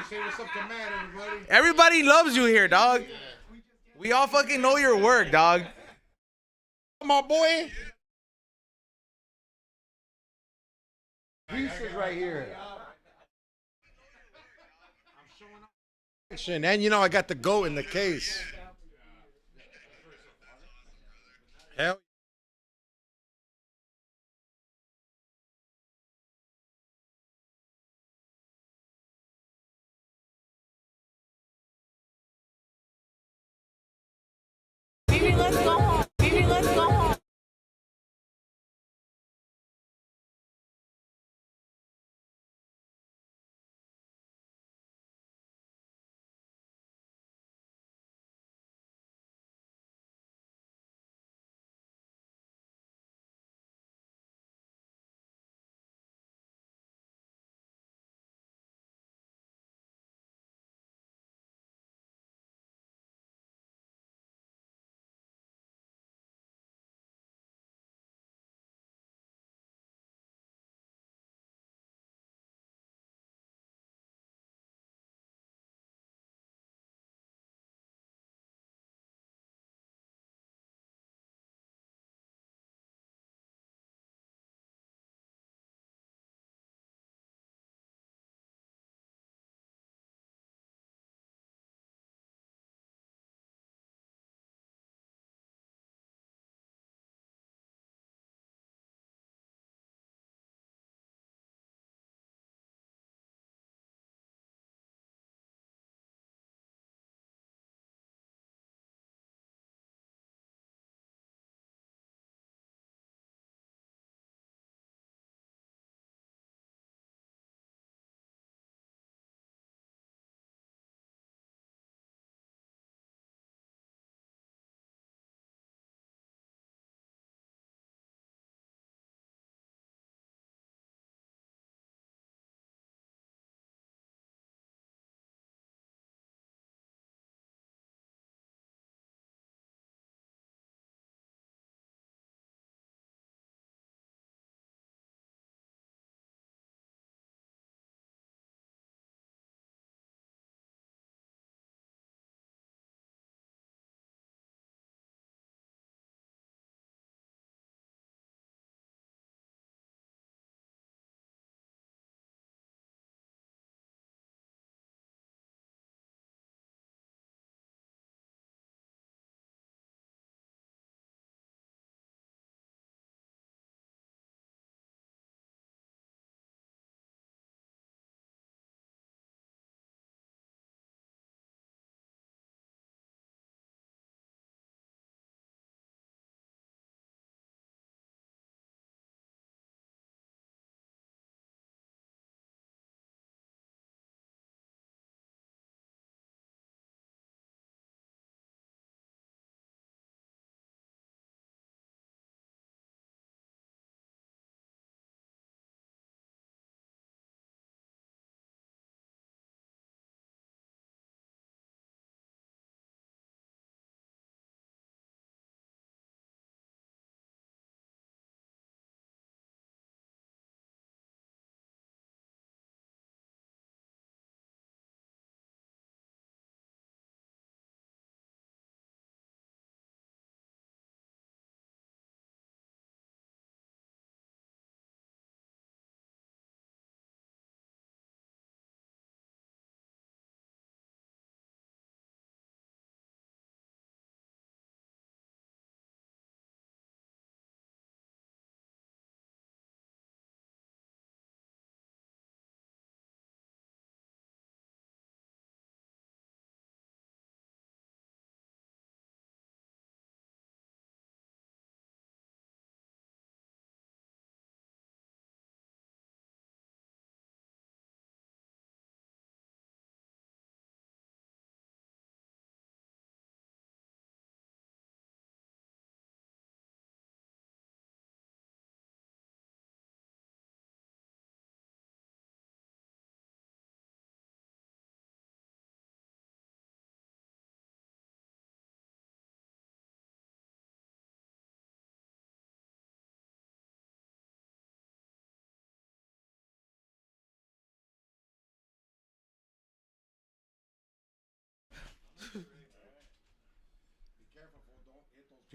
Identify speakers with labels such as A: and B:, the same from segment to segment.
A: Say what's up to Matt, everybody.
B: Everybody loves you here, dog. We all fucking know your work, dog.
A: My boy. Pieces right here. And you know I got the goat in the case. Hell
C: Baby, let's go home. Baby, let's go home.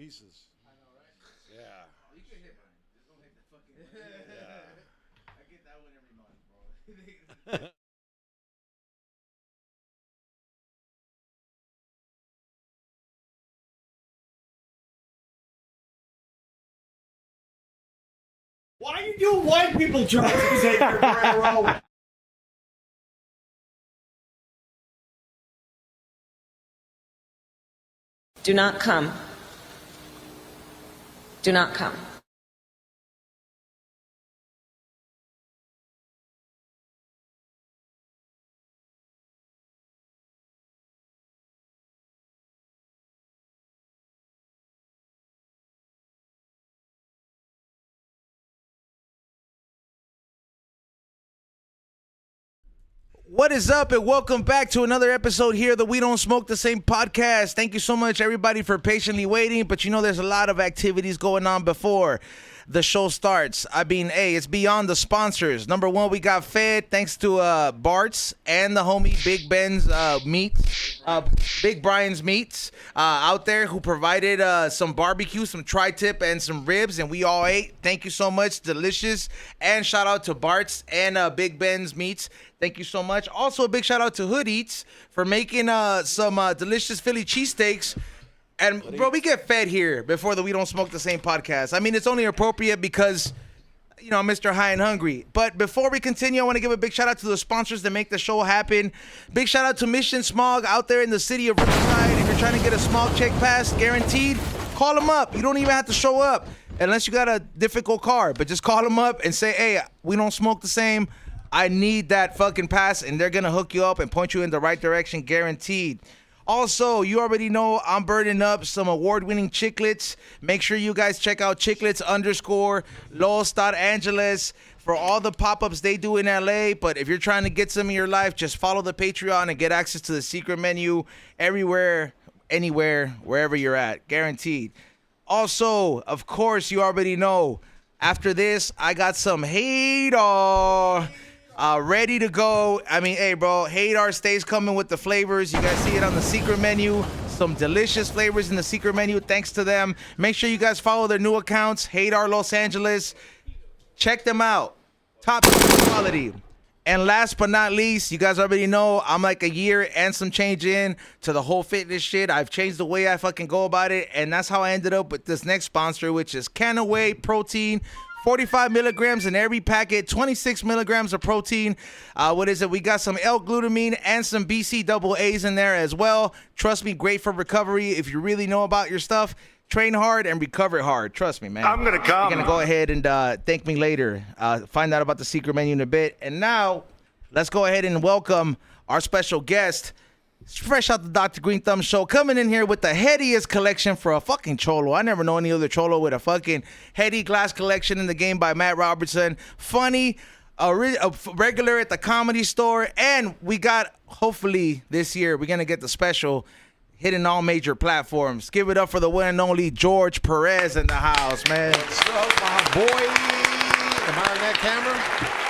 A: pieces. Yeah.
B: You can hit Brian. Just don't hit the fucking I get that one every month, bro.
D: Why you do white people jokes, Xavier Guerrero?
E: Do not come. Do not come.
B: What is up, and welcome back to another episode here of the We Don't Smoke the Same podcast. Thank you so much, everybody, for patiently waiting, but you know there's a lot of activities going on before the show starts. I mean, hey, it's beyond the sponsors. Number one, we got fed thanks to Bart's and the homie Big Ben's Meats, Big Brian's Meats out there, who provided some barbecue, some tri-tip, and some ribs, and we all ate. Thank you so much. Delicious. And shout out to Bart's and Big Ben's Meats. Thank you so much. Also, a big shout out to Hood Eats for making some delicious Philly cheesesteaks. And, bro, we get fed here before the We Don't Smoke the Same podcast. I mean, it's only appropriate because, you know, I'm Mr. High and Hungry. But before we continue, I want to give a big shout out to the sponsors that make the show happen. Big shout out to Mission Smog out there in the city of Riverside. If you're trying to get a smog check pass guaranteed, call them up. You don't even have to show up unless you got a difficult car. But just call them up and say, hey, we don't smoke the same. I need that fucking pass, and they're going to hook you up and point you in the right direction, guaranteed. Also, you already know I'm burning up some award-winning Chiclets. Make sure you guys check out Chiclets_Los for all the pop-ups they do in LA. But if you're trying to get some in your life, just follow the Patreon and get access to the secret menu everywhere, anywhere, wherever you're at, guaranteed. Also, of course, you already know, after this, I got some Haydar ready to go. I mean, hey, bro, Haydar stays coming with the flavors. You guys see it on the secret menu. Some delicious flavors in the secret menu. Thanks to them. Make sure you guys follow their new accounts, Haydar Los Angeles. Check them out. Top quality. And last but not least, you guys already know I'm like a year and some change in to the whole fitness shit. I've changed the way I fucking go about it, and that's how I ended up with this next sponsor, which is Canaway Protein. 45 milligrams in every packet, 26 milligrams of protein. What is it? We got some L-glutamine and some BCAAs in there as well. Trust me, great for recovery. If you really know about your stuff, train hard and recover hard. Trust me, man.
D: I'm going to come.
B: You're going to go ahead and thank me later. Find out about the secret menu in a bit. And now, let's go ahead and welcome our special guest, fresh out the Dr. Green Thumb show, coming in here with the headiest collection for a fucking cholo. I never know any other cholo with a fucking heady glass collection in the game by Matt Robertson. Funny, a regular at the Comedy Store, and we got, hopefully this year, we're going to get the special hitting all major platforms. Give it up for the one and only George Perez in the house, man.
A: What's up, my boy? Am I on that camera?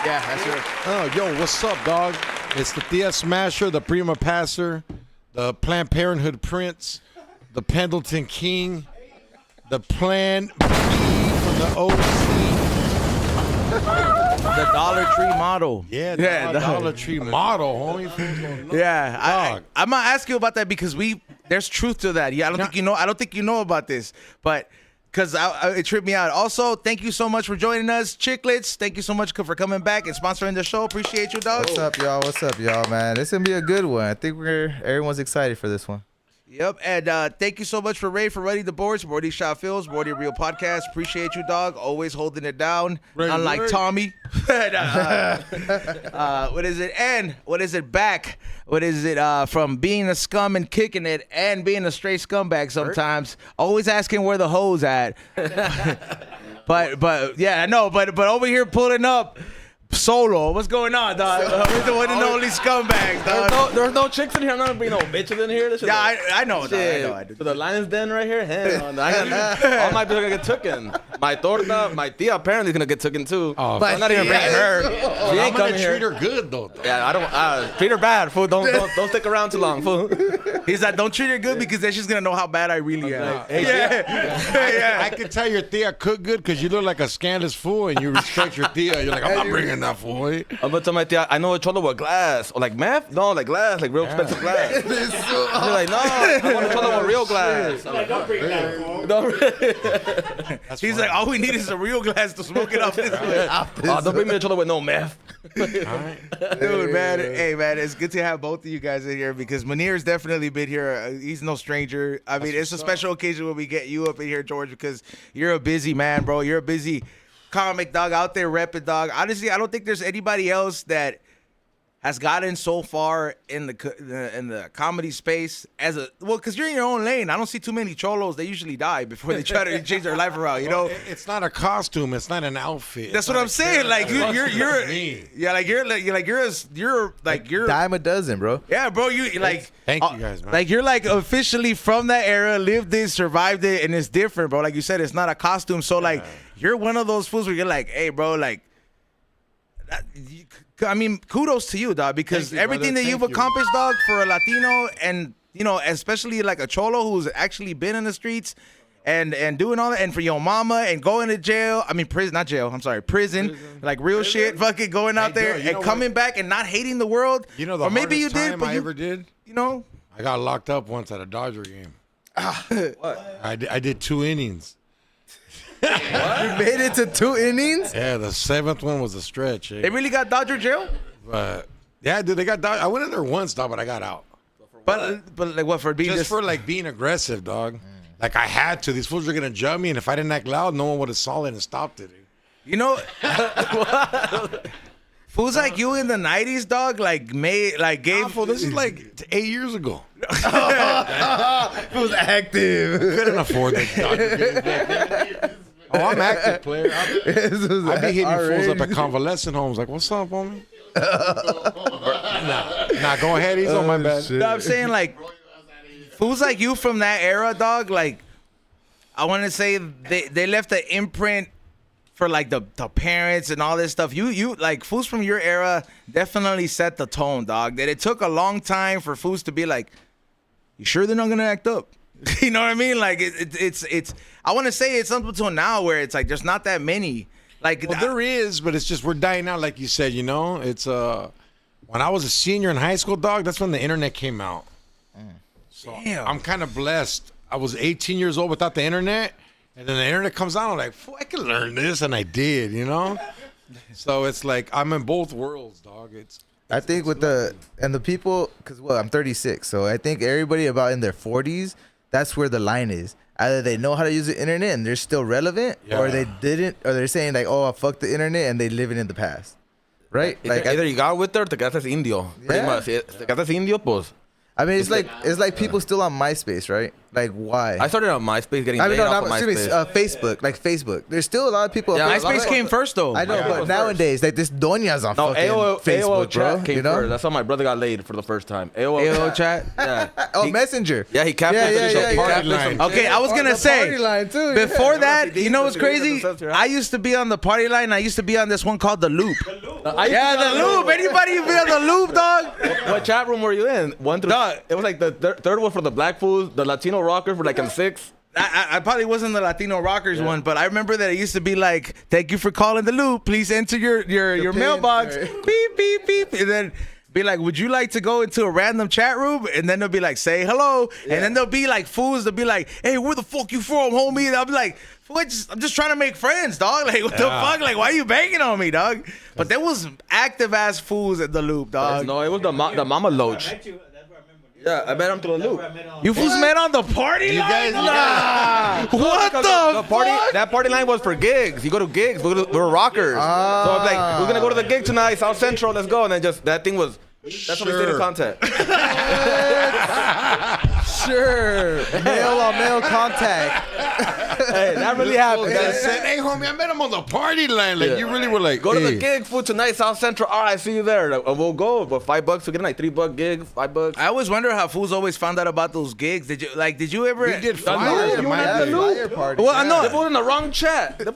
B: Yeah, that's your...
A: Oh, yo, what's up, dog? It's the Thea Smasher, the Prima Passer, the Planned Parenthood Prince, the Pendleton King, the Plan B from the OC.
B: The Dollar Tree model.
A: Yeah, the Dollar Tree model, homie.
B: Yeah, I'm gonna ask you about that because there's truth to that. Yeah, I don't think you know about this, but because it tripped me out. Also, thank you so much for joining us, Chiclets. Thank you so much for coming back and sponsoring the show. Appreciate you, dog.
F: What's up, y'all? What's up, y'all, man? This is gonna be a good one. I think everyone's excited for this one.
B: Yep, and thank you so much for Ray for running the boards. Morty Shot Fills, Morty Real Podcast. Appreciate you, dog. Always holding it down. Unlike Tommy. What is it? And what is it back? What is it from being a scum and kicking it and being a straight scumbag sometimes? Always asking where the hoes at. but yeah, I know. But over here pulling up Solo. What's going on, dog? We're the one and only scumbags, dog.
G: There's no chicks in here. I'm not gonna bring no bitches in here. This
B: Yeah, I know, dog.
G: shit.
B: I know. I do.
G: So the lion's den right here. Hell, no, all my bitches are gonna get taken. My torta, my tia apparently is gonna get taken too.
A: Oh,
G: I'm not even bringing her. She
A: I'm
G: ain't
A: gonna
G: coming here.
A: treat her good though.
G: Yeah, I don't. Treat her bad, fool. Don't stick around too long, fool.
B: He's like, don't treat her good because then she's gonna know how bad I really am.
G: Hey,
B: Yeah.
A: I can tell your tia cook good because you look like a scandalous fool and you respect your tia. You're like, I'm not bringing that fool. Eh?
G: I'm gonna tell my tia, I know a cholo with glass. Or like meth? No, like glass, like real expensive glass. She's like, no, I want a cholo with real glass. I'm like,
D: Don't bring that, fool.
B: He's like, all we need is a real glass to smoke it off this way.
G: don't bring me a cholo with no meth.
B: Dude, man. Hey, man, it's good to have both of you guys in here because Munir's definitely been here. He's no stranger. I mean, it's a special occasion when we get you up in here, George, because you're a busy man, bro. You're a busy comic, dog, out there repping, dog. Honestly, I don't think there's anybody else that has gotten so far in the comedy space as because you're in your own lane. I don't see too many cholos. They usually die before they try to change their life around. You know,
A: It's not a costume. It's not an outfit.
B: that's what I'm saying. Like you're
F: Dime a dozen, bro.
B: yeah, bro. You like
A: Thank you guys, man.
B: Like you're like officially from that era, lived it, survived it, and it's different, bro. Like you said, it's not a costume. So like you're one of those fools where you're like, hey, bro, like. I mean, kudos to you, dog, because
A: Thank you,
B: everything
A: brother.
B: that you've
A: Thank you.
B: accomplished, dog, for a Latino, and you know, especially like a cholo who's actually been in the streets and doing all that, and for your mama and going to jail. I mean, prison, not jail. I'm sorry, prison. Like real shit, fucking going out there
A: you know
B: and coming back and not hating the world.
A: You know the
B: or maybe you
A: hardest
B: did,
A: time
B: but
A: I
B: you
A: ever did?
B: you know.
A: I got locked up once at a Dodger game. I did 2 innings.
F: You made it to 2 innings?
A: Yeah, the 7th one was a stretch. Eh?
B: They really got Dodger jail?
A: But yeah, dude, they got Dodger. I went in there once, dog, but I got out.
B: But like what, for being
A: Just
B: this
A: for like being aggressive, dog. Like I had to. These fools were gonna jump me, and if I didn't act loud, no one would have saw it and stopped it.
B: You know, fools like you in the 90s, dog, like gave.
A: Fool, this is like 8 years ago.
F: It was active.
A: Couldn't afford the Dodger games back then. Oh, I'm active, player. I be hitting fools up at convalescent homes. Like, what's up, homie? Nah, go ahead. He's on my bad.
B: No, I'm saying like fools like you from that era, dog. Like I want to say they left an imprint for like the parents and all this stuff. You like fools from your era definitely set the tone, dog. That it took a long time for fools to be like, you sure they're not gonna act up? You know what I mean? Like it's. I want to say it's up until now where it's like there's not that many. Like
A: Well, there is, but it's just we're dying out, like you said. You know, it's when I was a senior in high school, dog. That's when the internet came out. So
B: Damn.
A: I'm kind of blessed. I was 18 years old without the internet, and then the internet comes out. I'm like, "Fool, I can learn this," and I did. You know, so it's like I'm in both worlds, dog.
F: I think with the people, because I'm 36, so I think everybody about in their 40s, that's where the line is. Either they know how to use the internet and they're still relevant, or they didn't, or they're saying like, "Oh, fuck the internet," and they living in the past, right? Like
G: Either you got with her, or te quedaste indio. Pretty
F: Yeah.
G: much. Te quedaste indio, pues.
F: I mean, it's like people still on MySpace, right? Like, why?
G: I started on MySpace, getting laid off of MySpace.
F: Facebook, like Facebook. There's still a lot of people.
G: Yeah,
F: on
B: MySpace came first though.
F: I know,
G: Yeah, it
F: but
G: was
F: nowadays, like this Doña's on
G: No,
F: fucking
G: AOL
F: Facebook,
G: chat
F: bro.
G: came
F: You know?
G: first. That's how my brother got laid for the first time.
B: AOL chat.
G: Yeah.
F: Oh,
G: He-
F: Messenger.
G: Yeah, he captured
F: Yeah,
G: some
F: yeah,
G: party
F: yeah.
G: line.
B: Okay, I was gonna
F: The
B: say
F: party line too.
B: before
F: yeah.
B: that, you know what's crazy?
G: Right?
B: I used to be on the party line. I used to be on this one called the Loop. Yeah, the Loop. Anybody be on the Loop, dog?
G: What chat room were you in? 1 through.
B: Dog.
G: It was like the third one for the black fools. The Latino rockers were like in 6.
B: I probably wasn't the Latino Rockers one, but I remember that it used to be like, "Thank you for calling the Loop. Please enter your
F: pin,
B: mailbox."
F: right.
B: Beep beep beep, and then be like, "Would you like to go into a random chat room?" And then they'll be like, "Say hello," and then they'll be like fools. They'll be like, "Hey, where the fuck you from, homie?" And I'll be like, I'm just trying to make friends, dog. Like, what the fuck? Like, why are you banging on me, dog? But there was active ass fools at the Loop, dog.
G: No, it was the Mama Loach.
D: That's where I remember.
G: Yeah, I met him through the Loop.
B: You fools met on the party line?
A: guys-
B: Nah. What the
G: party?
B: fuck?
G: That party line was for gigs. You go to gigs. We were rockers. So I'm like, we're gonna go to the gig tonight, South Central. Let's go. And then just that thing was. That's when we stayed in contact.
F: Sure. Male on male contact.
G: Hey, that really happened.
A: I said, hey, homie, I met him on the party line. Like, you really were like,
G: Go to the
A: hey.
G: gig, food tonight, South Central. All right, see you there. Like, we'll go. But $5 to get in, like $3 gig, $5.
B: I always wonder how fools always found out about those gigs. Did you ever?
A: We did
G: know,
A: flyers
G: you
A: in
G: were
A: my
G: at the
A: day.
G: loop.
F: Fire party.
B: Well, I know.
G: They put in the wrong chat. They put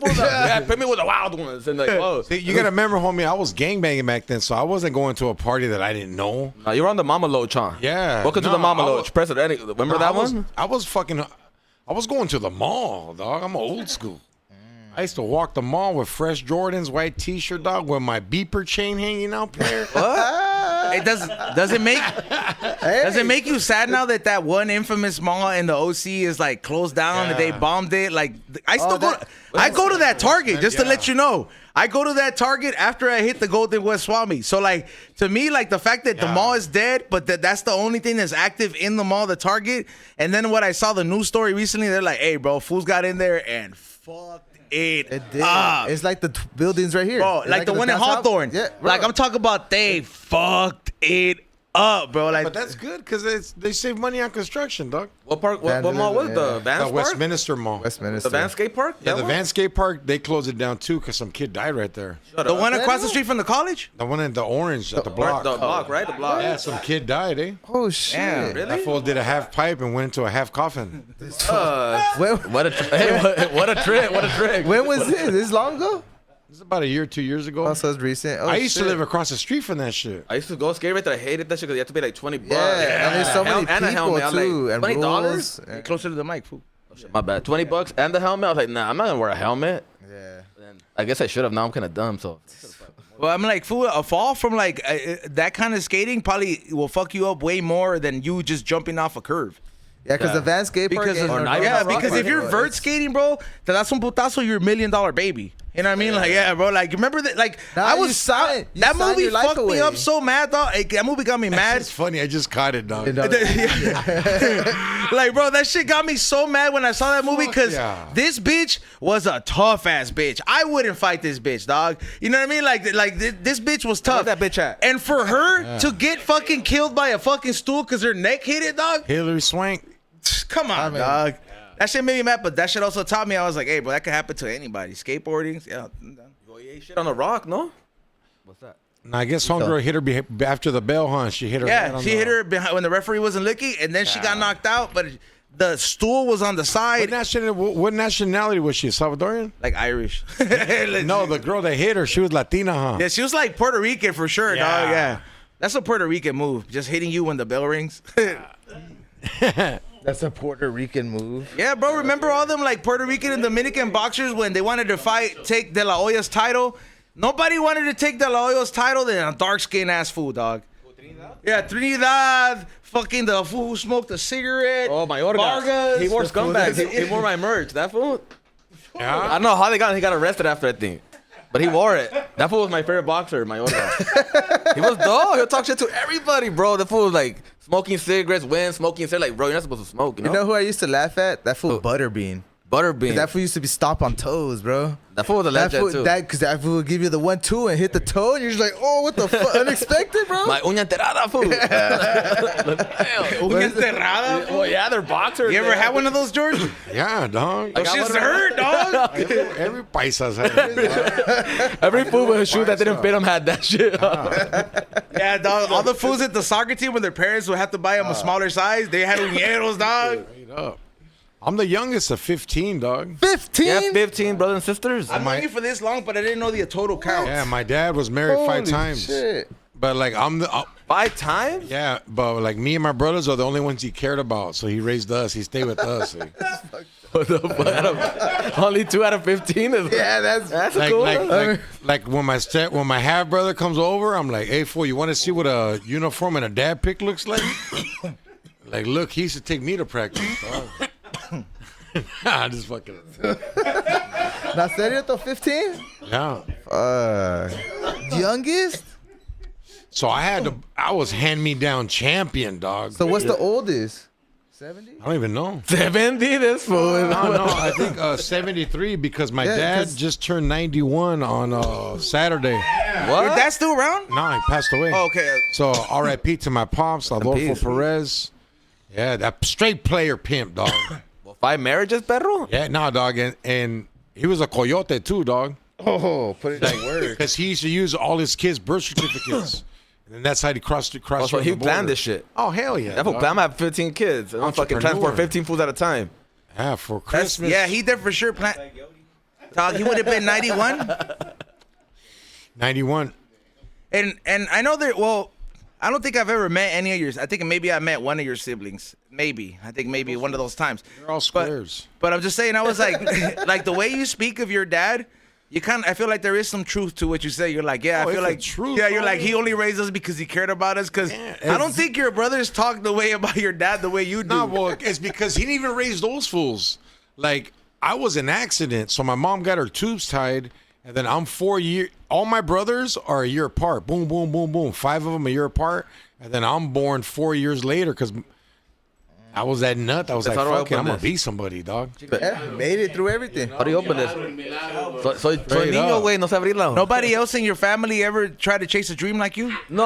G: put me with the wild ones. And like, oh.
A: See, you gotta remember, homie, I was gangbanging back then, so I wasn't going to a party that I didn't know.
G: No, you're on the Mama Loach, huh?
A: Yeah.
G: Welcome to
A: No,
G: the Mama
A: I was-
G: Loach. President. Remember that one?
A: I was going to the mall, dog. I'm old school. I used to walk the mall with fresh Jordans, white T-shirt, dog, with my beeper chain hanging out there.
B: It does it make you sad now that one infamous mall in the OC is like closed down and they bombed it? Like I still go to that Target just to let you know. I go to that Target after I hit the Golden West Swami. So like to me, like the fact that the mall is dead, but that's the only thing that's active in the mall, the Target. And then what I saw the news story recently, they're like, hey bro, fools got in there and fucked it
F: did.
B: up.
F: It's like the buildings right here.
B: Bro,
F: It's
B: like the one in
F: downtown-
B: Hawthorne.
F: Yeah,
B: like
F: bro.
B: I'm talking about, they fucked it up, bro. Like
A: But that's good because they save money on construction, dog.
G: What park? What mall was it? The Vans
A: The
G: Park?
A: Westminster Mall.
F: Westminster.
G: The Van Skate Park?
A: Yeah,
G: That
A: the
G: one?
A: Van Skate Park, they closed it down too because some kid died right there.
B: the one across the street from the college.
A: The one in the orange at the block.
G: The block, right? The block.
A: Yeah, some kid died, eh?
F: Oh shit!
B: Damn,
G: really?
A: That fool did a half pipe and went into a half coffin.
F: When,
G: What a what a trick! What a trick!
F: when was this? This long ago?
A: This is about a year, 2 years ago.
F: Oh, so it's recent. Oh,
A: I used to
F: shit.
A: live across the street from that shit.
G: I used to go skate right there. I hated that shit because you have to pay like $20.
F: Yeah, and there's so many
G: And a
F: people
G: helmet. I was
F: too,
G: like,
F: and
G: $20?
F: rules.
B: Get closer to the mic, fool.
G: My bad. $20 and the helmet. I was like, nah, I'm not gonna wear a helmet.
F: Yeah.
G: And I guess I should have. Now I'm kind of dumb. So
B: Well, I'm like, fool, a fall from like that kind of skating probably will fuck you up way more than you just jumping off a curve.
F: Yeah, because the Van Skate Park.
B: Because
F: ain't
B: of,
F: no
G: not even
B: yeah,
G: a rock
B: because if
G: park.
B: you're vert skating, bro, te das un putazo, you're $1 million baby. You know what I mean? Like, yeah, bro. Like, remember that? Like,
F: Nah,
B: I
F: you
B: was
F: sign- you
B: that
F: sign
B: movie
F: your life
B: fucked me
F: away.
B: up so mad, dog. Like, that movie got me mad.
A: It's funny. I just caught it, dog.
B: Like, bro, that shit got me so mad when I saw that movie because
A: yeah.
B: this bitch was a tough ass bitch. I wouldn't fight this bitch, dog. You know what I mean? Like this bitch was tough.
G: Where's that bitch at?
B: And for her to get fucking killed by a fucking stool because her neck hit it, dog.
A: Hillary Swank.
B: Come on,
F: mean-
B: dog. That shit made me mad, but that shit also taught me. I was like, hey, bro, that could happen to anybody. Skateboarding, yeah.
G: you ate shit on a rock, no? What's that?
A: Now, I guess homegirl hit her after the bell, huh? She hit her. head
B: Yeah,
A: on
B: she
A: the-
B: hit her behind when the referee wasn't looking, and then she got knocked out. But the stool was on the side,
A: What nationality was she? Salvadorian?
B: like Irish.
A: No, the girl that hit her, she was Latina, huh?
B: Yeah, she was like Puerto Rican for sure,
A: Yeah.
B: dog. Yeah, that's a Puerto Rican move. Just hitting you when the bell rings.
F: That's a Puerto Rican move.
B: Yeah, bro. Remember all them like Puerto Rican and Dominican boxers when they wanted to take De La Hoya's title? Nobody wanted to take De La Hoya's title than a dark skinned ass fool, dog. Yeah, Trinidad, fucking the fool who smoked a cigarette.
G: Oh, my order.
B: Vargas.
G: He wore scumbags. He wore my merch. That fool. I
A: Yeah.
G: don't know how he got arrested after that thing. But he wore it. That fool was my favorite boxer, my order. He was dog. He'll talk shit to everybody, bro. The fool was like smoking cigarettes, smoking cigarettes. Like, bro, you're not supposed to smoke, you know?
F: You know who I used to laugh at? That fool Butterbean.
G: Butterbean.
F: That fool used to be stomp on toes, bro.
G: That fool was a
F: That
G: legend,
F: fool,
G: too.
F: because that fool would give you the 1-2 and hit the toe, and you're just like, oh, what the fuck, unexpected, bro.
G: My uña enterrada, fool.
B: Uña enterrada.
G: Well, yeah, they're boxers.
B: You ever had one of those, George?
A: Yeah, dog.
B: Those shits hurt, dog.
A: Every paisa's had it.
G: Every fool with a shoe that didn't fit him had that shit.
B: Yeah, dog. All the fools at the soccer team when their parents would have to buy them a smaller size, they had uñeros, dog.
A: Straight up. I'm the youngest of 15, dog.
F: 15?
G: Yeah, 15 brothers and sisters.
B: I've known you for this long, but I didn't know the total count.
A: Yeah, my dad was married 5
F: Holy
A: times.
F: shit.
A: But like I'm the
G: 5 times?
A: yeah, but like me and my brothers are the only ones he cared about. So he raised us. He stayed with us.
G: What the fuck? Only 2 out of 15 is
F: Yeah,
G: that's
A: Like,
G: cool.
A: like when my half brother comes over, I'm like, hey fool, you want to see what a uniform and a dad pick looks like? Like, look, he used to take me to practice. Dog. I just fucking.
F: Now, serio, though, 15?
A: Yeah.
F: Youngest?
A: So I was hand me down champion, dog.
F: So what's the oldest? 70?
A: I don't even know.
G: 70 this fool.
A: No, I think 73 because my
F: Yeah,
A: dad
F: 'cause-
A: just turned 91 on Saturday.
G: What?
B: Your dad's still around?
A: No, he passed away.
B: Oh, okay.
A: So R.I.P. to my pops, Adolfo
G: peace.
A: Perez. Yeah, that straight player pimp, dog.
G: Well, 5 marriages, perro?
A: Yeah, nah, dog, and he was a coyote too, dog.
F: Oh, put it in words.
A: Because he used to use all his kids' birth certificates, and then that's how he crossed
G: Oh, so he
A: the border.
G: planned this shit.
A: Oh hell yeah!
G: That fool
A: dog.
G: plan have 15 kids. I'm fucking
A: Entrepreneur.
G: transport 15 fools at a time.
A: Yeah, for
B: That's,
A: Christmas.
B: yeah, he did for sure. Dog, he would have been 91.
A: 91.
B: And I know that. Well, I don't think I've ever met any of yours. I think maybe I met one of your siblings. Maybe I think maybe one of those times.
A: They're all squares.
B: But I'm just saying, I was like, like the way you speak of your dad. You I feel like there is some truth to what you say. You're like, yeah,
A: Oh,
B: I feel
A: it's
B: like
A: the truth,
B: yeah, you're
A: bro.
B: like he only raised us because he cared about us. Because
A: Yeah,
B: I don't
A: it's-
B: think your brothers talk the way about your dad the way you do.
A: No, well, it's because he didn't even raise those fools. Like, I was an accident, so my mom got her tubes tied, and then I'm 4 years. All my brothers are a year apart. Boom, boom, boom, boom. 5 of them a year apart, and then I'm born 4 years later because I was that nut. I was
G: That's
A: like,
G: how do I
A: fuck it,
G: open
A: I'm gonna
G: this?
A: be somebody, dog.
F: Yeah, made it through everything.
G: How do you open this? Soy niño,
A: up.
G: güey, no sé abrirla.
B: Nobody else in your family ever tried to chase a dream like you?
G: No,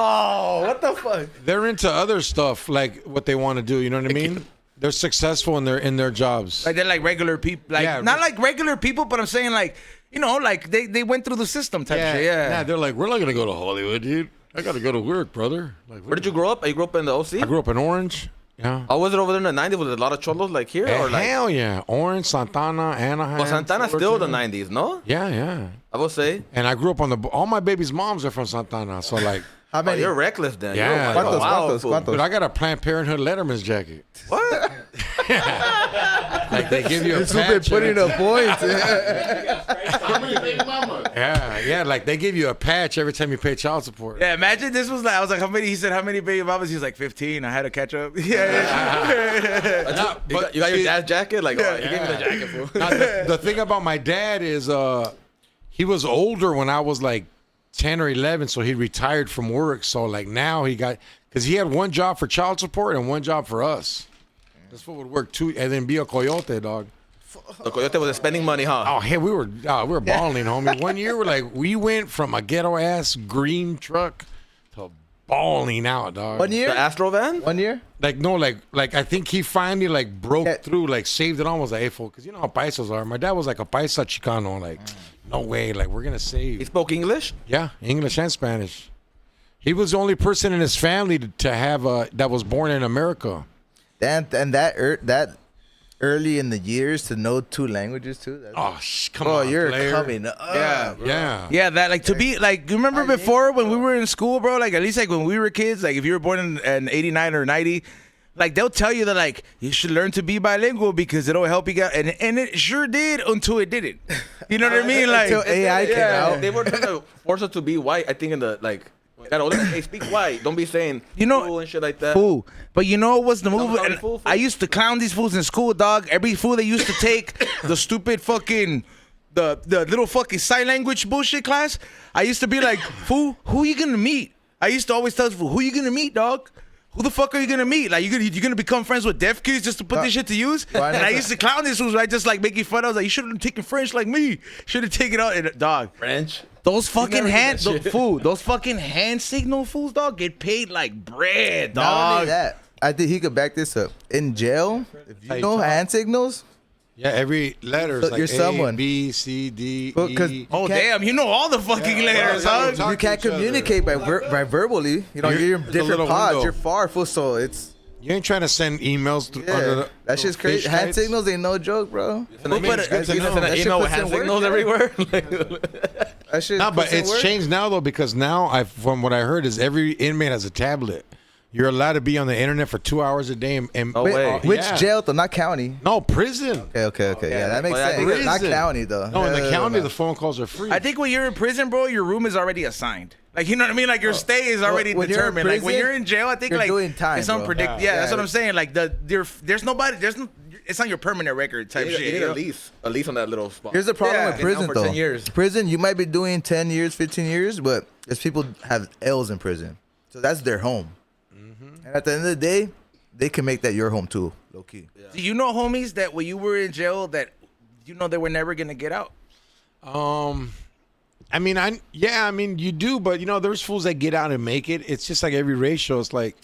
G: what the fuck?
A: They're into other stuff, like what they want to do. You know what I mean? They're successful in their jobs.
B: Like they're like regular people, like
A: Yeah,
B: not like regular people, but I'm saying like like they went through the system type shit.
A: yeah.
B: Yeah.
A: They're like, we're not gonna go to Hollywood, dude. I gotta go to work, brother. Like,
G: Where did you grow up? You grew up in the OC?
A: I grew up in Orange. Yeah.
G: How was it over there in the 90s? Was there a lot of cholos like here? Or like,
A: Hell yeah, Orange, Santana, Anaheim.
G: well, Santana's
A: Fort
G: still the
A: Worth.
G: 90s, no?
A: Yeah, yeah.
G: I would say.
A: And I grew up on all my baby's moms are from Santana, so like,
F: How
G: Oh,
F: many?
G: you're reckless then.
A: Yeah.
G: You're
F: ¿Cuántos,
G: wow,
F: cuántos,
G: fool.
F: cuántos?
A: but I got a Planned Parenthood Letterman's jacket.
G: What?
A: Like they give you a
F: You've been
A: patch.
F: putting
A: every-
F: up points.
A: yeah, like they give you a patch every time you pay child support.
B: Yeah, imagine this was like I was like, how many? He said, how many baby mamas? He was like 15. I had to catch up. Yeah.
A: Nah,
G: You got your
A: see,
G: dad's jacket? Like, oh, you gave me the jacket, fool.
A: nah, the thing about my dad is he was older when I was like 10 or 11, so he retired from work. So like now because he had one job for child support and one job for us. That's what would work too, and then be a coyote, dog.
G: The coyote was spending money, huh?
A: Oh, hey, we were balling, homie. One year, we went from a ghetto ass green truck to balling out, dog.
F: 1 year?
G: The Astro van?
F: 1 year?
A: Like no, like I think he finally like broke
F: Yeah.
A: through, like saved it on. Was like, hey, fool, because you know how paisas are. My dad was like a paisa chicano, like no way, like we're gonna
G: He
A: save.
G: spoke English?
A: Yeah, English and Spanish. He was the only person in his family to have that was born in America.
F: And that early in the years to know 2 languages too. That's,
A: Oh, come on,
F: you're
A: player.
F: coming up.
B: Yeah.
F: bro.
A: Yeah,
B: Yeah, that like to be like you remember before when we were in school, bro? Like at least like when we were kids, like if you were born in 89 or 90, like they'll tell you that like you should learn to be bilingual because it'll help you get and it sure did until it didn't. You know what I mean? Like
F: Until AI came out.
G: They were trying to force us to be white, I think, in the, like, got older, hey, speak white. Don't be saying
B: You know-
G: fool and shit like that.
B: fool. But you know what was the move?
G: call me
B: And
G: fool, fool?
B: I used to clown these fools in school, dog. Every fool they used to take the stupid fucking the little fucking sign language bullshit class. I used to be like, fool, who you gonna meet? I used to always tell this fool, who you gonna meet, dog? Who the fuck are you gonna meet? Like you gonna become friends with deaf kids just to put this shit to use?
F: why
B: And
F: not?
B: I used to clown these fools, right? Just like making fun. I was like, you should have taken French like me. Should have taken out and dog.
G: French.
B: Those fucking
G: never did
B: hand
G: that shit.
B: fool, those fucking hand signal fools, dog, get paid like bread,
F: Not
B: dog.
F: only that, I think he could back this up. In jail, if you
A: Hey,
F: know
A: talk.
F: hand signals,
A: yeah. Every letter is
F: So
A: like
F: you're
A: A,
F: someone.
A: B, C, D,
F: Well, 'cause-
A: E.
B: Oh
F: can't-
B: damn! You know all the fucking letters,
A: yeah,
B: huh?
A: talk
F: you
A: to
F: can't
A: each other.
F: communicate by verbally. You know,
A: You're-
F: you're in
A: it's a
F: different
A: little
F: pods.
A: window.
F: You're far, fool. So it's
A: You ain't trying to send emails through under
F: yeah.
A: the
F: That's just
A: fish
F: crazy. Hand
A: tights?
F: signals ain't no joke, bro.
G: And I mean,
B: but
G: it's
B: it-
G: good to
A: you
G: know.
A: know,
G: Send
F: that
G: an
F: shit
G: email with
F: puts
G: hand
F: in work,
G: signals
F: bro.
G: everywhere.
F: That shit.
A: No, but
F: puts in
A: it's
F: work.
A: changed now though because now from what I heard is every inmate has a tablet. You're allowed to be on the internet for 2 hours a day. And
G: No
F: Wait,
G: way.
F: which
A: yeah.
F: jail though? Not county.
A: No, prison.
F: Okay. Yeah, that makes
G: Well, I
F: sense.
G: think
F: Not
A: prison.
F: county though.
A: No, in the
F: Hell
A: county,
F: no.
A: the phone calls are free.
B: I think when you're in prison, bro, your room is already assigned. Like you know what I mean? Like your stay is already
F: when you're in
B: determined. Like when
F: prison,
B: you're in jail, I think
F: you're
B: like
F: doing time,
B: it's
F: bro.
B: unpredictable.
A: Yeah.
B: Yeah, that's
F: Yeah.
B: what I'm saying. Like there's nobody. It's on your permanent record type
G: You
B: shit.
G: need
B: you know?
G: a lease on that little spot.
F: Here's the problem
B: Yeah.
F: with
B: Been
F: prison
G: down for
F: though.
G: 10 years.
F: Prison, you might be doing 10 years, 15 years, but there's people have L's in prison, so that's their home. And at the end of the day, they can make that your home too, low key.
B: Do you know homies that when you were in jail that you know they were never gonna get out?
A: I mean, you do, but you know, there's fools that get out and make it. It's just like every ratio. It's like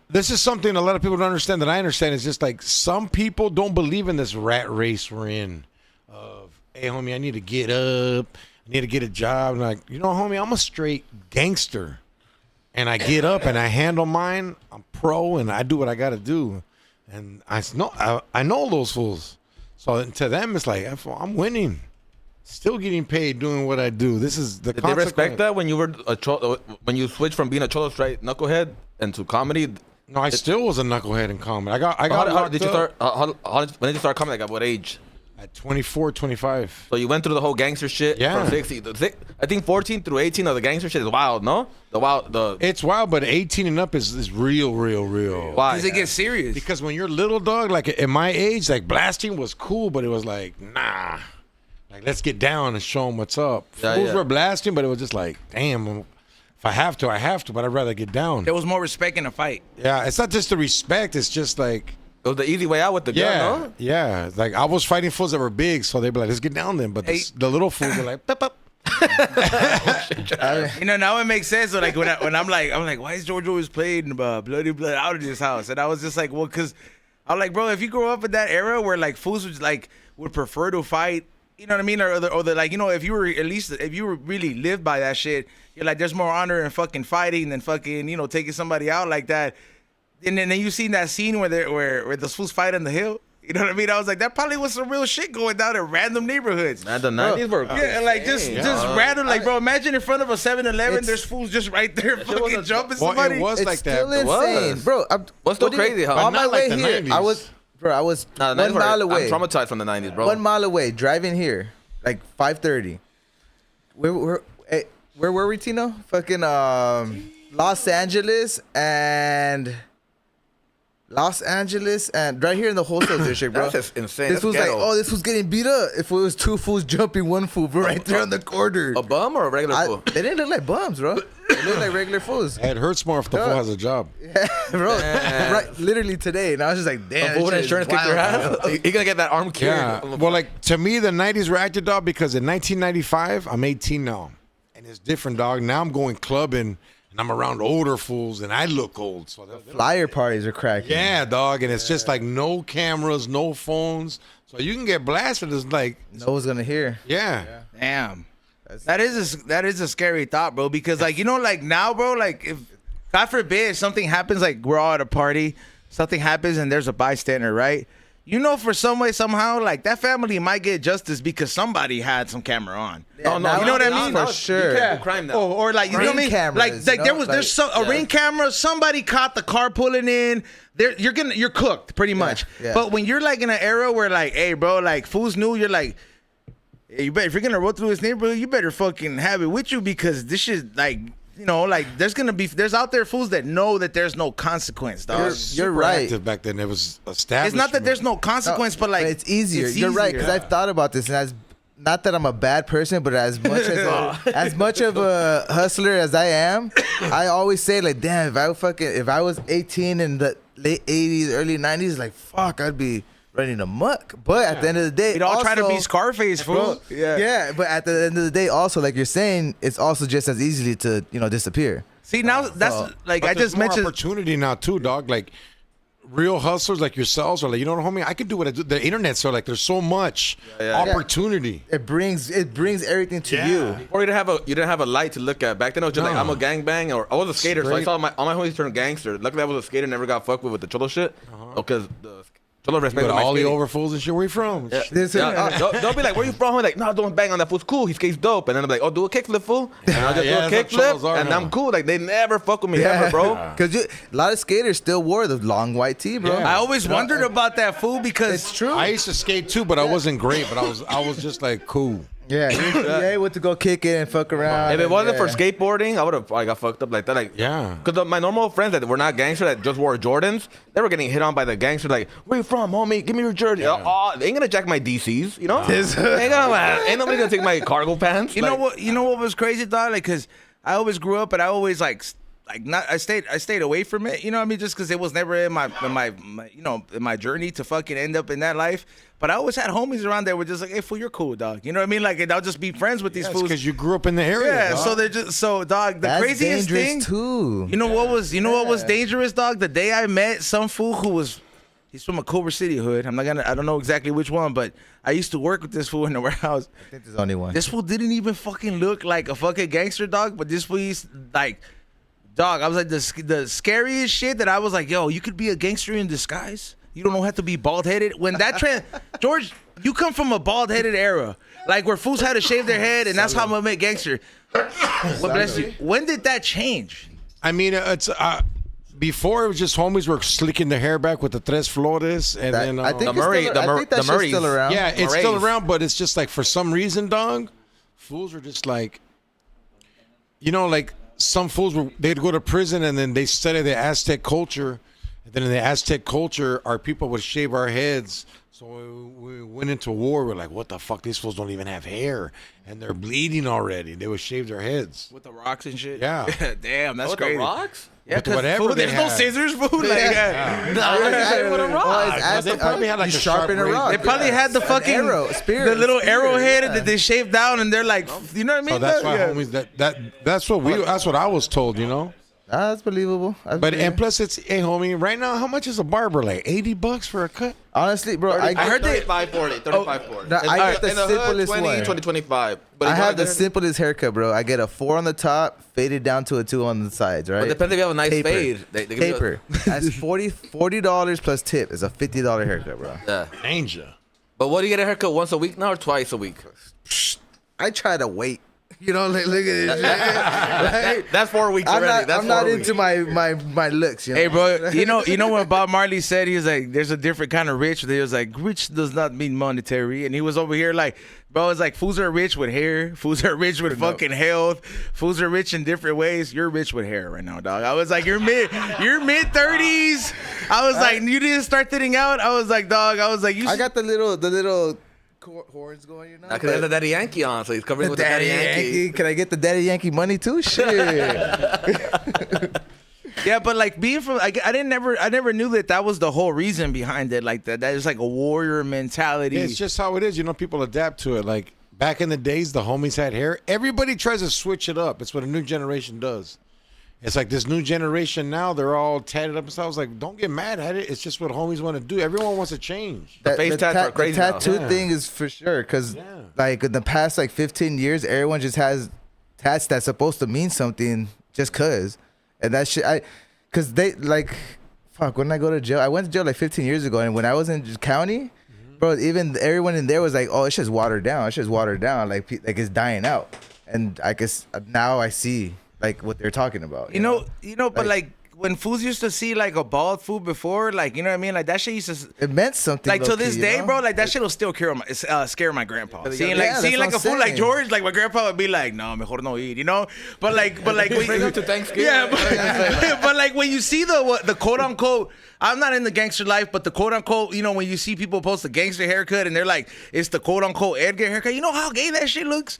A: this is something a lot of people don't understand that I understand. It's just like some people don't believe in this rat race we're in. Of, hey, homie, I need to get up. I need to get a job. And like, you know, homie, I'm a straight gangster. And I get up and I handle mine. I'm pro and I do what I got to do. And I know those fools. So to them, it's like, I'm winning. Still getting paid doing what I do. This is the
G: Did they respect that when you were when you switched from being a cholo straight knucklehead into comedy?
A: No, I still was a knucklehead in comedy.
G: How did you start? When did you start comedy? Like at what age?
A: At 24, 25.
G: So you went through the whole gangster shit
A: Yeah.
G: from 16. I think 14 through 18 of the gangster shit is wild, no?
A: It's wild, but 18 and up is real.
G: Why?
B: Because it gets serious.
A: Because when you're little, dog, like at my age, like blasting was cool, but it was like, nah. Like, let's get down and show them what's up.
G: Yeah,
A: Fools
G: yeah.
A: were blasting, but it was just like, damn, if I have to, I have to, but I'd rather get down.
B: There was more respect in a fight.
A: Yeah, it's not just the respect, it's just like,
G: It was the easy way out with the gun, no?
A: yeah. Like, I was fighting fools that were big, so they'd be like, let's get down then. But the little fools were like, pop, pop.
B: You know, now it makes sense. So like when I'm like, why is George always playing Bloody Blood out of this house? And I was just like, well, because I'm like, bro, if you grow up in that era where like fools would prefer to fight, you know what I mean, or the like, you know, if you were really lived by that shit, you're like, there's more honor in fucking fighting than fucking, you know, taking somebody out like that. And then you seen that scene where those fools fight on the hill. You know what I mean? I was like, that probably was some real shit going down in random neighborhoods.
G: Man, the 90s were
B: Yeah, like just random, like, bro, imagine in front of a 7-Eleven, there's fools just right there fucking jumping
A: Well,
B: somebody.
A: it was
F: It's
A: like that.
F: still
A: It
F: insane,
G: was.
F: bro.
G: What's so
F: what do you-
G: crazy how-
F: on my
A: Not like
F: way
A: the
F: here,
A: 90s.
F: I was 1 mile away.
G: I'm traumatized from the 90s, bro.
F: 1 mile away, driving here, like 5:30. Where were we, Tino? Fucking Los Angeles and right here in the wholesale district, bro.
G: That's just insane.
F: This
G: That's
F: was like,
G: ghetto.
F: oh, this was getting beat up. If it was two fools jumping one fool, bro, right there on the corner.
G: A bum or a regular fool?
F: They didn't look like bums, bro. They looked like regular fools.
A: It hurts more if the fool has a job.
F: Bro, right, literally today. And I was just like, damn.
G: A fool with
F: this shit
G: insurance
F: is
G: kicked their
F: wild,
G: ass? You gonna get that arm cured?
A: Yeah. Well, like, to me, the 90s were active, dog, because in 1995, I'm 18 now. And it's different, dog. Now I'm going clubbing, and I'm around older fools, and I look old. So
F: Flyer parties are cracking.
A: yeah, dog. And it's just like no cameras, no phones. So you can get blasted. It's like,
F: No one's gonna hear.
A: yeah.
B: Damn. That is a scary thought, bro. Because like, you know, like now, bro, like if God forbid something happens, like we're all at a party, something happens and there's a bystander, right? You know, for some way, somehow, like that family might get justice because somebody had some camera on.
F: Oh, no,
B: you know what I mean?
F: For sure.
G: Yeah. Crime now.
B: Or like, you know what I
F: Ring
B: mean?
F: cameras,
B: Like
F: you know?
B: there's a ring camera. Somebody caught the car pulling in. You're cooked pretty much.
F: yeah.
B: But when you're like in an era where like, hey, bro, like fools knew, you're like, hey, you better, if you're gonna roll through this neighborhood, you better fucking have it with you because this shit, like, you know, like there's out there fools that know that there's no consequence, dog.
F: You're
A: Super
F: right.
A: active back then. It was established.
B: It's not that there's no consequence, but like
F: it's easier. You're right, because I've thought about this, and not that I'm a bad person, but as much of a hustler as I am, I always say like, damn, if I was 18 in the late 80s, early 90s, like fuck, I'd be running amok. But at the end of the day,
B: we'd all try to be
F: also-
B: Scarface, fool.
F: Bro, yeah. But at the end of the day, also, like you're saying, it's also just as easily to disappear.
B: See, now that's like
A: But
B: I
A: there's
B: just
A: more
B: mentioned.
A: opportunity now too, dog. Like real hustlers like yourselves are like, you know what, homie, I can do what I do. The internet's so like there's so much opportunity.
F: It brings everything to you.
G: Or you didn't have a light to look at. Back then it was just like I'm a gangbang, or I was a skater, so I saw all my homies turn gangster. Luckily I was a skater, never got fucked with the cholo shit. Because the cholo
A: You
G: respected
A: got
G: my
A: all the
G: skating.
A: over fools and shit. Where you from?
G: Yeah. They'll be like, where you from? I'm like, no, don't bang on that fool's cool. He skates dope. And then I'm like, oh, do a kickflip, fool. And I'll just
A: Yeah,
G: do a
A: that's what cholos
G: kickflip,
A: are
G: and
A: now.
G: I'm cool. Like, they never fuck with me ever, bro.
F: Because a lot of skaters still wore the long white tee, bro.
A: Yeah.
B: I always wondered about that fool because
F: It's true.
A: I used to skate too, but I wasn't great. But I was just like cool.
F: Yeah, you're able to go kick it and fuck around.
G: If it
F: and
G: wasn't for
F: yeah.
G: skateboarding, I would have probably got fucked up like that. Like,
A: Yeah.
G: Because my normal friends that were not gangsters that just wore Jordans, they were getting hit on by the gangsters. Like, where you from, homie? Give me your jersey. Oh, they ain't gonna jack my DCs, you know? Ain't nobody gonna take my cargo pants.
B: You know what was crazy, dog? Like, cause I always grew up and I always like not I stayed away from it, you know what I mean, just because it was never in my you know, in my journey to fucking end up in that life. But I always had homies around there were just like, hey fool, you're cool, dog. You know what I mean? Like, and I'll just be friends with these fools
A: because you grew up in the area.
B: Yeah,
A: dog.
B: so they're just dog. The
F: That's
B: craziest
F: dangerous
B: thing
F: too.
B: You know what was dangerous, dog? The day I met some fool who was. He's from a Culver City hood. I don't know exactly which one, but I used to work with this fool in the warehouse.
F: I think there's only one.
B: This fool didn't even fucking look like a fucking gangster, dog. But this fool, like, dog, I was like the scariest shit that I was like, yo, you could be a gangster in disguise. You don't have to be bald headed. When that trend, George, you come from a bald headed era, like where fools had to shave their head, and that's how I'm gonna make gangster. Well, bless you. When did that change?
A: I mean, it's before it was just homies were slicking their hair back with the tres flores, and then
F: I think
G: the Murray,
F: I think that shit's still around.
A: yeah, it's still
G: Murray's.
A: around, but it's just like for some reason, dog, fools are just like, you know, like some fools they'd go to prison and then they study the Aztec culture, and then in the Aztec culture, our people would shave our heads. So we went into war. We're like, what the fuck? These fools don't even have hair, and they're bleeding already. They would shave their heads.
B: With the rocks and shit?
A: Yeah.
B: Damn, that's
G: With
B: crazy.
G: the rocks?
B: Yeah,
A: With
B: 'cause,
A: whatever
B: fool,
A: they
B: there's no
A: have.
B: scissors, fool. Like,
G: With a rock.
A: They probably had like
F: you
A: a
F: sharpen
A: sharp
F: a rock.
B: They probably had the fucking
F: arrow, spear,
B: the little
F: spear,
B: arrowhead
F: yeah.
B: that they shaved down, and they're like, you know what I mean?
A: So that's why
B: Yeah.
A: homies that's what I was told, you know.
F: That's believable.
A: And plus it's homie, right now how much is a barber? Like $80 for a cut?
F: honestly, bro,
B: I heard they-
G: 35-40, 35-40.
F: No, I get the
G: in the hood,
F: simplest
G: 20,
F: one.
G: 20-25. But
F: I
G: if you
F: have the
G: like
F: simplest haircut, bro. I get a 4 on the top, faded down to a 2 on the sides, right?
G: But depends if you have a nice
F: Taper.
G: fade. They give you a-
F: Taper. That's $40 plus tip. It's a $50 haircut, bro.
G: Yeah.
A: Danger.
G: But what do you get a haircut once a week now or twice a week?
F: I try to wait. You know, like, look at this. Right?
G: That's 4 weeks already.
F: I'm not into my looks. You know?
B: Hey, bro, you know what Bob Marley said? He was like, "There's a different kind of rich." He was like, "Rich does not mean monetary," and he was over here like, "Bro, it's like fools are rich with hair, fools are rich with fucking health, fools are rich in different ways. You're rich with hair right now, dog." I was like, "You're mid 30s." I was like, "You didn't start thinning out." I was like, "Dog," I was like, "You."
F: I got the little horns going, you know.
G: Because there's a Daddy Yankee on, so he's covering with the Daddy Yankee.
F: Can I get the Daddy Yankee money too? Shit.
B: Yeah, but like being from, I never knew that was the whole reason behind it. Like that is like a warrior mentality.
A: Yeah, it's just how it is. You know, people adapt to it. Like back in the days, the homies had hair. Everybody tries to switch it up. It's what a new generation does. It's like this new generation now, they're all tatted up and stuff. I was like, don't get mad at it. It's just what homies want to do. Everyone wants to change.
G: The face tats are crazy now.
F: The tattoo
A: Yeah.
F: thing is for sure, because like in the past like 15 years, everyone just has tats that's supposed to mean something just cause. And that shit, cause they like, fuck. When I go to jail, I went to jail like 15 years ago, and when I was in county, bro, even everyone in there was like, oh, it's just watered down. It's just watered down. Like it's dying out. And I guess now I see like what they're talking about.
B: You know, but like when fools used to see like a bald fool before, like, you know what I mean? Like that shit used to,
F: it meant something.
B: like to
F: low-key,
B: this
F: you
B: day,
F: know?
B: bro, like that shit will still scare my grandpa. Seeing
F: Yeah,
B: like
F: that's
B: seeing
F: what
B: like a
F: I'm
B: fool like
F: saying.
B: George, like my grandpa would be like, no, mejor no eat, you know? But like
G: Bring him to Thanksgiving.
B: yeah, but like when you see the quote unquote, I'm not in the gangster life, but the quote unquote, you know, when you see people post a gangster haircut and they're like, it's the quote unquote Edgar haircut, you know how gay that shit looks?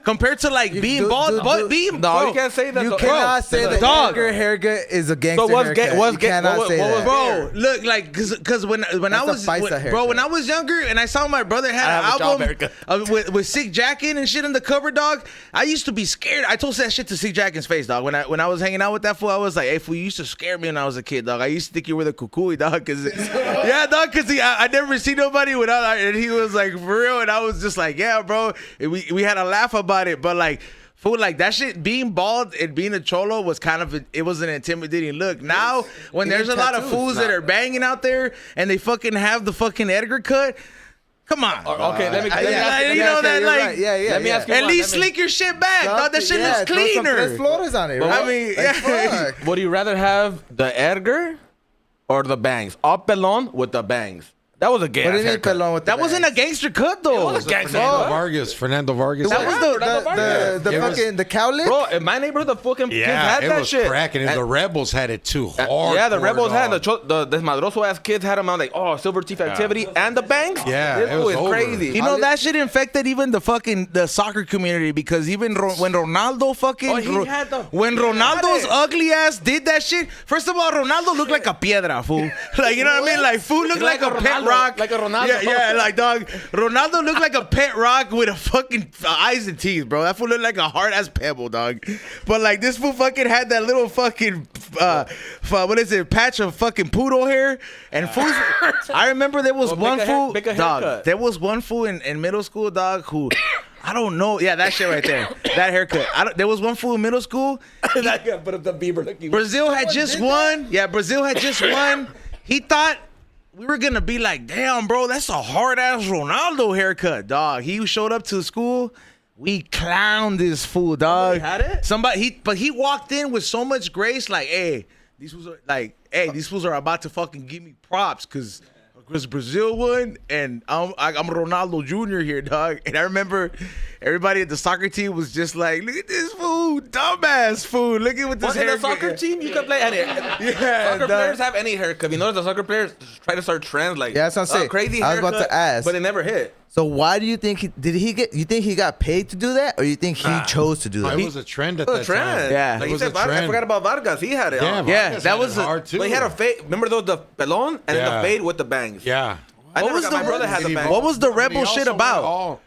B: Compared to like being bald, but being
G: No,
B: bro,
G: you can't say that.
F: You
G: though.
F: cannot say
G: Bro,
F: that
B: dog.
F: Edgar haircut is a gangster
G: So what's
F: haircut.
G: what's
F: You cannot say
G: what was
F: that.
B: Bro, look, like, cause when I
F: That's a
B: was
F: Paisa haircut.
B: bro, when I was younger and I saw my brother had
G: I
B: an
G: have a job
B: album
G: haircut.
B: with Sick Jackin and shit in the cover, dog, I used to be scared. I told that shit to Sick Jackin's face, dog. When I was hanging out with that fool, I was like, hey, fool, you used to scare me when I was a kid, dog. I used to think you were the cuckoo, dog, cause yeah, dog, cause I never see nobody without, and he was like, for real, and I was just like, yeah, bro. And we had a laugh about it, but like, fool, like that shit, being bald and being a cholo was kind of, it was an intimidating look. Now, when
F: Even
B: there's a lot of
F: tattoos,
B: fools that are banging out there and they fucking have the fucking Edgar cut, come on.
G: Okay, let me ask
B: you
G: you.
B: know that,
F: you're
B: like,
F: right. Yeah.
G: Let me ask you
B: At
G: one.
B: least slick your shit back, dog. That shit looks
F: Throw some
B: cleaner.
F: Tres Flores on it.
G: But
F: Right?
B: I mean,
F: Like,
B: yeah.
F: fuck.
G: Would you rather have the Edgar or the bangs? Up pelon with the bangs. That was a gay
F: What do
G: ass
F: you mean
G: haircut.
F: pelon with the
B: That wasn't a
F: bangs?
B: gangster cut though.
G: It was a gangster
A: Fernando
G: cut.
A: Vargas. Fernando Vargas.
B: That was
F: The
A: It was-
F: fucking the cowlick?
G: Bro, in my neighborhood, the fucking kids
A: Yeah,
G: had
A: it
G: that
A: was
G: shit.
A: cracking. And the Rebels had it too. Hard.
G: Yeah, the Rebels had the desmadroso ass kids had them on like, oh, silver teeth activity and the bangs.
A: Yeah,
G: this
A: it was
G: is
A: over.
G: crazy.
B: You know that shit infected even the soccer community because even when Ronaldo fucking
G: he had the-
B: when
G: he had
B: Ronaldo's
G: it.
B: ugly ass did that shit. First of all, Ronaldo looked like a piedra, fool. Like you know what I mean? Like fool looked like,
G: Like
B: a
G: a
B: pet
G: Ronaldo,
B: rock.
G: like a Ronaldo.
B: Yeah, like dog. Ronaldo looked like a pet rock with a fucking eyes and teeth, bro. That fool looked like a hard ass pebble, dog. But like this fool fucking had that little fucking what is it? Patch of fucking poodle hair and fools. I remember there was one fool,
G: make a
B: dog.
G: haircut.
B: There was one fool in middle school, dog, who I don't know. Yeah, that shit right there, that haircut. There was one fool in middle school.
G: That guy put up the Bieber looking.
B: Brazil had just won. Yeah, Brazil had just won. He thought we were gonna be like, damn, bro, that's a hard ass Ronaldo haircut, dog. He showed up to school. We clowned this fool, dog.
G: Somebody had it?
B: But he walked in with so much grace, like, hey, these fools are like, hey, these fools are about to fucking give me props, cause Brazil won, and I'm Ronaldo Jr. here, dog. And I remember everybody at the soccer team was just like, look at this fool, dumbass fool. Look at what this
G: What, in the
B: haircut.
G: soccer team, you can play any.
B: Yeah,
G: Soccer
B: dog.
G: players have any haircut. You notice the soccer players try to start trends like
F: Yeah, that's what I'm saying.
G: crazy
F: I was about
G: haircut,
F: to ask.
G: but it never hit.
F: So why do you think you think he got paid to do that, or you think he chose to do
A: No,
F: that?
A: it was a trend at
G: It
A: that
G: was a trend.
A: time.
B: Yeah.
G: like
A: It
G: you
A: was
G: said,
A: a
G: Vargas, I
A: trend.
G: forgot about Vargas. He had it.
A: Yeah,
G: on.
B: Yeah,
A: Vargas
B: that
A: had
B: was
A: it
B: a-
A: hard too.
G: But he had a fade. Remember those the pelon and then
A: Yeah.
G: the fade with the bangs.
A: Yeah.
G: I
B: What
G: never
B: was
G: got
B: the
G: my brother had the bangs.
B: What was the rebel
A: He
B: shit
A: also
B: about?
A: went all-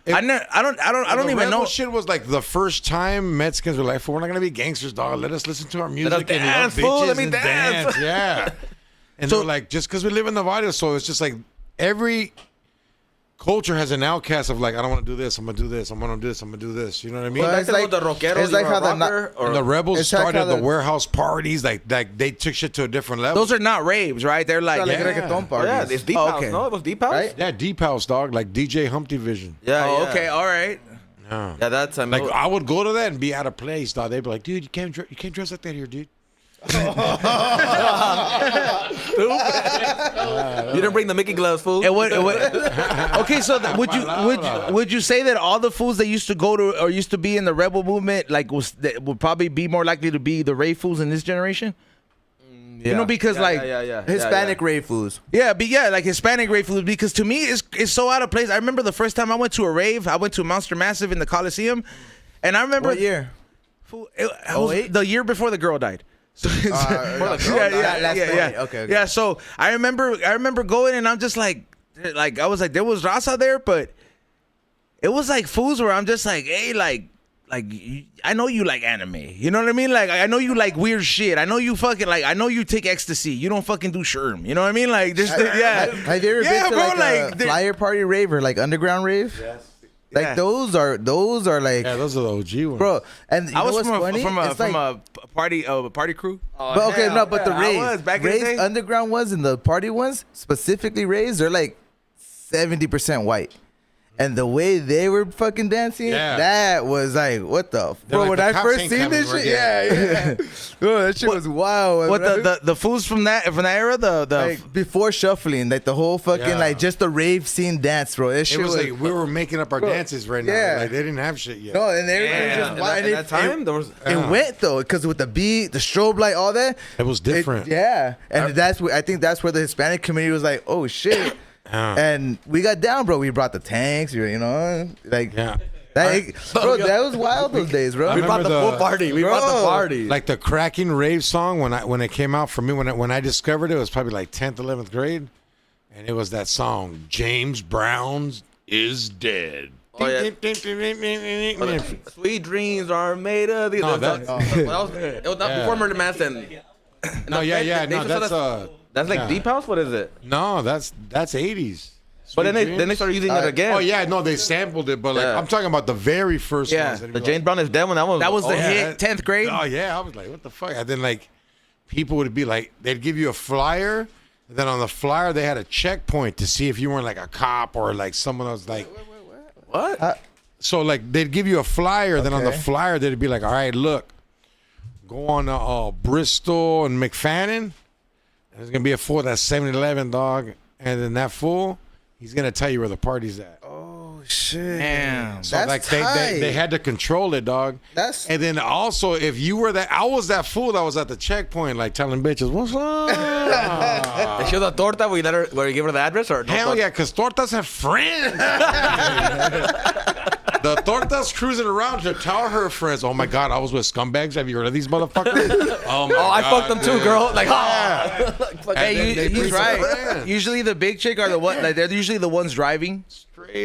B: I don't
A: The
B: even
A: rebel
B: know.
A: shit was like the first time Mexicans were like, "We're not gonna be gangsters, dog. Let us listen to our music
G: us
A: and love
G: dance, fool.
A: bitches
G: Let me
A: and
G: dance."
A: Yeah, and
B: So-
A: they're like, just because we live in the Valle, so it's just like every culture has an outcast of like, I don't want to do this. I'm gonna do this. I'm gonna do this. I'm gonna do this. You know what I mean?
F: Well,
G: Back
F: it's
G: then
F: like-
G: with the rockeros,
F: it's like
G: you were
F: how
G: a
F: the na-
G: rocker, or
A: and the rebels
F: It's like
A: started
F: how
A: the
F: the-
A: warehouse parties. Like they took shit to a different level.
B: Those are not raves, right? They're like,
F: like
A: Yeah.
F: reggaeton parties.
G: yeah, it's deep
B: Oh,
G: house.
B: okay.
G: No, it was deep house.
F: Right?
A: yeah, deep house, dog. Like DJ Humpty Vision.
G: Yeah.
B: oh,
G: yeah.
B: okay, all right.
A: Yeah.
G: Yeah, that's
A: Like I would go to that and be out of place, dog. They'd be like, dude, you can't dress like that here, dude.
G: you didn't bring the Mickey gloves, fool.
B: Okay, so would you say that all the fools that used to go to or used to be in the rebel movement that would probably be more likely to be the rave fools in this generation? You know, because
F: Hispanic rave fools.
B: Yeah, like Hispanic rave fools. Because to me, it's so out of place. I remember the first time I went to a rave. I went to Monster Massive in the Coliseum, and I remember
F: What year?
B: Fool, it was
F: 08?
B: the year before the girl died. So
F: Last night. Okay.
B: yeah. So I remember going, and I'm just like I was like, there was Raza there, but it was like fools where I'm just like, hey, like I know you like anime. You know what I mean? Like I know you like weird shit. I know you fucking like. I know you take ecstasy. You don't fucking do sherm. You know what I mean? Like just yeah.
F: Have you ever
B: Yeah,
F: been to
B: bro,
F: like
B: like,
F: a
B: there-
F: flyer party rave or like underground rave? Yes. Like
B: Yeah.
F: those are like,
A: Yeah, those are the OG ones.
F: bro. And you
B: I
F: know
B: was
F: what's funny?
B: from
F: It's like-
B: a party crew.
F: But okay, no, but the
B: I
F: raves,
B: was back in the
F: raves,
B: day.
F: underground ones and the party ones, specifically raves, they're like 70% white. And the way they were fucking dancing,
A: Yeah.
F: that was like, what the?
A: They're
F: Bro,
A: like,
F: when
A: the
F: I
A: cops
F: first
A: ain't
F: seen
A: coming,
F: this
A: we're
F: shit, yeah. Bro, that shit was wild.
B: What
F: When I-
B: the fools from that era? The
F: like before shuffling, like the whole fucking
A: Yeah.
F: like just the rave scene dance, bro. That shit
A: it was like we were making up our dances right now.
F: yeah.
A: Like they didn't have shit yet.
F: no, and everything was just
G: At
F: wild.
G: that time, there was.
F: It went though, because with the beat, the strobe light, all that,
A: It was different.
F: yeah, and I think that's where the Hispanic community was like, oh shit, and we got down, bro. We brought the tanks, you know, like
A: Yeah.
F: bro, that was wild those days, bro.
A: I
G: We brought the
A: remember
G: full party. We brought the
F: Bro.
G: party.
A: Like the cracking rave song when it came out for me when I discovered it was probably like 10th 11th grade, and it was that song James Brown's is dead.
G: Oh, yeah. Sweet dreams are made of these.
A: No,
G: it was not before Murder Manson.
A: No, yeah,
G: They
A: no,
G: just sort that's like
A: yeah.
G: deep house. What is it?
A: No, that's 80s.
G: But then
A: Sweet
G: they
A: Dreams?
G: started using it again.
A: Oh yeah, no, they sampled it, but like
G: Yeah.
A: I'm talking about the very first
B: Yeah,
A: ones.
G: The James Brown is dead one. That was
B: the
G: oh,
B: hit, 10th grade.
A: Oh yeah, I was like, what the fuck? And then like people would be like, they'd give you a flyer, and then on the flyer they had a checkpoint to see if you weren't like a cop or like someone else. Like,
G: What?
A: so like they'd give you a flyer, then on the
F: Okay.
A: flyer they'd be like, all right, look, go on to Bristol and McFadden. There's gonna be a fool that's 7-Eleven, dog. and then that fool, he's gonna tell you where the party's at.
F: Oh shit.
B: Damn.
A: So
F: That's
A: like
F: tight.
A: they had to control it, dog.
F: That's-
A: and then also if you were I was that fool that was at the checkpoint, like telling bitches, "What's up?"
G: Is she the torta where you give her the address or no?
A: Hell yeah, because tortas have friends. The tortas cruising around to tell her friends, "Oh my God, I was with scumbags. Have you heard of these motherfuckers?" Oh my
G: I
A: God,
G: fucked them too,
A: dude.
G: girl. Like,
A: Yeah.
G: Fuck,
A: And then they
B: He's
A: bring some
B: right.
A: friends.
B: Usually the big chick are the one. Like they're usually the ones driving.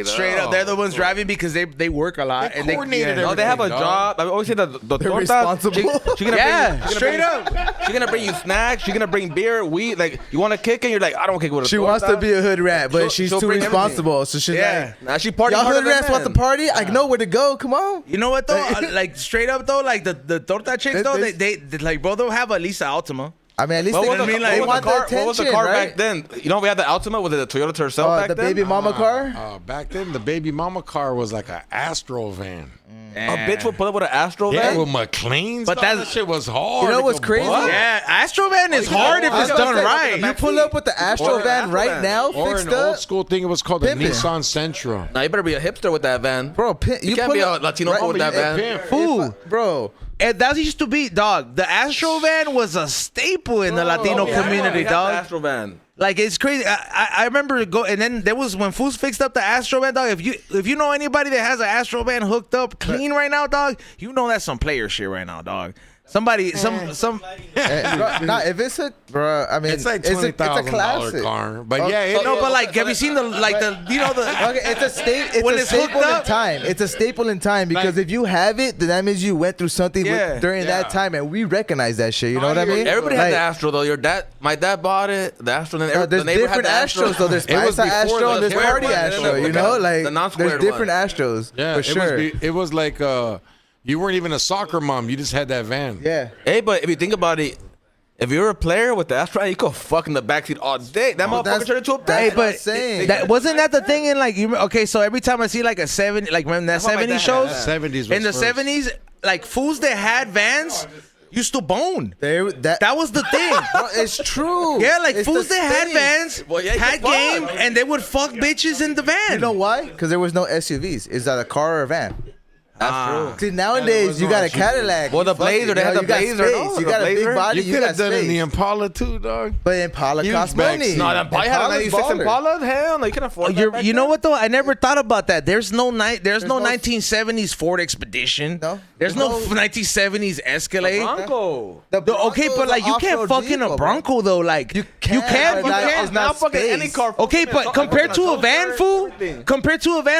B: Straight up, they're the ones driving because they work a lot
A: They
B: and
A: coordinated
G: No, they have a
A: everything, dog.
G: job. I always say that the
F: They're
G: torta,
F: responsible.
G: She gonna
B: Yeah,
G: bring, she
B: straight
G: gonna bring, She's gonna bring you snacks. She's gonna bring beer, weed. Like, you want to kick it? You're like, I don't kick with a
F: She
G: torta.
F: wants to be a hood rat, but she's
G: she'll
F: too
G: bring everything.
F: responsible. So she's
B: Yeah.
G: Nah, she party
F: like, y'all
G: harder
F: hood
G: than
F: rats want the
G: men.
F: party? I know where to go. Come on.
B: You know what though? Like straight up though, like the torta chicks though, they like bro, they'll have at least an Altima.
F: I mean, at least
G: What
F: they,
G: was, the,
B: mean, like,
F: they
G: what, was
F: want
G: the car,
F: the attention,
G: what was the car
F: right?
G: back then? You know, we had the Altima. Was it the Toyota Tercel back
F: The
G: then?
F: baby mama car?
A: Back then, the baby mama car was like an Astro van.
G: A bitch would pull up with an Astro
A: Yeah,
G: van.
A: with McLean's.
B: But
A: But
B: that's-
A: that shit was hard.
F: You know
A: to
F: what's
A: go
F: crazy?
A: bust.
B: Yeah, Astrovan is hard if
F: I
B: it's
F: was
B: done
F: gonna say,
B: right.
F: You pull up with the Astro
G: Or an
F: van
G: Astro
F: right
G: van.
F: now,
A: Or
F: fixed
A: an old
F: up.
A: school thing, it was called the
F: Pimpin'.
A: Nissan Sentra.
G: Now you better be a hipster with that van.
F: Bro,
G: You can't
F: pull
G: be a
F: up-
G: Latino
F: right-
G: fool with that van.
B: Fool.
F: Bro.
B: And that used to be, dog. The Astrovan was a staple in the Latino
G: Oh, yeah,
B: community,
G: we had
B: dog.
G: the Astro van.
B: Like it's crazy. I remember and then there was when fools fixed up the Astrovan, dog. If you know anybody that has an Astrovan hooked up clean right now, dog, you know that's some player shit right now, dog. Somebody, some.
F: Nah, if it's a, bro, I mean,
A: It's like
F: it's
A: $20,000
F: a classic.
A: car. But
F: Oh,
A: yeah, it,
B: No, but like, have you seen the you know the?
F: Okay, it's a
B: When
F: It's a
B: it's hooked
F: staple in
B: up?
F: time. It's a staple in time because if you have it, then that means you went through something
B: Yeah.
F: during
A: Yeah.
F: that time, and we recognize that shit. You know what I mean?
G: Everybody
F: Like,
G: had the Astro though. Your dad, my dad bought it. The Astro. Then
F: no, there's
G: the neighbor
F: different
G: had the Astro.
F: Astros though. There's
A: It was
F: Spice
A: before
F: Astro
A: the
F: and there's
A: square
F: Party
G: one,
F: Astro.
G: the
F: You know,
G: kind-
F: like
G: the non-squared
F: there's different
G: one.
F: Astros
A: yeah,
F: for
A: it
F: sure.
A: it was like you weren't even a soccer mom. You just had that van.
F: Yeah.
G: Hey, but if you think about it, if you're a player with the Astro, you could fuck in the backseat all day. That motherfucker
F: that's-
G: turned into a
F: that's
G: bag.
B: Hey,
F: what I'm
B: but
F: saying.
B: that wasn't that the thing in like okay. So every time I see like a 70, like when that
G: what my
B: 70
G: dad
B: shows,
G: had.
A: 70s was
B: in the
A: first.
B: 70s, like fools that had vans used to bone.
F: That
B: That was the thing.
F: bro, it's true.
B: Yeah, like
F: It's
B: fools
F: the
B: that had
F: thing.
B: vans,
G: Well, yeah, you
B: had
G: can
B: game,
G: fuck.
B: and they would fuck bitches in the van.
F: You know why? Because there was no SUVs. Is that a car or a van?
G: That's true.
F: See, nowadays
A: was
F: you
A: no
F: got a
A: SUVs.
F: Cadillac.
G: Well, the
F: You fuck
G: Blazer,
F: it,
G: they had
F: you
G: the
F: got
G: Blazer,
F: space.
G: no?
F: You
G: The
F: got a big
G: Blazer?
F: body.
A: You
F: You
A: could
F: got
A: have done it in the
F: space.
A: Impala too, dog.
F: But Impala
A: Huge
F: costs
A: back
F: money.
A: seat.
G: No, that probably had a
F: Impala's
G: 96
F: baller.
G: Impala. Hell, no, you can afford that. back
B: You know
G: then.
B: what though? I never thought about that. There's no
F: no-
B: 1970s Ford Expedition.
F: No.
B: There's no 1970s Escalade.
G: Bronco.
B: Okay, but like you can't fuck in a Bronco though. Like you can't.
F: but that is
G: Now
F: not
G: fucking
F: space.
G: any car.
B: Okay, but compared to a van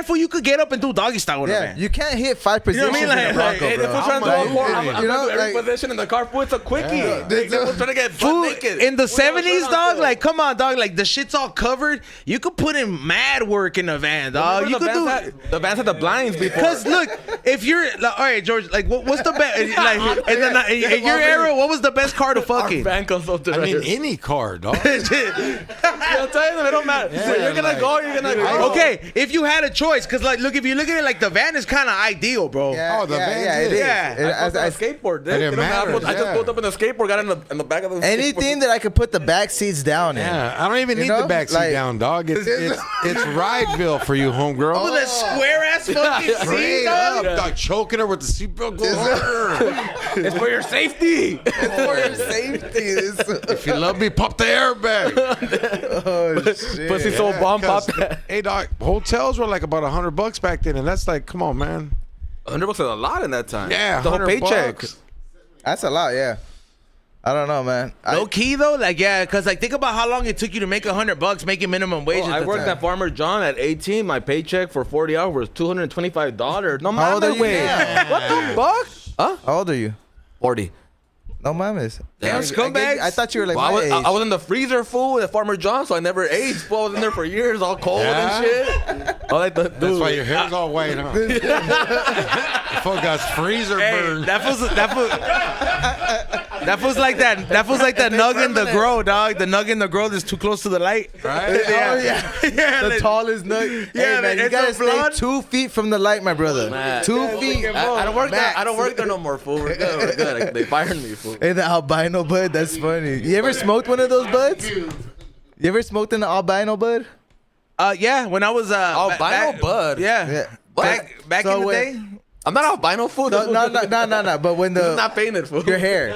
B: fool, you could get up and do doggy style with a
F: Yeah,
B: van.
F: you can't hit 5
B: know what I
F: positions
B: mean?
F: in a
B: Like,
F: Bronco,
G: Hey, the
F: bro.
G: fool trying to do
A: like,
G: a four. I'm
F: you
G: gonna
F: know,
G: do every
F: like-
G: position in the car. Fool, it's a quickie.
A: Yeah.
G: Like, the fool trying to get
B: Fool,
G: butt naked.
B: in the
G: Fool, no
B: 70s,
G: shirt on
B: dog,
G: still.
B: like, come on, dog, like, the shit's all covered. You could put in mad work in a van, dog.
G: Remember
B: You could do
G: the vans had the blinds before.
B: Because look, if you're like, all right, George, like, what's the best? Like, in your era, what was the best car to fuck in?
G: van comes up to
A: I mean, any car, dog.
G: I'll tell you, it don't matter. So you're gonna go, you're gonna go.
B: Okay, if you had a choice, because like, look, if you look at it, like, the van is kind of ideal, bro.
F: Yeah,
A: Oh, the
F: yeah,
A: van
F: yeah, it
A: is.
F: is.
B: Yeah.
G: I skateboard. Dude.
A: It didn't
G: You know,
A: matter,
G: I just
A: yeah.
G: pulled up in the skateboard, got in the back of the
F: Anything that I could put the back seats down in.
A: Yeah, I don't even
F: You
A: need
F: know?
A: the backseat
F: Like-
A: down, dog. It's Rideville for you,
B: With
A: homegirl.
B: that square ass fucking seat,
A: Straight
B: dog.
A: up, dog, choking her with the seatbelt going harder.
G: It's for your safety.
F: For your safety.
A: If you love me, pop the airbag.
F: Oh shit.
G: Pussy so bomb pop.
A: 'Cause, hey, dog, hotels were like about $100 back then, and that's like, come on, man.
G: $100 is a lot in that time.
A: Yeah,
G: the whole
A: $100.
G: paycheck.
F: That's a lot, yeah. I don't know, man.
B: Low key though, like yeah, because like think about how long it took you to make $100 making minimum wage.
G: Oh,
B: at
G: I
B: the
G: worked
B: time.
G: at Farmer John at 18. My paycheck for 40 hours was $225. No
F: How old are
G: mames,
F: you
G: wait.
F: now?
G: What the fuck? Huh?
F: How old are you?
G: 40.
F: No mames.
B: Damn, scumbags.
F: I thought you were like
G: Well,
F: my age.
G: I was in the freezer, fool, at Farmer John, so I never aged. Fool, I was in there for years, all cold and shit. I like the
A: That's
G: dude.
A: why your hair's all white, huh? Fuck got freezer
B: Hey,
A: burn.
B: that feels like that. That feels like that nug in the grow, dog. The nug in the grow that's too close to the light.
A: Right?
F: Oh yeah,
B: Yeah,
F: the
B: like-
F: tallest nut.
B: Yeah,
F: Hey man, you
B: it's
F: gotta
B: a
F: stay
B: blonde.
F: 2 feet from the light, my brother.
G: Man.
F: 2 feet.
G: I don't work there.
F: Max.
G: I don't work there no more, fool. We're good. We're good. They fired me, fool.
F: Hey, the albino bud. That's funny. You ever smoked one of those buds? You ever smoked in the albino bud?
B: Yeah, when I was
G: Albino bud?
B: Yeah.
F: What?
B: Back
F: So
B: in the
F: when-
B: day.
G: I'm not albino fool.
F: No. But when
G: I'm
F: the
G: not painted fool.
F: your hair,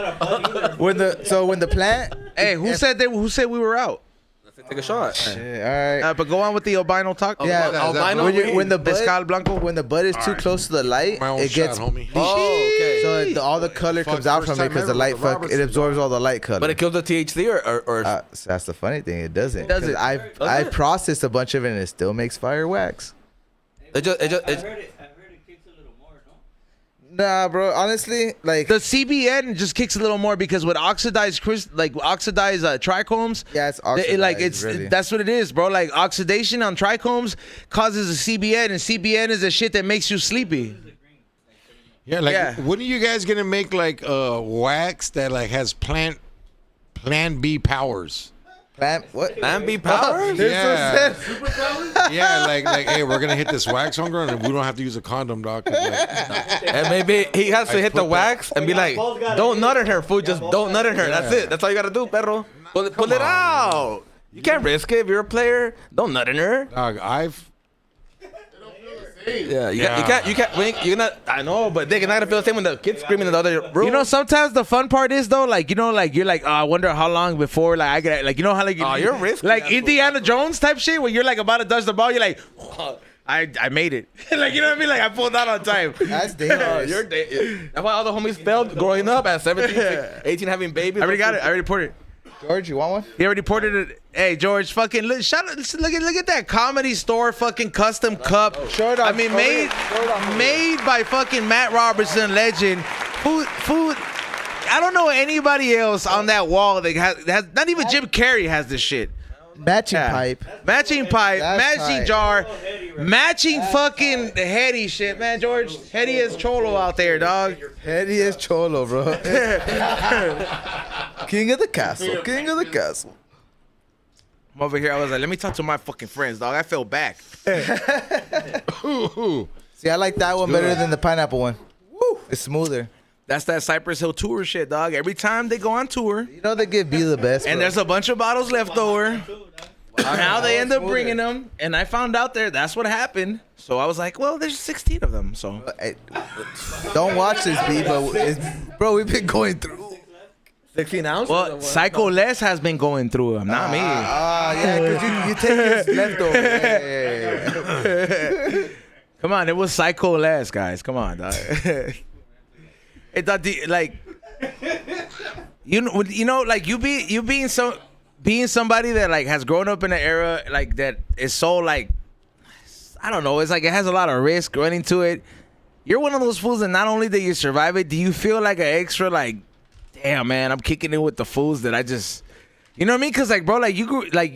F: when the plant.
B: Hey, who said we were out?
G: Take a shot.
F: Yeah, all right.
B: But go on with the albino talk.
F: Yeah,
G: albino
F: when the
B: Mezcal
F: bud,
B: Blanco.
F: when the bud is too close to the light,
A: My own
F: it gets
A: shot, homie.
G: Oh, okay.
F: so all the color
A: Fuck,
F: comes out
A: first
F: from it
A: time
F: because the
A: ever
F: light
A: with the
F: it
A: Robertson,
F: absorbs all the light color.
G: But it kills the THC or
F: So that's the funny thing. It doesn't.
B: Does it?
F: 'Cause I've processed a bunch of it and it still makes fire wax.
G: it just
D: I heard it kicks a little more, no?
F: Nah, bro. Honestly, like
B: The CBN just kicks a little more because with oxidized trichomes,
F: yeah, it's
B: it-
F: oxidized,
B: like it's
F: really.
B: that's what it is, bro. Like oxidation on trichomes causes a CBN, and CBN is the shit that makes you sleepy.
A: Yeah, like
B: Yeah.
A: when are you guys gonna make like wax that like has Plan B powers?
F: plant what?
G: Plan B powers?
A: Yeah, yeah, like hey, we're gonna hit this wax hunger and we don't have to use a condom, dog. 'cause, like,
G: And maybe he has to hit the wax and be like, don't nut in her, fool. Just don't nut in her. That's it. That's all you gotta do, perro. Pull it out. You can't risk it if you're a player. Don't nut in her.
A: dog,
G: Yeah, you can't wink. You're not. I know, but they're not gonna feel the same when the kid's screaming in the other room.
B: You know, sometimes the fun part is though, like you're like, oh, I wonder how long before like I get like you know how like
G: you're risky,
B: like
G: asshole.
B: Indiana Jones type shit where you're like about to dodge the ball, you're like, I made it, like you know what I mean, like I pulled out on time.
F: That's dangerous.
G: That's why all the homies failed growing up at 17, 18, having babies.
B: I already got it. I already poured it.
F: George, you want one?
B: He already poured it. Hey George, fucking look, look at that Comedy Store fucking custom cup.
F: Show it off,
B: I mean,
F: show it off.
B: made by fucking Matt Robertson, legend. Food. I don't know anybody else on that wall that has not even Jim Carrey has this shit.
F: Matching
B: Yeah.
F: pipe.
B: Matching pipe,
F: That's
B: matching
F: tight.
B: jar, matching fucking heady shit, man. George, heady as Cholo out there, dog.
F: Heady as Cholo, bro. King of the castle. King of the castle.
B: I'm over here. I was like, let me talk to my fucking friends, dog. I fell back.
F: See, I like that one better than the pineapple one. Woo. It's smoother.
B: That's that Cypress Hill tour shit, dog. Every time they go on tour,
F: You know they give B the best.
B: and
F: bro.
B: there's a bunch of bottles left over. Now they end up bringing them, and I found out that's what happened. So I was like, well, there's 16 of them. So
F: Hey, don't watch this, B, but bro, we've been going through.
G: 16 ounces.
B: well, Psycho Les has been going through them, not me.
F: Yeah, because you take his leftover. Yeah.
B: Come on, it was Psycho Les, guys. Come on, dog. It like you know like being somebody that like has grown up in an era like that is so like I don't know, it's like it has a lot of risk running to it. You're one of those fools that not only that you survive it, do you feel like an extra like, damn man, I'm kicking it with the fools that I just, you know what I mean? Cause like bro, like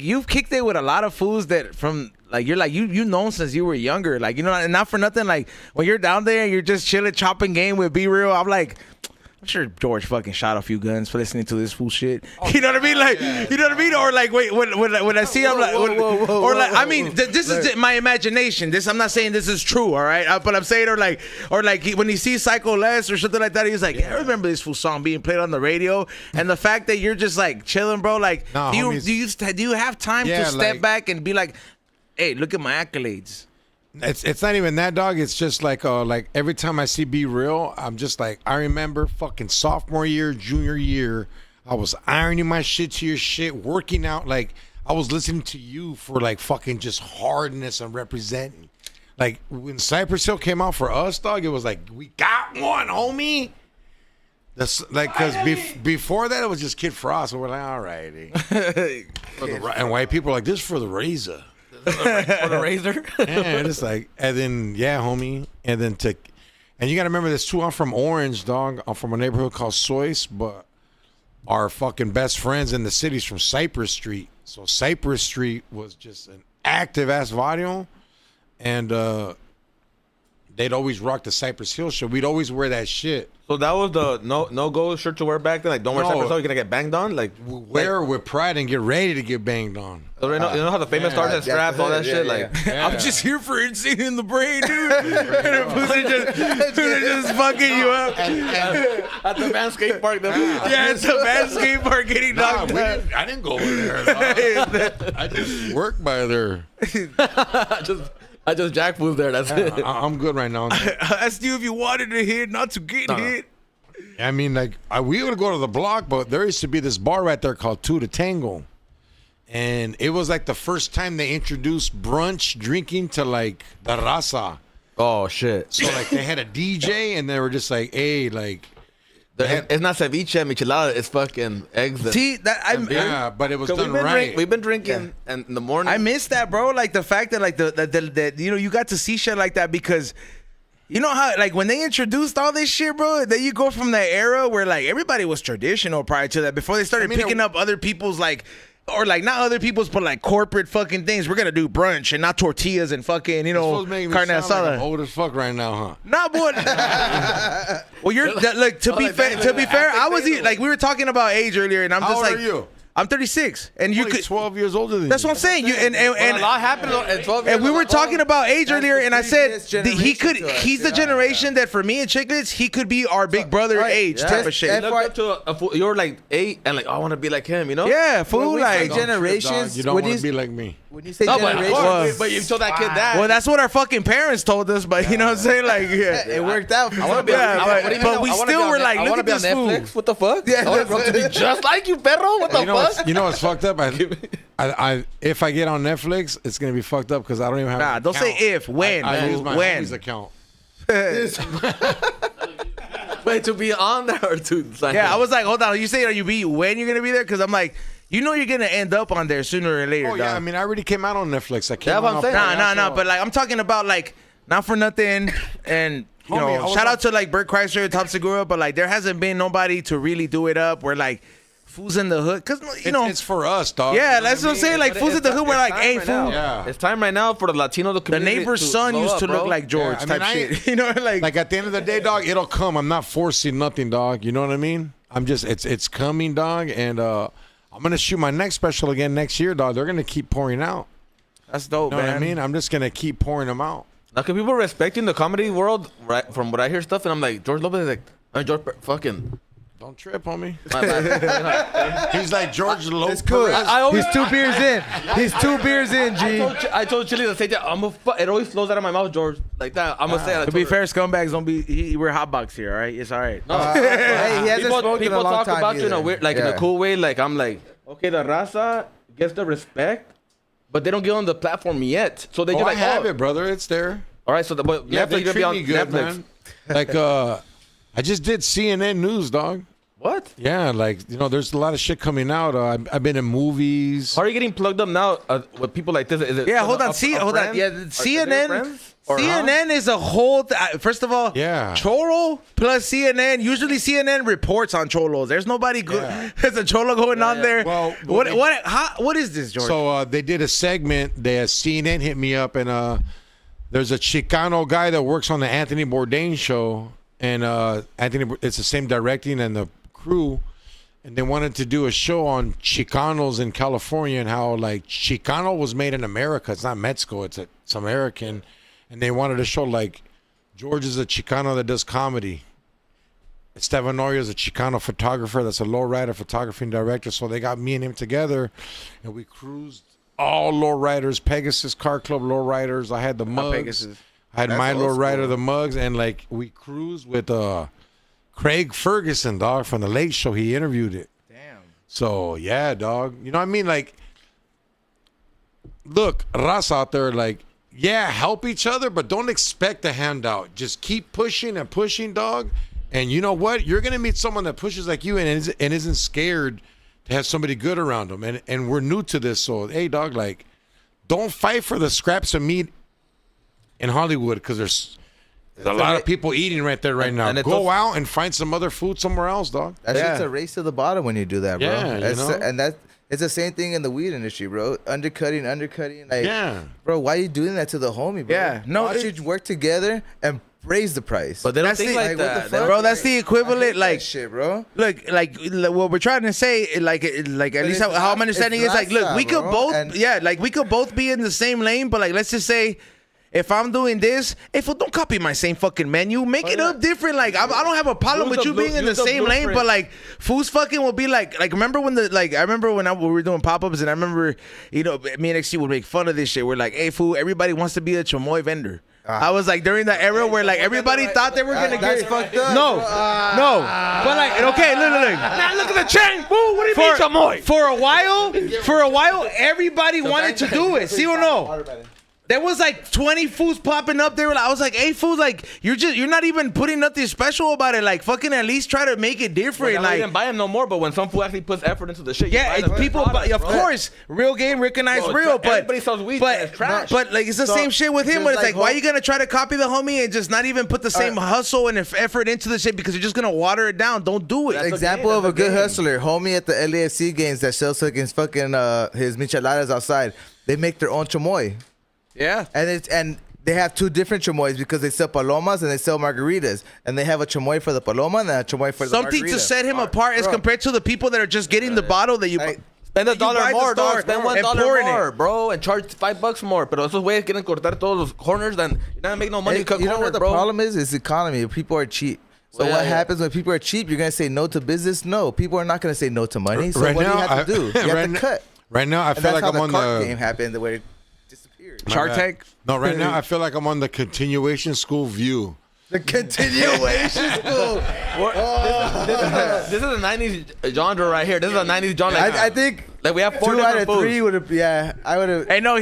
B: you've kicked it with a lot of fools that from like you're like you known since you were younger, like you know, and not for nothing. Like when you're down there and you're just chilling, chopping game with Be Real, I'm like, I'm sure George fucking shot a few guns for listening to this fool shit. You know what I mean? Like, you know what I mean? Or like, wait, when I see, I'm like, I mean, this is my imagination. This, I'm not saying this is true, all right? But I'm saying, or like when he sees Psycho Les or something like that, he's like, yeah, I remember this fool song being played on the radio, and the fact that you're just like chilling, bro. Like,
A: Nah,
B: do
A: homies.
B: you have time
A: Yeah,
B: to step
A: like-
B: back and be like, hey, look at my accolades?
A: It's not even that, dog. It's just like every time I see Be Real, I'm just like, I remember fucking sophomore year, junior year, I was ironing my shit to your shit, working out. Like I was listening to you for like fucking just hardness and representing. Like when Cypress Hill came out for us, dog, it was like, we got one, homie. That's like, because before that it was just Kid Frost, and we're like, all righty. And white people are like, this is for the razor.
G: For the razor.
A: And it's like, and then yeah, homie, and then and you gotta remember this too. I'm from Orange, dog. I'm from a neighborhood called Sois, but our fucking best friends in the city's from Cypress Street. So Cypress Street was just an active ass barrio, and they'd always rock the Cypress Hill shirt. We'd always wear that shit.
G: So that was the no go shirt to wear back then. Like, don't wear
A: No.
G: Cypress Hill, you're gonna get banged on. Like,
A: Wear with pride and get ready to get banged on.
G: so you know how the famous stars have straps, all that shit. Like,
B: I'm just here for insane in the brain, dude. And the pussy just fucking you up.
G: at the man skate park.
B: Yeah, it's a bad skate park getting knocked out.
A: I didn't go over there. Dog. I just work by there.
G: I just jack fools there. That's it.
A: I'm good right now.
B: I asked you if you wanted to hit, not to get hit.
A: I mean, like, we would go to the block, but there used to be this bar right there called Two to Tango. And it was like the first time they introduced brunch drinking to like the raza.
G: Oh shit.
A: So like they had a DJ and they were just like, hey, like,
G: It's not ceviche and michelada. It's fucking eggs.
B: See that
A: yeah, but it was done
G: we've been
A: right.
G: we've been drinking and in the morning.
B: I miss that, bro. Like the fact that like the you know you got to see shit like that because you know how like when they introduced all this shit, bro. Then you go from that era where like everybody was traditional prior to that before they started picking up other people's like. Or like not other people's, but like corporate fucking things. We're gonna do brunch and not tortillas and fucking carne asada.
A: I'm old as fuck right now, huh?
B: Nah, boy. Well, you're like to be fair. To be fair, I was like we were talking about age earlier, and I'm
A: How
B: just
A: old
B: like
A: are you?
B: I'm 36, and you
A: Only
B: could.
A: 12 years older than
B: That's
A: you.
B: what I'm saying. You and
G: a lot happened in 12 years.
B: and we were talking about age earlier, and I said
F: previous
B: that he could.
F: generation to us,
B: He's the generation that for me and Chiclets, he could be our big brother age type of shit.
G: You looked up to a fool, you're like 8 and like, oh, I want to be like him, you know?
B: Yeah, fool.
F: we say
B: Like,
F: generations.
A: You don't
F: when
A: want
F: you-
A: to be like me.
F: When you say
G: No, but,
F: generations,
G: but you told that kid that.
B: well, that's what our fucking parents told us, but you know what I'm saying? Like, yeah.
F: it worked out. For
G: I want to be.
B: Yeah,
G: on,
B: but-
G: what do you
B: but
G: mean?
B: we
G: I wanna
B: still
G: be on
B: were
G: Net-
B: like,
G: I
B: look
G: wanna
B: at
G: be on
B: this fool.
G: Netflix. What the fuck?
F: Yeah,
G: I want to grow up to be just like you, perro. What the
A: You know,
G: fuck?
A: what's fucked up? I if I get on Netflix, it's gonna be fucked up because I don't even have.
B: Nah,
A: an
B: don't say
A: account.
B: if. When?
A: I use my
B: When?
A: homie's account.
G: Wait, to be on there or to sign
B: Yeah,
G: up?
B: I was like, hold on. You say are you be when you're gonna be there? Because I'm like, you know, you're gonna end up on there sooner or later.
A: Oh yeah,
B: dog.
A: I mean, I already came out on Netflix. I came
G: Yeah,
A: out
G: but I'm
A: on
G: saying-
B: Nah. But like, I'm talking about like, not for nothing, and you
A: Homie, I
B: know,
A: was
B: shout
A: on-
B: out to like Bert Kreischer, Top Segura, but like, there hasn't been nobody to really do it up. Where like, fools in the hood, cause you know,
A: it's for us, dog.
B: yeah,
A: You know
B: that's what I'm
A: I
B: saying.
A: mean?
B: Like, fools in the hood, we're like, hey,
G: right
B: fool.
G: now.
A: Yeah.
G: It's time right now for the Latino
B: The
G: community.
B: neighbor's
G: to
B: son
G: blow
B: used
G: up,
B: to look
G: bro.
B: like George
A: Yeah, I mean,
B: type
A: I
B: shit. You know,
A: Like at the end of the day, dog, it'll come. I'm not forcing nothing, dog. You know what I mean? I'm just, it's coming, dog, and I'm gonna shoot my next special again next year, dog. They're gonna keep pouring out.
B: That's dope,
A: You know
B: man.
A: what I mean? I'm just gonna keep pouring them out.
G: Now, can people respecting the comedy world, right? From what I hear stuff, and I'm like, George Lopez is like, fucking.
A: Don't trip, homie.
G: My bad.
A: He's like George Lopez.
F: It's cool.
G: I always-
F: He's 2 beers in. He's 2 beers in, G.
G: I told Chili to say that it always flows out of my mouth, George. Like that. I'm gonna say it.
B: To be fair, scumbags don't be. We're hotbox here, all right? It's all right.
F: Hey, he hasn't
G: people
F: spoken in a long
G: talk
F: time
G: about you in a
F: either.
G: weird, like in
F: Yeah.
G: a cool way. Like I'm like, okay, the raza gets the respect, but they don't get on the platform yet. So they
A: Oh,
G: just
A: I
G: like,
A: have it, brother. It's there.
G: all right. So but
A: Yeah,
G: Netflix
A: they
G: gonna
A: treat
G: be on
A: me good,
G: Netflix.
A: man. Like, I just did CNN News, dog.
G: What?
A: Yeah, like, you know, there's a lot of shit coming out. I've been in movies.
G: How are you getting plugged up now with people like this? Is it?
B: Yeah, hold on.
G: a
B: Hold on.
G: friend?
B: Yeah,
G: Are they
B: CNN.
G: friends? Or
B: CNN is a whole. First of all,
A: Yeah.
B: Cholo plus CNN. Usually CNN reports on cholos. There's nobody good.
A: Yeah.
B: There's a cholo going on there.
A: Well,
B: what is this, George?
A: So they did a segment. CNN hit me up, and there's a Chicano guy that works on the Anthony Bourdain show, and it's the same directing and the crew, and they wanted to do a show on Chicanos in California and how like Chicano was made in America. It's not Mexico. It's American, and they wanted to show like George is a Chicano that does comedy. Esteban Noria is a Chicano photographer that's a lowrider photography and director. So they got me and him together, and we cruised all lowriders, Pegasus Car Club lowriders. I had the mugs.
B: Pegasus.
A: I had
F: That's
A: my
F: old
A: lowrider,
F: school.
A: the mugs, and like we cruised with Craig Ferguson, dog, from the Late Show. He interviewed it.
B: Damn.
A: So yeah, dog. You know what I mean? Like, look, Raza out there, like, yeah, help each other, but don't expect a handout. Just keep pushing and pushing, dog. And you know what? You're gonna meet someone that pushes like you and isn't scared to have somebody good around them. And we're new to this, so hey, dog, like, don't fight for the scraps of meat in Hollywood because there's a lot of people eating right there right now.
G: and it's
A: Go
G: also-
A: out and find some other food somewhere else, dog.
F: That
B: Yeah.
F: shit's a race to the bottom when you do that, bro.
A: Yeah, you
F: That's,
A: know?
F: And It's the same thing in the weed industry, bro. Undercutting. Like,
A: Yeah.
F: bro, why are you doing that to the homie, bro?
B: Yeah, no,
F: Why don't you work together and raise the price?
G: But they don't
B: That's
G: think
B: the-
G: like
F: like, what the
G: that.
F: fuck?
B: bro, that's the equivalent.
F: That
B: Like,
F: shit, bro.
B: look, like what we're trying to say, like at least
F: it's
B: how I'm understanding is like, look,
F: lifestyle,
B: we could
F: bro,
B: both,
F: and-
B: like we could both be in the same lane, but like let's just say, if I'm doing this, fool, don't copy my same fucking menu. Make it up different. Like I don't have a problem
G: Use
B: with
G: the
B: you being in the
G: use the
B: same lane,
G: blueprint.
B: but like fools fucking will be like remember when I remember when we were doing pop-ups, and I remember, you know, me and XC would make fun of this shit. We're like, hey fool, everybody wants to be a chamoy vendor. I was like during the era where like everybody thought they were gonna
F: That's
B: get
F: fucked up.
B: no, but like okay, look.
G: Man, look at the chain. Woo, what do you mean, chamoy?
B: For a while, everybody wanted to do it. See or no? There was like 20 fools popping up there. I was like, hey, fools, like you're not even putting nothing special about it. Like fucking at least try to make it different.
G: I
B: Like
G: didn't buy him no more, but when some fool actually puts effort into the shit, you
B: yeah,
G: buy
B: it's
G: the
B: people,
G: product,
B: of
G: bro.
B: course, real game, recognized
G: Bro,
B: real, but
G: everybody sells weed, man, it's trash.
B: but like it's the same shit with him.
F: just
B: Where it's
F: like
B: like, why you gonna try to copy the homie and just not even put the same hustle and effort into the shit because you're just gonna water it down? Don't do it.
G: That's
F: Example
G: game,
F: of a
G: that's
F: good
G: game.
F: hustler, homie at the LAFC games that sells against fucking his micheladas outside. They make their own chamoy,
B: Yeah.
F: and they have two different chamoys because they sell palomas and they sell margaritas, and they have a chamoy for the paloma and a chamoy for the
B: Something
F: margarita.
B: to set him apart as
F: Bro.
B: compared to the people that are just getting the bottle that you.
F: Like,
G: Spend
B: you buy
G: $1
B: the
G: more,
B: store
G: dog. Spend
B: and
G: $1
B: pour in it.
G: more, bro, and charge $5 more. Pero esos güeyes quieren cortar todos los corners, then you're not gonna make no money.
F: Hey,
G: Cut
F: you know
G: corners,
F: what the
G: bro.
F: problem is? It's economy. People are cheap. So
G: Well,
F: what
G: yeah.
F: happens when people are cheap? You're gonna say no to business? No, people are not gonna say no to money. So
A: Right
F: what do you
A: now,
F: have to do? You have
A: right
F: to
A: now-
F: cut.
A: Right now, I
F: And
A: feel
F: that's
A: like
F: how
A: I'm
F: the
A: on
F: cart
A: the
F: game happened, where it disappeared.
B: Shark Tank.
A: No, right now I feel like I'm on the continuation school view.
F: The continuation school.
G: This is a 90s genre right here. This is a 90s genre. Like,
F: I think
G: like we have 4
F: 2 out
G: different
F: of 3
G: foods.
F: would have. Yeah, I would have.
B: Hey, no, low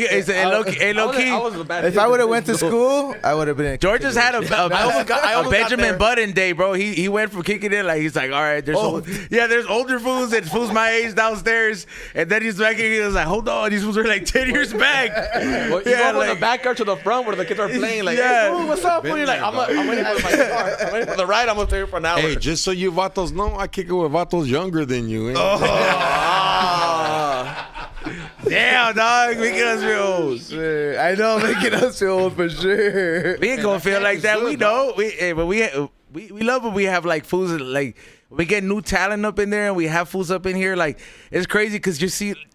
B: key.
G: I was a bad
F: If
G: kid.
F: I would have went to school, I would have been.
B: George just had a
G: almost got
B: Benjamin
G: there.
B: Button day, bro. He went from kicking it like he's like, all right, there's older fools and fools my age downstairs, and then he's back and he was like, hold on, these fools are like 10 years back.
G: Well, you
B: Yeah,
G: go from
B: like-
G: the backyard to the front where the kids are playing. Like,
B: Yeah.
G: hey, fool, what's up? Fool? You're like, I'm waiting for my car. I'm waiting for the ride. I'm gonna stay here for an hour.
A: Hey, just so you vatos know, I kick it with vatos younger than you. Eh?
B: Damn, dog, making us feel old.
F: I know, making us feel old for sure.
B: We ain't gonna feel like that. We know. But we love when we have like fools that, like we get new talent up in there and we have fools up in here. Like it's crazy because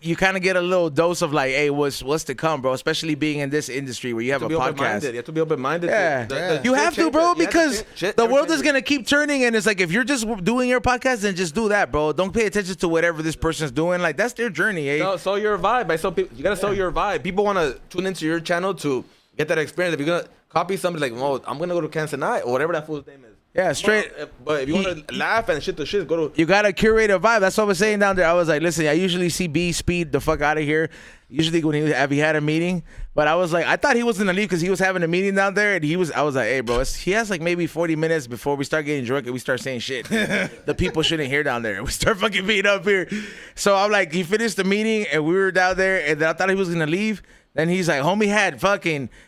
B: you kind of get a little dose of like, hey, what's to come, bro? Especially being in this industry where you have a
G: be open-minded.
B: podcast.
G: You have to be open-minded.
B: Yeah, you have to, bro, because the world is gonna keep turning, and it's like if you're just doing your podcast, then just do that, bro. Don't pay attention to whatever this person's doing. Like that's their journey, eh?
G: Sell your vibe. You gotta sell your vibe. People want to tune into your channel to get that experience. If you're gonna copy somebody like, oh, I'm gonna go to Kansas tonight or whatever that fool's name is.
B: Yeah, straight.
G: But if you want to laugh and shit to shit, go to.
B: You gotta curate a vibe. That's what I was saying down there. I was like, listen, I usually see B speed the fuck out of here. Usually when he had a meeting, but I was like, I thought he was gonna leave because he was having a meeting down there, and I was like, hey, bro, he has like maybe 40 minutes before we start getting drunk and we start saying shit the people shouldn't hear down there. We start fucking beating up here. So I'm like, he finished the meeting and we were down there, and then I thought he was gonna leave. Then he's like, homie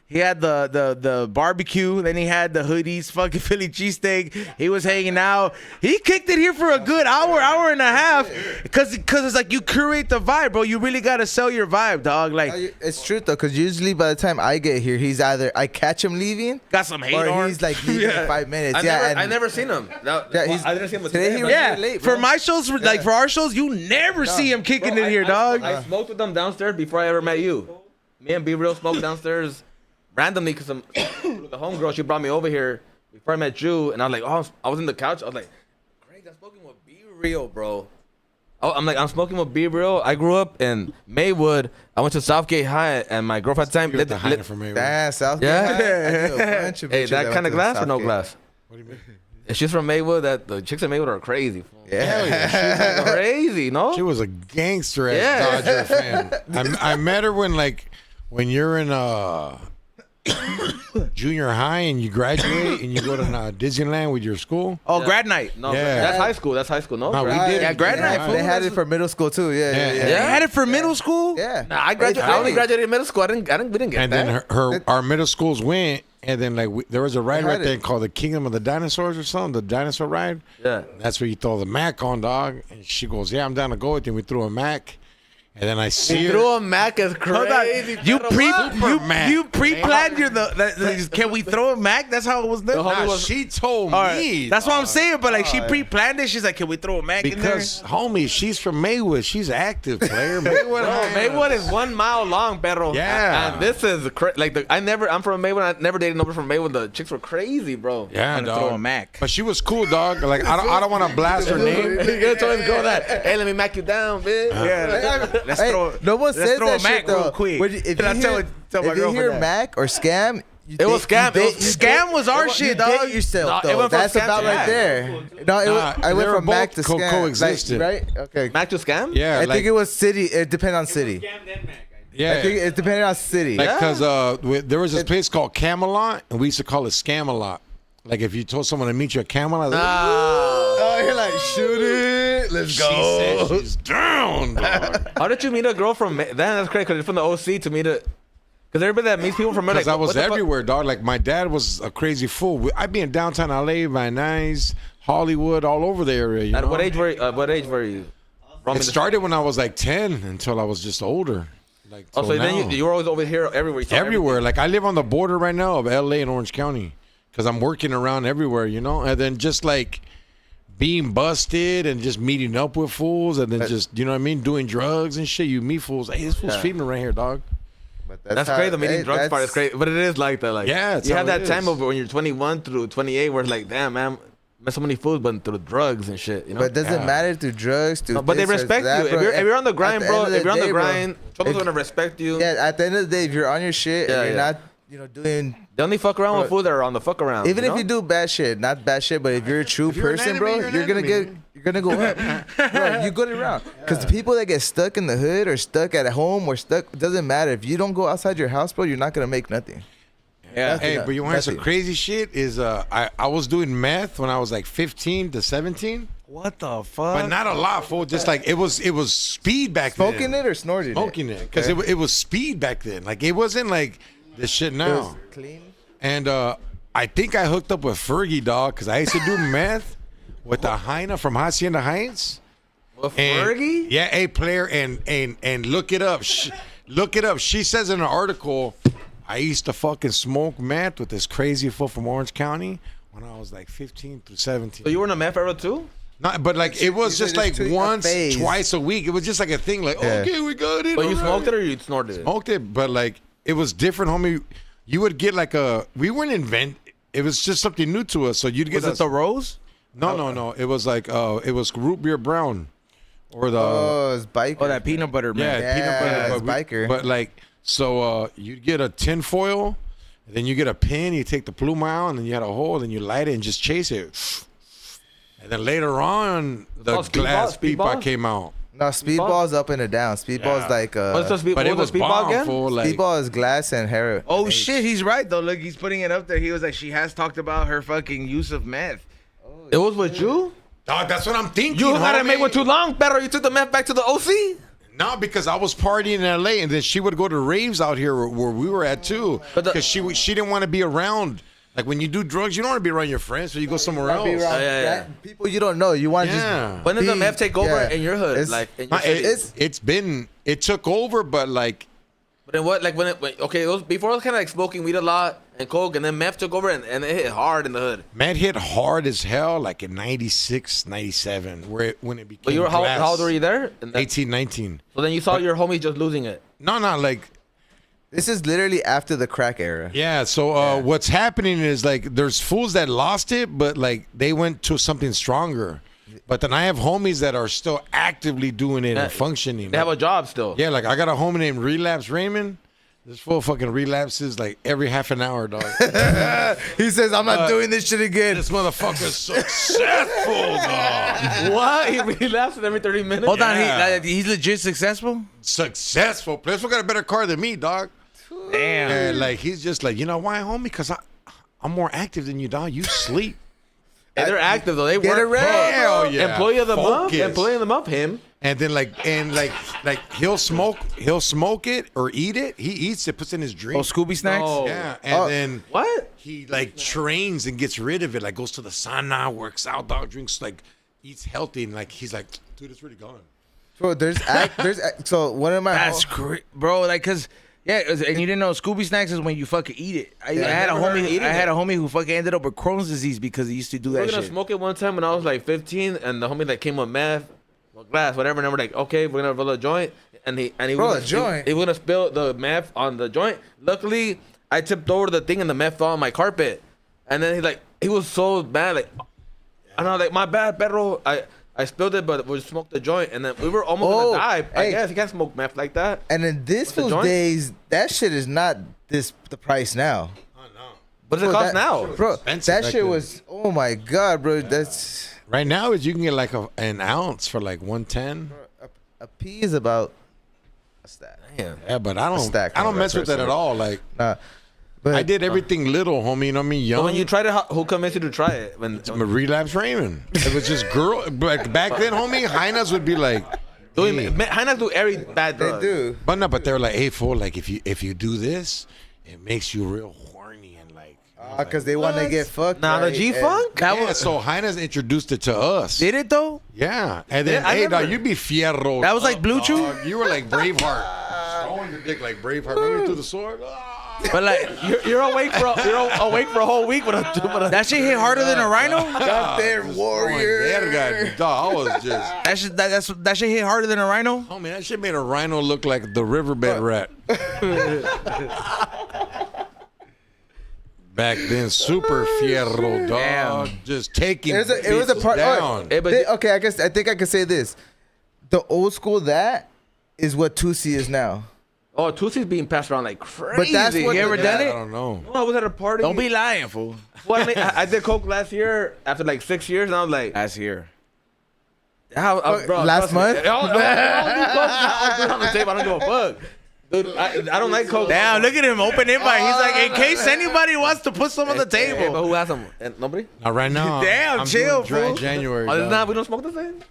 B: he had the barbecue. Then he had the hoodies, fucking Philly cheesesteak. He was hanging out. He kicked it here for a good hour and a half. Cause it's like you curate the vibe, bro. You really gotta sell your vibe, dog. Like
F: It's true though, because usually by the time I get here, he's either I catch him leaving,
B: got some hate
F: or
B: on.
F: he's like leaving in 5 minutes.
G: I never seen him. No,
F: Yeah,
G: I didn't see him
F: today he was
B: yeah,
F: really late,
B: for
F: bro.
B: my shows, like for our shows, you never see him kicking it here, dog.
G: I smoked with them downstairs before I ever met you. Me and B Real smoked downstairs randomly because the homegirl, she brought me over here before I met you, and I was like, oh, I was in the couch. I was like, Craig, I'm smoking with B Real, bro. Oh, I'm smoking with B Real. I grew up in Maywood. I went to Southgate High, and my girlfriend at the time.
A: You're the hiding from me.
F: Damn, South.
G: Yeah?
F: I knew a bunch of
G: Hey,
F: bitches
G: that
F: went
G: kind of
F: to
G: glass or no
F: Southgate.
G: glass?
A: What do you mean?
G: If she's from Maywood, the chicks in Maywood are crazy.
F: Yeah.
G: Crazy, no?
A: She was a gangster ass
G: Yeah.
A: Dodger fan. I met her when you're in junior high and you graduate and you go to Disneyland with your school.
B: Oh, grad night.
G: No,
A: Yeah.
G: that's high school. That's high school. No,
A: No, we
G: grad-
A: did.
B: Yeah, grad night, fool.
F: They had it for middle school too. Yeah.
A: Yeah.
B: They had it for middle school.
F: Yeah.
G: Nah, I only graduated middle school. We didn't get
A: And
G: that.
A: then our middle schools went, and then there was a ride
F: They
A: right
F: had
A: there
F: it.
A: called the Kingdom of the Dinosaurs or something, the dinosaur ride.
G: Yeah.
A: That's where you throw the Mac on, dog. And she goes, yeah, I'm down to go with you. We threw a Mac. And then I see
G: He
A: her.
G: threw a Mac as
B: Hold on.
G: crazy.
B: You pre-planned can we throw a Mac? That's how it was done.
A: Nah, she told
B: All right.
A: me.
B: That's what I'm saying. But like she pre-planned it. She's like, can we throw a Mac in there?
A: Because, homie, she's from Maywood. She's an active player. Maywood,
G: Maywood is 1 mile long, pero.
A: Yeah.
G: And this is I'm from Maywood. I never dated nobody from Maywood. The chicks were crazy, bro.
A: Yeah,
B: I'm gonna
A: dog.
B: throw a Mac.
A: But she was cool, dog. Like I don't want to blast her name.
G: You gotta tell him to go that. Hey, let me Mac you down, bitch.
B: Yeah, let's
F: Hey,
B: throw.
F: no one
B: let's
F: says
B: throw
F: that
B: a Mac
F: shit though.
B: real quick.
F: If
B: Can I
F: you
B: tell
F: hear,
B: my
F: if you
B: girlfriend
F: hear
B: that?
F: Mac or scam,
G: It was scam.
B: Scam was our shit,
F: you
B: dog.
F: date yourself,
G: No, it
F: though.
G: went from
F: That's
G: scam
F: about
G: to
F: right
G: Mac.
F: there. No, I went
A: they were
F: from Mac to
A: both
F: scam.
A: coexisted.
F: Like, right? Okay.
G: Mac to scam?
A: Yeah,
F: I
A: like,
F: think it was city. It depended on city.
A: yeah.
F: I think it depended on city.
A: Like, because there was this place called Camelot, and we used to call it Scamalot. Like, if you told someone to meet you at Camelot,
F: Oh, you're like, shoot it. Let's
A: she said she's down, dog.
G: How did you meet a girl from? That's crazy. Because it's from the OC to meet a. Because everybody that meets people from
A: Because
G: like,
A: I was
G: what the fuck?
A: everywhere, dog. Like, my dad was a crazy fool. I'd be in downtown LA, Van Nuys, Hollywood, all over the area. You
G: At
A: know?
G: what age were you?
A: It started when I was like 10 until I was just older. Like,
G: Oh, so
A: till
G: then
A: now.
G: you were always over here everywhere. You saw
A: Everywhere. Like, I live on the border right now of LA and Orange County because I'm working around everywhere, you know? And then just like being busted and just meeting up with fools and then just, you know what I mean, doing drugs and shit. You meet fools. Hey, this fool's feeding me right here, dog.
F: But
G: That's crazy. The meeting drugs part is crazy, but it is like that. Like,
A: Yeah, it's
G: you
A: how
G: have that
A: it
G: time
A: is.
G: of when you're 21 through 28, where it's like, damn, man, met so many fools, but through drugs and shit. You know.
F: But it doesn't matter through drugs, through
G: No, but they
F: this or
G: respect
F: that,
G: you.
F: bro.
G: If you're on the
F: At
G: grind,
F: the
G: bro.
F: end of
G: If you're on the
F: day, bro,
G: grind, someone's
F: if-
G: gonna respect you.
F: Yeah, at the end of the day, if you're on your shit
G: Yeah,
F: and you're
G: yeah.
F: not, doing.
G: They only fuck around with
F: Bro,
G: fools that are on the fuck around.
F: Even
G: you
F: if
G: know?
F: you do bad shit, not bad shit, but if you're a true
A: you're an
F: person,
A: enemy,
F: bro,
A: you're an
F: you're gonna
A: enemy.
F: you're gonna go up. Bro, you go around. Because the people that get stuck in the hood or stuck at home or stuck, it doesn't matter. If you don't go outside your house, bro, you're not gonna make nothing.
G: yeah.
A: Hey, but you want to hear some
F: Nothing.
A: crazy shit? Is I was doing meth when I was like 15 to 17,
B: What the fuck?
A: but not a lot, fool. Just like it was speed back
F: Smoking
A: then.
F: it or snorting
A: Smoking it, because
F: Okay.
A: it was speed back then. Like it wasn't like this shit
F: It
A: now.
F: was clean.
A: And I think I hooked up with Fergie, dog, because I used to do meth with the Heina from Hacienda Heights.
G: With
A: And-
G: Fergie?
A: Yeah, a player, and look it up. Look it up. She says in an article, I used to fucking smoke meth with this crazy fool from Orange County when I was like 15 to 17.
G: So you were in a meth era too?
A: Not, but like it was
F: You
A: just
F: said
A: like
F: it's a
A: once,
F: phase.
A: twice a week. It was just like a thing. Like,
F: Yeah.
A: okay, we got it.
G: But you
A: all
G: smoked
A: right.
G: it or you snorted it?
A: Smoked it, but like it was different, homie. You would get like we weren't it was just something new to us. So you'd get
B: Was it the rose?
A: no. It was like it was root beer brown, or the
F: Oh, it's biker.
B: Oh, that peanut butter man.
A: yeah, peanut butter.
F: it's
A: But,
F: biker.
A: but like so, you'd get a tin foil, and then you get a pin. You take the pluma out, and then you had a hole, and you light it and just chase it. And then later on, the
G: called speedball?
A: glass
G: Speedball?
A: speedball came out.
F: No, speedball's up and a down. Speedball's
A: Yeah.
F: like
G: What's the speed?
A: But
G: What
A: it
G: was
A: was
G: the speedball
A: bomb,
G: again?
A: fool. Like,
F: speedball is glass and heroin.
B: Oh shit, he's right though. Look, he's putting it up there. He was like, she has talked about her fucking use of meth.
G: It was with you?
A: dog, that's what I'm thinking.
G: You had it
A: homie.
G: made with too long, better. You took the meth back to the OC?
A: No, because I was partying in LA, and then she would go to raves out here where we were at too.
G: But the-
A: Because she didn't want to be around. Like when you do drugs, you don't want to be around your friends, so you go somewhere else.
F: Be around
G: yeah.
F: people you don't know. You want to
A: Yeah.
F: just.
G: When did the
F: be-
G: meth take over
F: yeah.
G: in your hood?
F: It's-
G: Like in your city?
A: It took over, but like
G: But then what? Like okay, it was before it was kind of like smoking weed a lot and coke, and then meth took over and it hit hard in the hood.
A: meth hit hard as hell, like in 96, 97, when it became
G: But you were how
A: glass.
G: old were you there? And
A: 18, 19.
G: So then you saw your homies just losing it.
A: No, like
F: This is literally after the crack era.
A: yeah. So what's happening is like there's fools that lost it, but like they went to something stronger. But then I have homies that are still actively doing it and functioning.
G: They have a job still.
A: Yeah, like I got a homie named Relapse Raymond. This fool fucking relapses like every half an hour, dog.
F: He says, "I'm not doing this shit again."
A: This motherfucker's successful, dog.
G: What? He relapsed every 30 minutes?
B: Hold on,
A: Yeah.
B: he's legit successful.
A: Successful. This fool got a better car than me, dog.
B: Damn.
A: And like he's just like, you know why, homie? Because I'm more active than you, dog. You sleep.
G: And they're active though. They
F: Get
G: work.
F: around.
A: Hell yeah.
G: Employee of the month.
A: Focus.
G: Employee of the month. Him.
A: And then like he'll smoke it or eat it. He eats it, puts it in his drink.
B: Oh, Scooby snacks.
G: Oh.
A: Yeah, and then
G: What?
A: he like trains and gets rid of it. Like goes to the sauna, works out, dog, drinks, like eats healthy, and like he's like, dude, it's really gone.
F: Bro, so one of my
B: That's great, bro. Like, cause and you didn't know Scooby Snacks is when you fucking eat it. I had a homie who fucking ended up with Crohn's disease because he used to do
G: We were
B: that
G: gonna
B: shit.
G: smoke it one time when I was like 15, and the homie that came with meth, glass, whatever, and we're like, okay, we're gonna roll a joint, and he
F: Roll
G: was
F: a joint?
G: He was gonna spill the meth on the joint. Luckily, I tipped over the thing and the meth fell on my carpet, and then he was so mad, like, and I was like, my bad, perro. I spilled it, but we smoked the joint, and then we were almost gonna die. I
F: hey.
G: guess you can't smoke meth like that.
F: And in this
G: the
F: fool's
G: joint?
F: days, that shit is not the price now.
G: What does it
F: Bro,
G: cost now?
F: Bro,
A: expensive
F: that
A: back
F: shit
A: then.
F: was, oh my God, bro. That's,
A: Right now, is you can get like an ounce for like 110.
F: a pea is about a stack.
A: Yeah, but I don't.
F: stack
A: I
F: on
A: don't
F: a
A: mess with that
F: person.
A: at all. Like
F: Nah, but
A: I did everything little, homie. You know what I mean? Young.
G: So when you tried it, who convinced you to try it? When
A: I'm a relapse Raymond. It was just girl. Like back then, homie, Hyenas would be like, hey.
G: Hyenas do every bad
F: they
G: drug.
F: do.
A: But they were like, hey, fool, like if you do this, it makes you real horny and like.
F: Because they want to get fucked.
G: Nah, the
F: right?
G: G-Funk?
A: Yeah, so Hyenas introduced it to us.
B: Did it though?
A: Yeah, and then
G: Yeah, I
A: hey,
G: never-
A: dog, you be fierro.
B: That was like Blue Chew?
A: dog. You were like Braveheart, throwing your dick like Braveheart. Remember through the sword? Ah.
B: But like
G: You're awake for a whole week with a
B: that shit hit harder than a rhino.
F: Got there, warrior.
A: Verga, dog, I was just.
B: That shit hit harder than a rhino.
A: Oh man, that shit made a rhino look like the riverbed rat. Back then, super fierro, dog.
B: Damn.
A: Just taking
F: It was a
A: bitches
F: part.
A: down.
G: Hey, but
F: Okay, I think I can say this. The old school that is what Tusi is now.
G: oh, Tussi's being passed around like crazy.
F: But that's what
B: You ever
F: the-
B: done
A: I
B: it?
A: don't know.
G: I was at a party.
B: Don't be lying, fool.
G: Well, I did coke last year after like 6 years, and I was like,
B: Last year.
G: bro,
F: last
G: trust me.
F: month?
G: I'll do coke. I'll do it on the table. I don't give a fuck. Dude, I don't like coke.
B: Damn, look at him, open invite. He's like, in case anybody wants to put some on the
G: Hey, but
B: table.
G: who has them? Nobody?
A: Now, right now,
B: Damn,
A: I'm
B: chill,
A: doing dry
B: fool.
A: January.
G: Oh, it's
A: dog.
G: not. We don't smoke the same.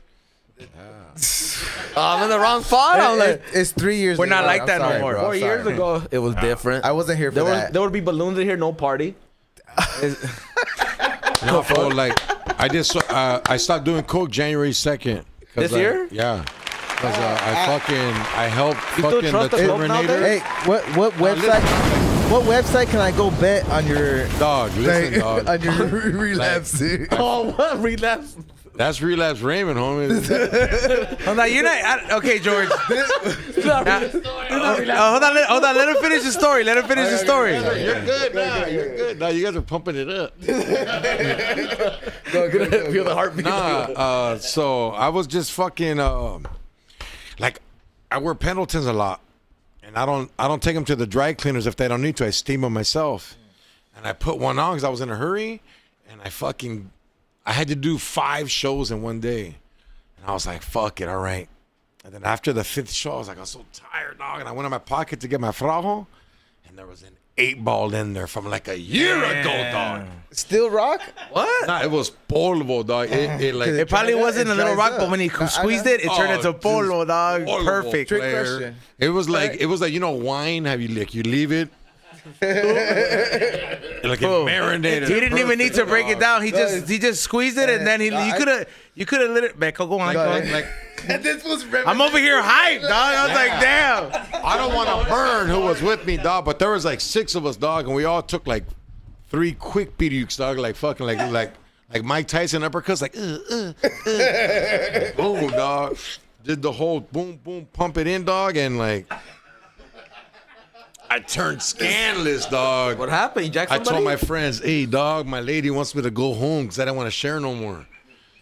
G: I'm in the wrong spot. I'm like,
F: It's 3 years.
B: We're not
F: later.
B: like
F: I'm
B: that no
F: sorry,
B: more.
F: bro.
G: 4
F: I'm
G: years
F: sorry.
G: ago, it was different.
F: I wasn't here for that.
G: There would be balloons in here, no party.
A: No, fool, like I stopped doing coke January 2nd.
G: This year?
A: Yeah. Because I helped
G: You still
A: fucking the
G: trust the smoke
A: Terminator.
F: Hey, what website? What website can I go bet on your
A: Dog, listen, dog.
F: on your relapse?
G: Oh, what? Relapse.
A: That's relapse Raymond, homie.
B: I'm like, you're not. Okay, George. Hold on. Let him finish the story. Let him finish the story.
A: You're good now. You're good. Now you guys are pumping it up.
G: Feel the heartbeat.
A: Nah, so I was just fucking like I wear Pendletons a lot, and I don't take them to the dry cleaners if they don't need to. I steam them myself, and I put one on because I was in a hurry, and I had to do 5 shows in one day, and I was like, fuck it, all right. And then after the 5th show, I was like, I'm so tired, dog, and I went in my pocket to get my frajo, and there was an 8-ball in there from like a year ago, dog.
F: Still rock?
G: What?
A: Nah, it was polvo, dog.
B: It probably wasn't a little rock, but when he squeezed it, it turned into polo, dog.
A: Polvo,
B: Perfect.
F: Trick
A: player.
F: question.
A: It was like you know wine. Have you you leave it like it marinated.
B: He didn't even need to break it down. He just squeezed it, and then you could have lit it. Man, go on.
A: Like
F: This was
B: I'm over here hyped, dog. I was like, damn.
A: I don't want to burn who was with me, dog. But there was like 6 of us, dog, and we all took like 3 quick piriuks, dog. Like fucking like Mike Tyson uppercuts, like boom, dog. Did the whole boom boom pump it in, dog, and like. I turned scandalous, dog.
G: What happened? You jacked
A: I
G: somebody?
A: told my friends, hey, dog, my lady wants me to go home because I don't want to share no more.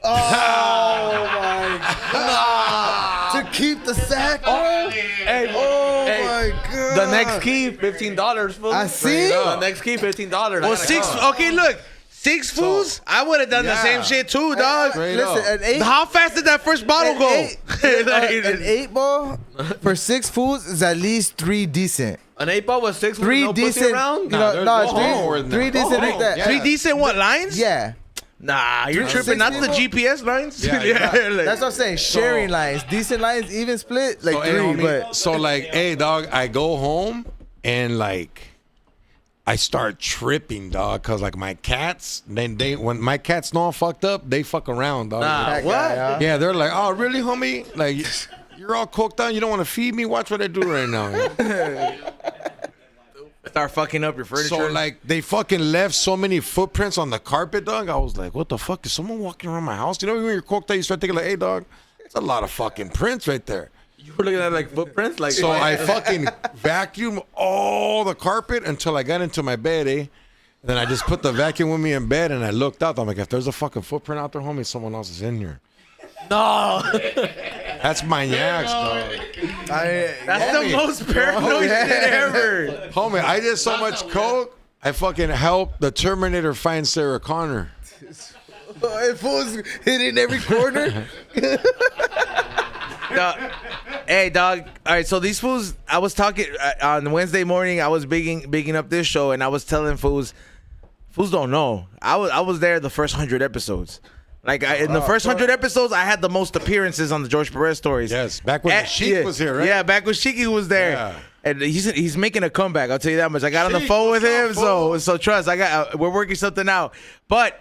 F: Oh my god! To keep the sack, bro.
G: Hey,
F: Oh my god!
G: the next key, $15.
F: I see.
G: The next key, $15.
B: Well, 6. Okay, look. 6 fools. I would have done the
A: yeah.
B: same shit too, dog.
A: Straight
F: Listen,
A: up.
F: an 8.
B: How fast did that first bottle
F: An
B: go?
F: an 8-ball for 6 fools is at least 3 decent.
G: An 8-ball with 6 with
F: 3
G: no pussy
F: decent.
G: around?
F: You know,
A: there's
F: no,
A: no more than
F: 3
A: that.
F: decent like that.
A: Yeah.
B: 3 decent what lines?
F: Yeah.
B: Nah, you're
F: Six
B: tripping. Not the
F: people?
B: GPS lines.
A: Yeah, yeah.
B: like-
F: That's what I'm saying. Sharing lines, decent lines, even split, like
A: So,
F: 3.
A: hey, homie,
F: But
A: so like, hey, dog, I go home and like I start tripping, dog, cause like my cats, when my cats know I'm fucked up, they fuck around, dog.
G: Nah,
F: that
G: what?
F: guy, huh?
A: Yeah, they're like, oh, really, homie? Like, You're all coked out. You don't want to feed me. Watch what I do right now.
B: Start fucking up your furniture.
A: So like they fucking left so many footprints on the carpet, dog. I was like, what the fuck? Is someone walking around my house? You know when you're coked out, you start thinking like, hey, dog, it's a lot of fucking prints right there.
G: You were looking at like footprints, like.
A: So I fucking vacuumed all the carpet until I got into my bed, eh? And then I just put the vacuum with me in bed and I looked out. I'm like, if there's a fucking footprint out there, homie, someone else is in here.
G: No.
A: That's maniacs, dog.
B: That's the most paranoid shit ever.
A: Homie, I did so much coke, I fucking helped the Terminator find Sarah Connor.
F: It was hitting every corner.
B: Hey, dog. All right, so these fools, I was talking on Wednesday morning. I was bigging up this show, and I was telling fools don't know. I was there the first 100 episodes. Like in the first 100 episodes, I had the most appearances on the George Perez stories.
A: Yes, back when the Sheik was here, right?
B: Yeah, back when Shiki was there.
A: Yeah.
B: And he's making a comeback. I'll tell you that much. I got on the phone with him, so trust. We're working something out. But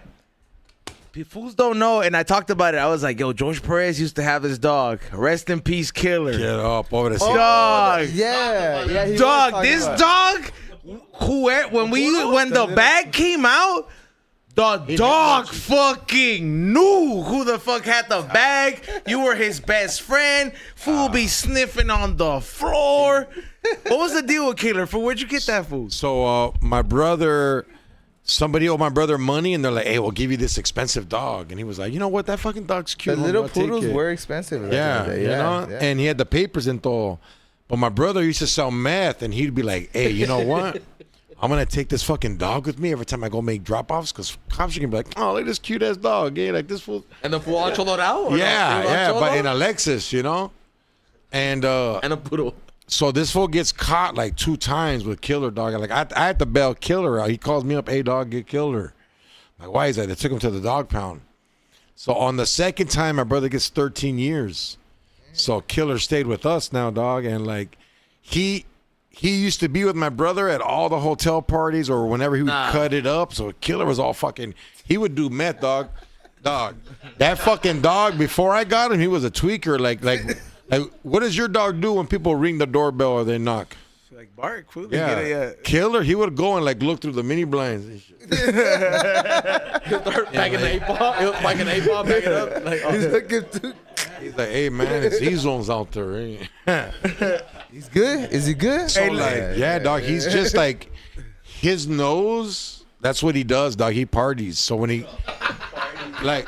B: fools don't know, and I talked about it. I was like, yo, George Perez used to have this dog. Rest in peace, Killer.
A: Get up over the
B: Dog.
F: Yeah. he
B: Dog,
F: was
B: this
F: talking
B: dog,
F: about
B: when the bag came out, the dog fucking knew who the fuck had the bag. You were his best friend. Fool be sniffing on the floor. What was the deal with Killer? Fool, where'd you get that fool?
A: So my brother, somebody owed my brother money, and they're like, hey, we'll give you this expensive dog. And he was like, you know what? That fucking dog's cute.
F: The
A: homie.
F: little
A: I'll take
F: poodles
A: it."
F: were expensive. back in
A: Yeah,
F: the day.
A: you know?
F: yeah.
A: And he had the papers and all. But my brother used to sell meth, and he'd be like, hey, you know what? I'm going to take this fucking dog with me every time I go make drop-offs, because cops are going to be like, oh, look at this cute-ass dog. Yeah, like this fool.
G: And the fool choloed out? Or
A: Yeah,
G: no?
A: but in a Lexus, you know? And
G: And a poodle.
A: so this fool gets caught like 2 times with Killer, dog. Like I had to bail Killer out. He calls me up, hey, dog, get Killer. Like, why is that? They took him to the dog pound. So on the second time, my brother gets 13 years. So Killer stayed with us now, dog. And like, he used to be with my brother at all the hotel parties or whenever he would cut it up. So Killer was all fucking, he would do meth, dog. Dog. That fucking dog, before I got him, he was a tweaker. Like, what does your dog do when people ring the doorbell or they knock?
B: Like bark, fool.
A: Yeah. Killer, he would go and like look through the mini blinds and shit.
G: He'll start backing the 8-ball. He'll bike an 8-ball, back it up. Like, oh.
A: He's like, hey man, it's E-zones out there. Eh?
F: He's good. Is he good?
A: So like, yeah, dog. He's just like his nose. That's what he does, dog. He parties. So when he, like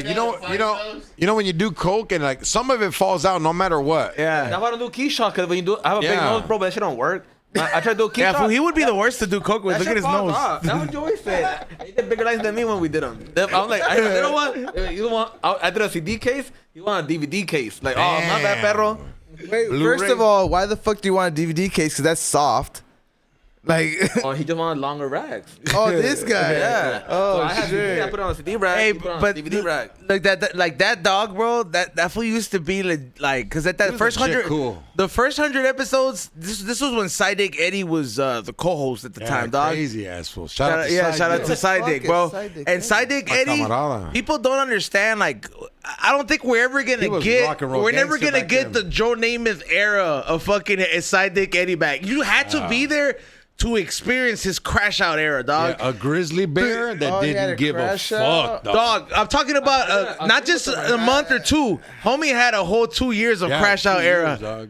A: you know when you do coke and like some of it falls out no matter what.
B: Yeah.
G: That's why I don't do key shot, because when you do, I have a big
A: Yeah.
G: nose, bro, but that shit don't work. I tried to do a key
B: Yeah,
G: shot.
B: fool, he would be the worst to do coke with.
G: That
B: Look at
G: shit
B: his
G: falls
B: nose.
G: off. That's what Joey said. He did bigger lines than me when we did them. I'm like, you know what? You want? I did a CD case. You want a DVD case? Like, oh, my bad, perro.
F: Wait, first of all, why the fuck do you want a DVD case? Because that's soft. Like,
G: Oh, he just wanted longer racks.
F: oh, this guy.
G: Yeah.
F: Oh,
G: So I had
F: shit.
G: CD, I put it on a CD rack.
B: Hey,
G: he put it on
B: but
G: a DVD rack.
B: like that dog, bro. That fool used to be like, cause at that
A: was
B: first
A: legit
B: 100,
A: cool.
B: the first 100 episodes. This was when Sidekick Eddie was the co-host at the time, dog.
A: Crazy ass fool. Shout out to
B: Shout out to
A: Sidekick.
B: Sidekick, bro.
F: Sidekick,
B: And Sidekick Eddie,
A: camarada.
B: people don't understand. Like, I don't think we're ever
A: He
B: gonna
A: was
B: get.
A: rock and roll
B: We're never
A: gangster
B: gonna
A: back
B: get
A: then.
B: the Joe Namath era of fucking Sidekick Eddie back. You had to be there to experience his crash out era, dog.
A: Yeah, a grizzly bear that
F: Oh, he had
A: didn't
F: a
A: give a
F: crash
A: fuck,
F: out?
A: dog.
B: Dog, I'm talking about not just a month or two. Homie had a whole 2 years of
A: Yeah,
B: crash out
A: 2
B: era.
A: years, dog.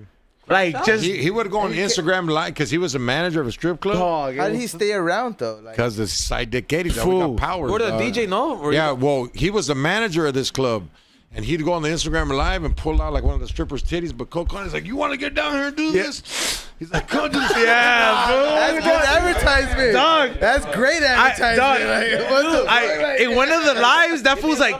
B: Like just
A: He would go on Instagram live because he was a manager of a strip club.
B: dog.
F: How did he stay around though? Like,
A: Because the Sidekick Eddie, dog, we
B: Fool.
A: got powers.
G: Or the
A: dog.
G: DJ, no? Or
A: Yeah, well, he was the manager of this club. And he'd go on the Instagram live and pull out like one of the strippers' titties. But Coke Connor's like, you want to get down here and do this? He's like, come do this.
B: Yeah, bro.
F: that's good advertisement,
B: Dog.
F: That's great advertisement.
B: dog,
F: Like, what the fuck?
B: in one of the lives, that fool's like,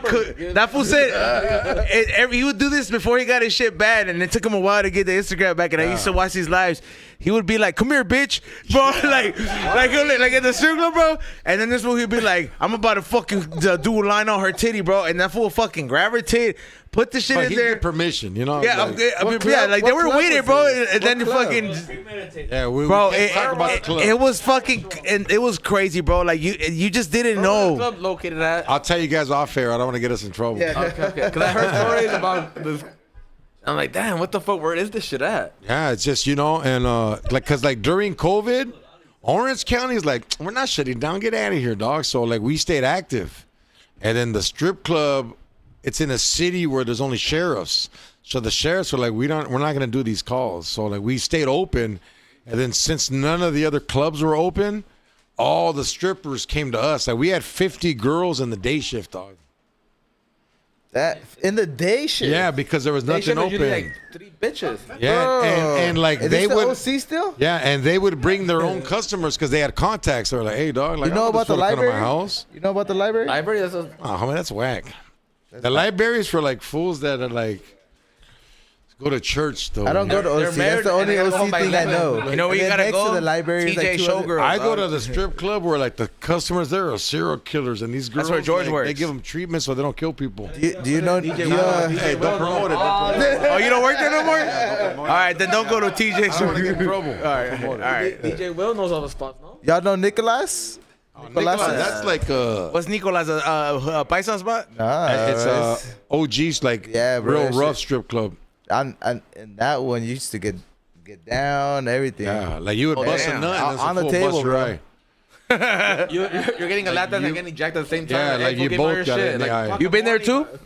B: that fool said he would do this before he got his shit bad, and it took him a while to get the Instagram back. And I used to watch these lives. He would be like, "Come here, bitch," bro, like at the strip club, bro. And then this fool, he'd be like, "I'm about to fucking do a line on her titty, bro," and that fool would fucking grab her tit, put the shit
A: But
B: in
A: he'd
B: there.
A: get permission, you know?
B: Yeah,
A: like,
B: yeah, like they
F: what
B: were
F: club
B: waiting,
F: was
B: bro,
F: it?
B: and then
F: What club?
B: fucking.
A: yeah, we
B: Bro,
A: can't talk about the club.
B: it was fucking, and it was crazy, bro. Like you just didn't
G: Where was the
B: know.
G: club located at?
A: I'll tell you guys off air. I don't want to get us in trouble.
G: Okay. Because I heard stories about this. I'm like, damn, what the fuck? Where is this shit at?
A: Yeah, it's just, you know, and like, cause like during COVID, Orange County is like, we're not shutting down. Get out of here, dog. So like we stayed active, and then the strip club, it's in a city where there's only sheriffs. So the sheriffs were like, we're not gonna do these calls. So like we stayed open, and then since none of the other clubs were open, all the strippers came to us. Like we had 50 girls in the day shift, dog.
F: That in the day shift.
A: Yeah, because there was
G: They
A: nothing
G: should have
A: open.
G: usually like 3 bitches.
A: Yeah,
F: Bro.
A: and like
F: Is
A: they
F: this
A: would.
F: the OC still?
A: Yeah, and they would bring their own customers because they had contacts. They were like, "Hey, dog, like
F: You know
A: I
F: about the
A: come to
F: library?
A: my house."
F: You know about the library?
G: Library, that's a,
A: Oh, man, that's whack. The libraries for like fools that are like go to church though.
F: I don't go to
G: They're
F: OC.
G: married
F: That's the
G: and
F: only
G: they gotta go
F: OC
G: home by
F: thing I
G: 11.
F: know.
B: You know where
F: And
B: you
F: then
B: gotta
F: next
B: go?
F: to the library is
B: TJ
F: like 200
B: Showgirl.
A: I go to the strip club where like the customers there are serial killers, and these girls
B: where George
A: like,
B: works.
A: they give them treatment so they don't kill people.
F: Do you know?
A: Hey, don't promote it. Don't promote it.
B: Oh, you don't work there no more? All right, then don't go to TJ.
A: I don't want to get in trouble.
B: All right.
G: DJ Will knows all the spots, no?
F: Y'all know Nicolas?
A: Nicolas, that's like
B: What's Nicolas a Paisan spot?
F: Nah,
A: it's OG's like
F: Yeah, bro,
A: real
F: that
A: rough
F: shit-
A: strip club.
F: and that one you used to get down everything.
A: Yeah, like you would bust a
B: damn.
A: nut and
F: On
A: that's
F: the
A: a full
F: table,
A: bust
F: bro.
A: right.
G: You're getting a lap dance and getting jacked at the same time.
A: Yeah, like
G: Hey,
A: you
G: fool, give me all
A: both
G: your
A: got it
G: shit.
A: in the eye.
G: fuck,
B: You been
G: I'm
B: there
G: horny.
B: too?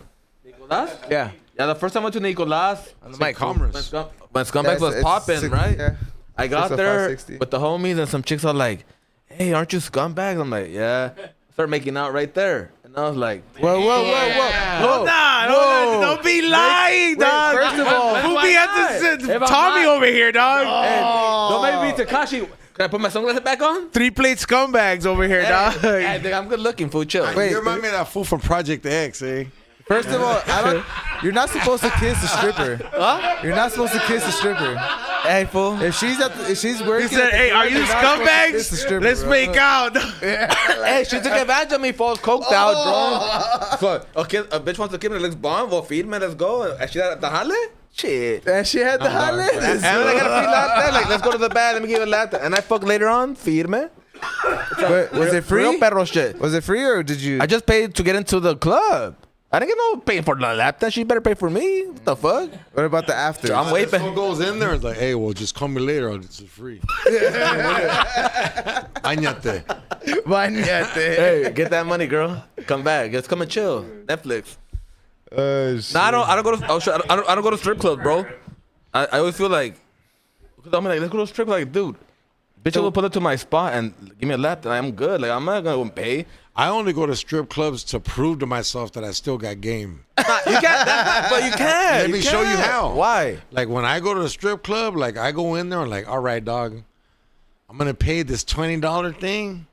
G: Nicolas?
B: Yeah.
G: Yeah, the first time I went to Nicolas,
B: Mike
A: Commerce.
G: when Scumbags was
F: It's
G: popping,
F: six-
G: right?
F: Yeah.
G: I got
F: 605,
G: there
F: 60.
G: with the homies and some chicks are like, hey, aren't you scumbags? I'm like, yeah. Start making out right there. And I was like,
F: Whoa.
B: Hold on, don't be lying, dog.
F: First of all,
B: Who be at
G: If
B: the
G: I'm
B: Tommy
G: not-
B: over here, dog?
G: hey, don't make me Takashi. Can I put my sunglasses back on?
B: 3-plate scumbags over here, dog.
G: Hey, hey, I'm good looking, fool. Chill.
F: Wait.
A: You remind me of that fool from Project X, eh?
F: First of all, you're not supposed to kiss the stripper.
G: Huh?
F: You're not supposed to kiss the stripper.
B: Hey, fool.
F: If she's working,
B: He said,
F: at the
B: hey, are
F: club,
B: you
F: you're not supposed to kiss the
B: scumbags?
F: stripper,
B: Let's
F: bro.
B: make out.
G: Hey, she took advantage of me for coked out, bro. So, okay, a bitch wants to kill me, let's bond, well, feed me, let's go. And she had the jale? Shit.
F: And she had the hot lips.
G: And I got a free lap dance, like, let's go to the bed, let me give you a lap dance. And I fuck later on, feed me.
F: But was it free?
G: Real perro shit.
F: Was it free or did you?
G: I just paid to get into the club. I didn't get no paying for the lap dance. She better pay for me. What the fuck?
F: What about the after?
G: I'm way
A: This
G: back.
A: fool goes in there and is like, hey, well, just call me later. It's free. Añate.
G: Hey, get that money, girl. Come back. Just come and chill. Netflix.
F: Shit.
G: Nah, I don't go to. Oh, shit, I don't go to strip clubs, bro. I always feel like, cause I'm like, let's go to strip club. Like, dude, bitch, will pull up to my spot and give me a lap, and I'm good. Like, I'm not gonna pay.
A: I only go to strip clubs to prove to myself that I still got game.
G: You can't, but you can.
A: Let me show you how.
G: Why?
A: Like when I go to the strip club, like I go in there and like, all right, dog, I'm gonna pay this $20 thing,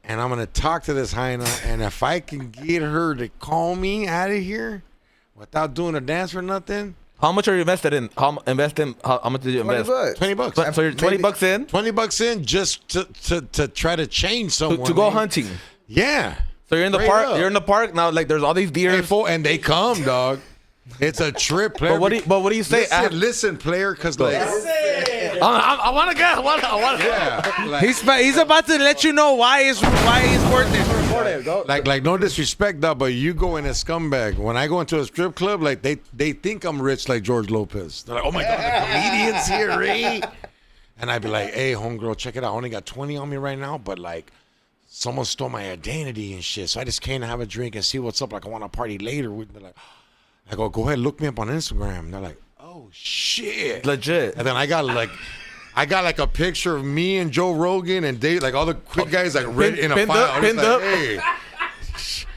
A: and I'm gonna talk to this hyena, and if I can get her to call me out of here without doing a dance or nothing,
G: How much are you invested in? How much did you invest?
F: $20.
A: $20.
G: So you're 20 bucks in
A: $20 in just to try to change someone.
G: to go
A: man.
G: hunting.
A: Yeah.
G: So you're in the
A: Straight
G: park.
A: up.
G: You're in the park now. Like there's all these deer.
A: Hey, fool, and they come, dog. It's a trip, player.
G: But what do you say?
A: Listen, player, because like,
G: I want to get. I want to.
A: yeah, like,
B: He's about to let you know why it's worth it.
A: like no disrespect, though, but you go in a scumbag. When I go into a strip club, like they think I'm rich, like George Lopez. They're like, oh my god, the comedian's here, eh? And I'd be like, hey, homegirl, check it out. I only got 20 on me right now, but like, someone stole my identity and shit. So I just came to have a drink and see what's up. Like, I want to party later. They're like, I go ahead, look me up on Instagram. They're like, oh shit,
G: Legit.
A: And then I got like a picture of me and Joe Rogan and Dave, like all the quick guys, like ready in a
G: pinned
A: file.
G: up,
A: I was
G: pinned
A: like,
G: up.
A: hey.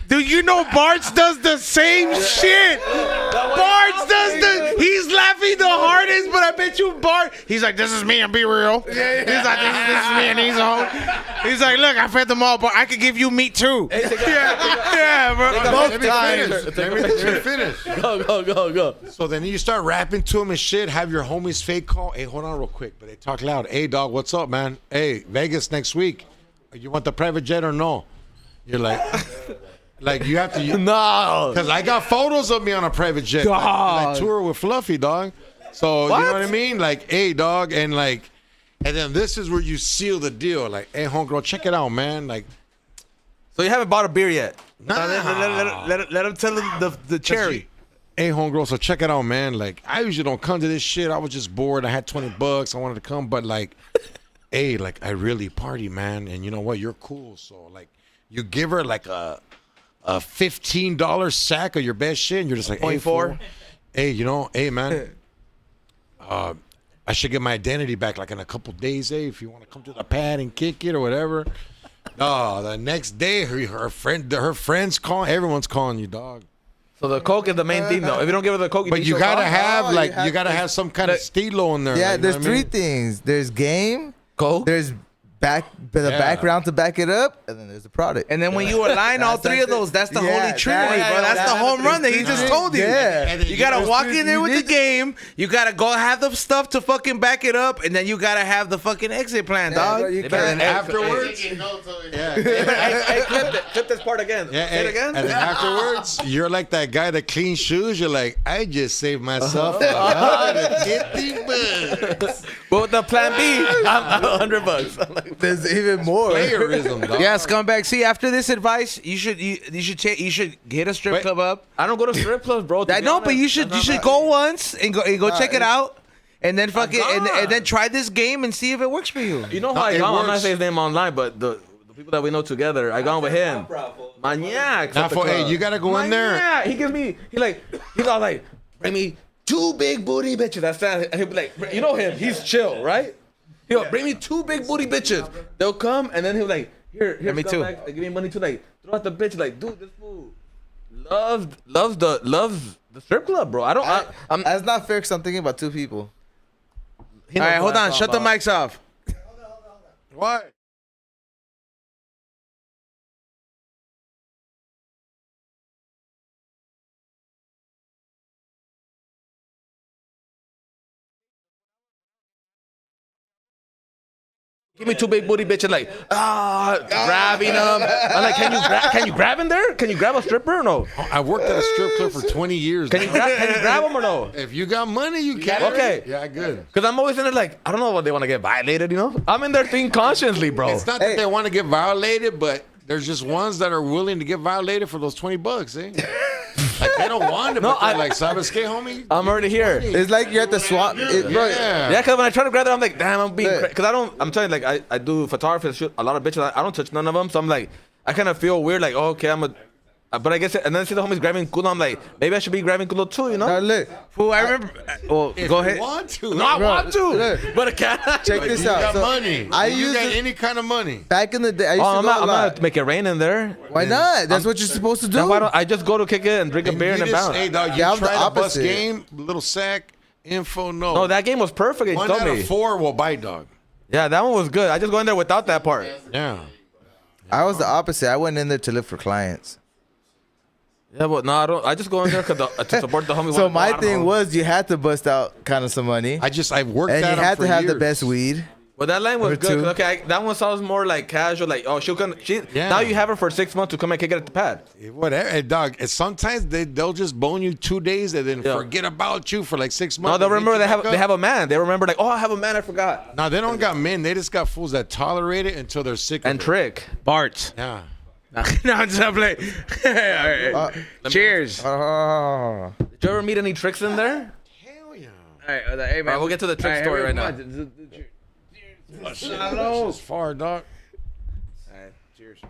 B: Dude, you know Bartz does the same shit. Bartz does he's laughing the hardest, but I bet you Bart, he's like, this is me and Be Real. He's like, this is me and he's on. He's like, look, I fed them all, but I could give you meat too. Yeah, bro.
A: Let me finish.
G: Go.
A: So then you start rapping to him and shit. Have your homies fake call. Hey, hold on real quick. But they talk loud. Hey, dog, what's up, man? Hey, Vegas next week. You want the private jet or no? You're like, you have to.
G: No.
A: Because I got photos of me on a private jet. Like, I tour with Fluffy, dog. So, you know what I mean? Like, hey, dog. And like, and then this is where you seal the deal. Like, hey, homegirl, check it out, man. Like,
G: So you haven't bought a beer yet?
B: Let him tell him the cherry.
A: hey, homegirl, so check it out, man. Like, I usually don't come to this shit. I was just bored. I had $20. I wanted to come, but like, hey, like, I really party, man. And you know what? You're cool. So, like, you give her like a $15 sack of your best shit, and you're just like, hey,
B: 0.4.
A: fool, hey, you know, hey, man, I should get my identity back like in a couple days, if you want to come to the pad and kick it or whatever. No, the next day, her friends calling, everyone's calling you, dog.
G: So the coke is the main thing, though. If you don't give her the coke,
A: But you gotta have you gotta
F: to-
A: have some kind of stilo in there.
F: Yeah,
A: like, you
F: there's
A: know what I
F: three
A: mean?
F: things. There's game.
G: coke.
F: There's background to back it up, and then there's the product.
B: And then when you align all three of those, that's the
F: Yeah,
B: holy trinity,
F: that-
B: bro. That's
F: that-
B: the home run that he just told you.
F: Yeah.
A: And then
B: You gotta
A: there's
B: walk
A: three-
B: in there
F: you
B: with the
F: need-
B: game. You gotta go have the stuff to fucking back it up, and then you gotta have the fucking exit plan, dog.
F: bro, you
G: They better-
F: can't-
G: hey,
A: afterwards,
G: hey, clip this part again.
A: yeah,
G: Say it again.
A: and then afterwards, you're like that guy that cleans shoes. You're like, I just saved myself $150.
G: But with the plan B, I'm $100. I'm like,
F: There's even more.
A: Playerism, dog.
B: Yeah, scumbag. See, after this advice, you should hit a strip
A: Wait.
B: club up.
G: I don't go to strip clubs, bro.
B: I know, but you should go once and go check it out, and then fucking
G: gone.
B: and then try this game and see if it works for you.
G: You know
A: No,
G: how I
A: it
G: got? I'm not
A: works.
G: saying his name online, but the people that we know together, I gone with him. Maniac.
A: Now, hey, you gotta go in there.
G: Yeah, he gives me. He's all like, bring me 2 big booty bitches. That's that. And he'll be like, you know him. He's chill, right? He'll bring me 2 big booty bitches. They'll come and then he'll like, here,
B: me too.
G: scumbag, give me money to like throw out the bitch. Like, dude, this fool loves the strip club, bro. I'm.
F: That's not fair because I'm thinking about 2 people.
G: He
B: All
G: knows
B: right,
G: what
B: hold
G: I'm
B: on. Shut
G: talking
B: the
G: about.
B: mics off.
A: What?
G: Give me 2 big booty bitches, like grabbing them. I'm like, can you grab in there? Can you grab a stripper or no?
A: I worked at a strip club for 20 years.
G: Can you grab them or no?
A: If you got money, you can.
G: Okay.
A: Yeah, good.
G: Because I'm always in there like, I don't know what they want to get violated, you know? I'm in there thinking consciously, bro.
A: It's not that they want to get violated, but there's just ones that are willing to get violated for those $20, eh? Like they don't want it,
G: No,
A: but they're
G: I-
A: like, ¿sabes qué, homie?
G: I'm already here.
F: It's like you're at the swap. Bro,
A: Yeah.
G: Yeah, because when I try to grab them, I'm like, damn, I'm being
F: Look.
G: because I'm telling you, like, I do photography, shoot a lot of bitches. I don't touch none of them, so I'm like, I kind of feel weird, like, oh, okay, but I guess, and then I see the homies grabbing culo, I'm like, maybe I should be grabbing culo too, you know?
F: now look,
B: Fool, I remember. Well,
A: If
B: go
A: you
B: ahead.
A: want to.
G: No, I
F: Bro,
G: want to,
F: look.
G: but I can't.
F: check
A: Like,
F: this
A: you
F: out.
A: got
F: So,
A: money.
F: I
A: you
F: use
A: got
F: it-
A: any kind of money.
F: back in the day, I used
G: Oh,
F: to
G: I'm
F: go
G: not
F: a
G: I'm
F: lot.
G: gonna make it rain in there.
F: Why not? That's what you're supposed to do.
G: Then why don't I just go to kick it and drink a beer and then bounce?
A: Hey, dog, you
F: Yeah, I'm the
A: try the bus
F: opposite.
A: game, little sack, info, no.
G: No, that game was perfect. You
A: One
G: told
A: out
G: me.
A: of 4 will bite, dog.
G: Yeah, that one was good. I just go in there without that part.
A: Yeah.
F: I was the opposite. I went in there to look for clients.
G: Yeah, but no, I don't. I just go in there to support the homies.
F: So
G: I
F: my
G: don't
F: thing
G: know.
F: was you had to bust out kind of some money,
A: I've worked
F: and
A: at
F: you
A: them
F: had
A: for
F: to have the
A: years.
F: best weed.
G: Well, that line was
F: Number
G: good. 'Cause,
F: 2.
G: Okay, that one sounds more like casual. Like, oh,
A: Yeah.
G: now you have her for 6 months to come and kick it at the pad.
A: Whatever, hey, dog. And sometimes they'll just bone you 2 days and then
G: Yeah.
A: forget about you for like 6 months.
G: No, they
A: hit
G: remember
A: you
G: they
A: back
G: have
A: up.
G: a man. They remember like, oh, I have a man. I forgot.
A: No, they don't got men. They just got fools that tolerate it until they're sick.
G: And
A: of it.
G: trick.
B: Bart.
A: Yeah.
B: No, I'm just playing. All right. Cheers.
F: Oh,
G: Did you ever meet any tricks in there?
A: Hell yeah.
B: All right, hey man.
G: All right, we'll get to the trick
B: All right,
G: story
B: here we
G: right
B: go.
G: now.
A: Hello. It's far, dog.
B: All right, cheers.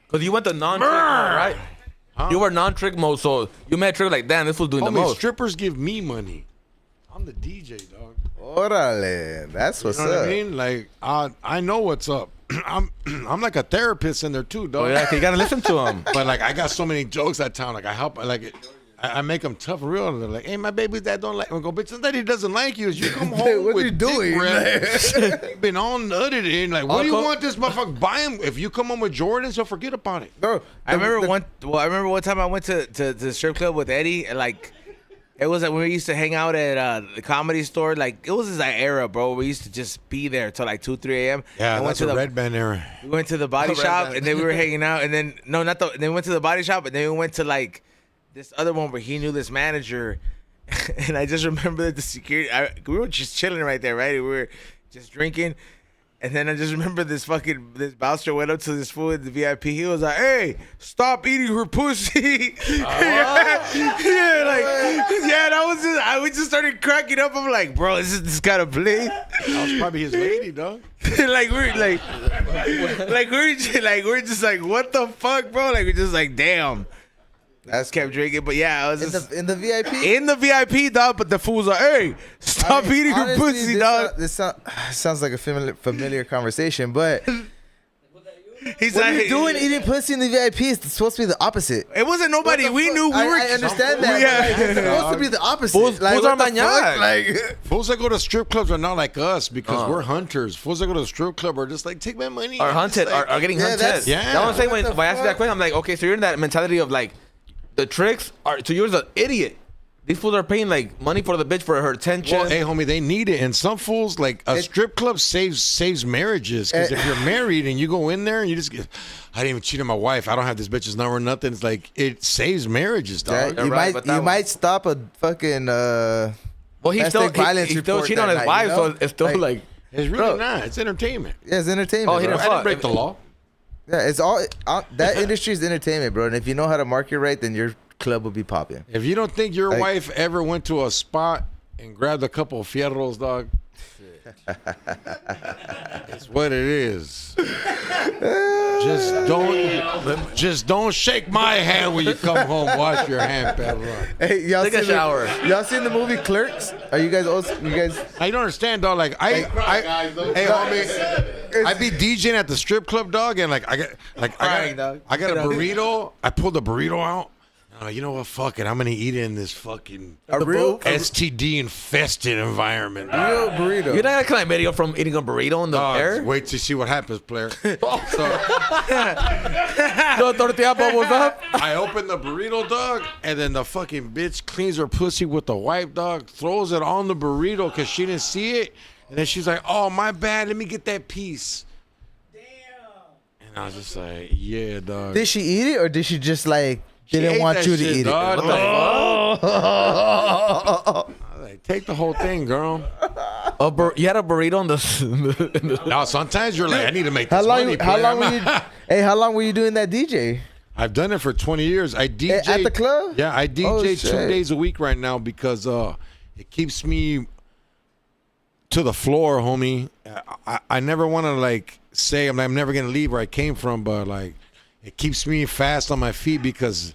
G: Because you went to non-trick mode, right? You were non-trick mode, so you met trick like, damn, this was doing the
A: Homie,
G: most.
A: strippers give me money. I'm the DJ, dog.
F: orale. That's what's
A: You know what
F: up.
A: I mean? Like, I know what's up. I'm like a therapist in there too, dog.
G: Oh yeah, 'cause you gotta listen to him.
A: But like, I got so many jokes at town. Like, I help. Like, I make them tough and real. And they're like, "Hey, my baby's dad don't like." I go, "Bitch, somebody he doesn't like you. Is you come home
F: What
A: with
F: you doing?
A: dick breath. You've been on the other day. Like, what do you
G: Uncle-
A: want this motherfucker? Buy him. If you come home with Jordans, he'll forget about it.
F: Bro,
B: I remember one time I went to the strip club with Eddie, and like it was like when we used to hang out at the Comedy Store. Like it was this like era, bro. We used to just be there till like 2, 3 a.m.
A: Yeah,
B: and
A: that's a red band era.
B: We went to the body
G: Red
B: shop,
G: Band.
B: and then we were hanging out, and then no, not the. Then we went to the body shop, and then we went to like this other one where he knew this manager, and I just remember that the security. We were just chilling right there, right? We were just drinking, And then I just remember this bouncer went up to this fool in the VIP. He was like, "Hey, stop eating her pussy." We just started cracking up. I'm like, bro, is this kind of play?
A: That was probably his lady, dog.
B: we're just like, what the fuck, bro? Like we're just like, damn.
F: That's
B: Kept drinking, but yeah, I was just
F: in the VIP.
B: in the VIP, dog. But the fool's like, "Hey, stop eating her
F: Honestly,
B: pussy, dog."
F: This sounds like a familiar conversation, but
B: He's
F: what
B: like,
F: are you doing eating pussy in the VIP? It's supposed to be the opposite.
B: It wasn't nobody we knew. We were.
F: I understand that.
B: Yeah.
F: But like, it's supposed to be the opposite.
G: Fools
F: like,
G: are
F: what the
G: mañana.
F: fuck? Like,
A: Fools that go to strip clubs are not like us because we're hunters. Fools that go to the strip club are just like, take my money.
G: Are
A: I'm
G: hunted,
A: just like,
G: are getting
F: Yeah,
G: hunted.
F: that's-
A: Yeah.
G: That's what I'm saying
F: What
G: when
F: the
G: I asked you that
F: fuck?
G: question. I'm like, okay, so you're in that mentality of like, the tricks are to yours an idiot. These fools are paying like money for the bitch for her attention.
A: Well, hey, homie, they need it. And some fools, like a strip club saves marriages. Because if you're married and you go in there and you just get, I didn't even cheat on my wife. I don't have this bitch's number or nothing. It's like, it saves marriages, dog.
F: you
G: right, but that one-
F: might stop a fucking
G: well, he's
F: domestic
G: still
F: violence
G: he's still
F: report
G: cheating on
F: that
G: his
F: night,
G: wife,
F: you know?
G: so it's still like
A: It's really
F: Bro.
A: not. It's entertainment.
F: yeah, it's entertainment.
G: Oh, he
F: bro.
G: didn't
A: I didn't
G: fuck.
A: break the law.
F: Yeah, it's all that industry is entertainment, bro. And if you know how to market right, then your club will be popping.
A: If you don't think your
F: Like-
A: wife ever went to a spot and grabbed a couple of fierros, dog, it's what it is. Just don't shake my hand when you come home. Wash your hand, Pedro.
F: Hey, y'all
G: Take a
F: seen
G: shower.
F: Y'all seen the movie Clerks? Are you guys also? You guys?
A: I don't understand, dog. Like hey, homie, I be DJing at the strip club, dog, and like I got a burrito. I pulled the burrito out. I'm like, you know what? Fuck it. I'm gonna eat it in this fucking STD infested environment.
F: Real burrito.
G: you're not gonna climb video from eating a burrito in the
A: Dog,
G: air.
A: wait to see what happens, player. So
G: No tortilla bubbles up.
A: I open the burrito, dog, and then the fucking bitch cleans her pussy with the wipe, dog, throws it on the burrito because she didn't see it. And then she's like, oh, my bad. Let me get that piece. Damn. And I was just like, yeah, dog.
F: Did she eat it or did she just like
A: She
F: didn't
A: ate
F: want
A: that
F: you to
A: shit,
F: eat
A: dog.
F: it?
A: What the fuck? I was like, take the whole thing, girl.
G: You had a burrito in the
A: Now, sometimes you're like, I need to make
F: How
A: this
F: long?
A: money,
F: How
A: player.
F: long were you? Hey, how long were you doing that DJ?
A: I've done it for 20 years. I DJ
F: At the club?
A: Yeah, I DJ
F: Oh,
A: 2
F: shit.
A: days a week right now because it keeps me to the floor, homie. I never want to like say I'm never gonna leave where I came from, but like it keeps me fast on my feet because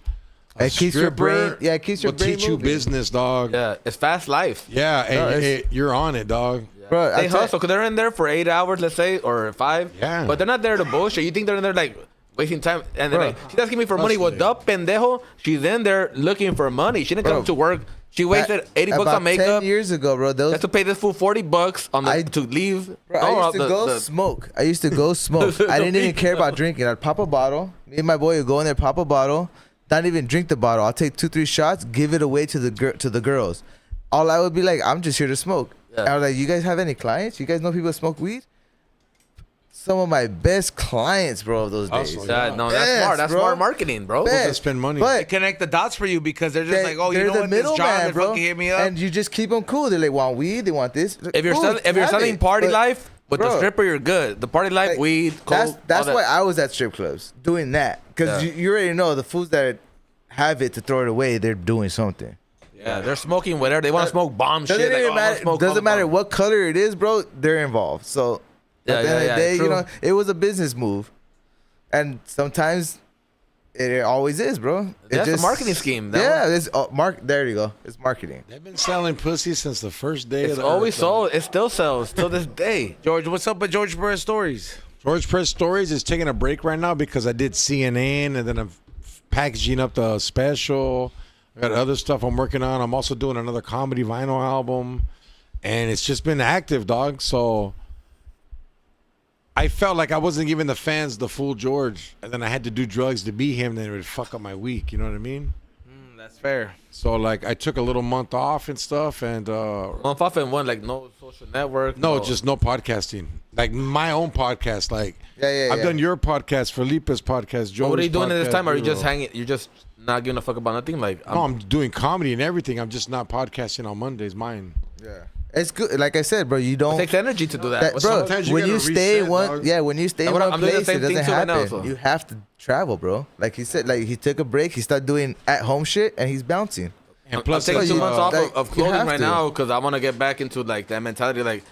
F: It keeps your brain. Yeah, it keeps your
A: will
F: brain
A: teach you
F: moving.
A: business, dog.
G: Yeah, it's fast life.
A: Yeah,
F: No,
A: you're on it, dog.
F: Bro,
G: They
F: I tell-
G: hustle because they're in there for 8 hours, let's say, or 5.
A: Yeah.
G: But they're not there to bullshit. You think they're in there like wasting time? And they're
F: Bro.
G: like, she's asking me for money. Well,
A: Hustling.
G: duh, pendejo. She's in there looking for money. She didn't come
F: Bro.
G: to work. She wasted 80 bucks
F: about
G: on makeup.
F: 10 years ago, bro. Those
G: That's to pay this fool 40 bucks on to leave.
F: Bro,
G: Oh,
F: I used to go smoke. I used to go smoke. I didn't even care about drinking. I'd pop a bottle. Me and my boy would go in there, pop a bottle, not even drink the bottle. I'll take 2-3 shots, give it away to the girls. All I would be like, I'm just here to smoke.
G: Yeah.
F: I was like, you guys have any clients? You guys know people that smoke weed? Some of my best clients, bro, of those days.
A: Hustle.
G: No, that's
F: Yes,
G: smart. That's
F: bro.
G: smart marketing, bro.
F: Best.
A: to spend money.
F: But
B: connect the dots for you because they're just
F: they-
B: like, oh, you
F: they're
B: know
F: the
B: what, this job
F: middleman,
B: that
F: bro.
B: fucking hit me up.
F: And you just keep them cool. They like want weed. They want this.
G: If you're
F: Cool,
G: selling,
F: have it.
G: party
F: But,
G: life with the
F: bro,
G: stripper, you're good. The party life,
F: like,
G: weed, coke.
F: That's
G: all
F: why
G: that.
F: I was at strip clubs doing that because
G: Yeah.
F: you already know the fools that have it to throw it away. They're doing something.
G: Yeah, they're smoking whatever they want to smoke. Bomb shit.
F: Doesn't
G: like,
F: even
G: oh, I wanna
F: matter.
G: smoke
F: Doesn't
G: bomb.
F: matter what color it is, bro. They're involved. So
G: Yeah,
F: at the end of the day,
G: true.
F: you know, it was a business move, and sometimes it always is, bro.
G: That's a marketing scheme. That
F: Yeah, it's There you go. It's marketing.
A: They've been selling pussy since the first day.
G: It's
A: of the
G: always
A: earth, dog.
G: sold. It still sells till this day.
B: George, what's up with George Perez Stories?
A: George Perez Stories is taking a break right now because I did CNN and then I'm packaging up the special. I got other stuff I'm working on. I'm also doing another comedy vinyl album. And it's just been active, dog. So I felt like I wasn't giving the fans the full George. And then I had to do drugs to be him. Then it would fuck up my week. You know what I mean?
B: That's fair.
A: So, like, I took a little month off and stuff. And
G: Month off and one, like no social network.
A: no, just no podcasting. Like my own podcast. Like,
F: Yeah.
A: I've done your podcast, Felipe's podcast, Joe's
G: What are you doing at this
A: podcast,
G: time? Are you just
A: Euro.
G: hanging? You're just not giving a fuck about nothing? Like,
A: No, I'm doing comedy and everything. I'm just not podcasting on Mondays. Mine.
F: Yeah. It's good. Like I said, bro, you don't.
G: It takes energy to do that.
F: Bro,
A: sometimes you
F: when
A: gotta
F: you stay
A: reset,
F: one,
A: dog.
F: yeah, when you stay in one
G: I'm doing the
F: place,
G: same
F: it doesn't
G: thing too right
F: happen.
G: now, so.
F: You have to travel, bro. Like he said, like he took a break. He started doing at home shit, and he's bouncing.
A: And
G: I'm
A: plus,
G: taking
A: it's,
G: 2 months off
F: like,
G: of
F: you
G: clothing
F: have
G: right
F: to.
G: now because I want to get back into like that mentality. Like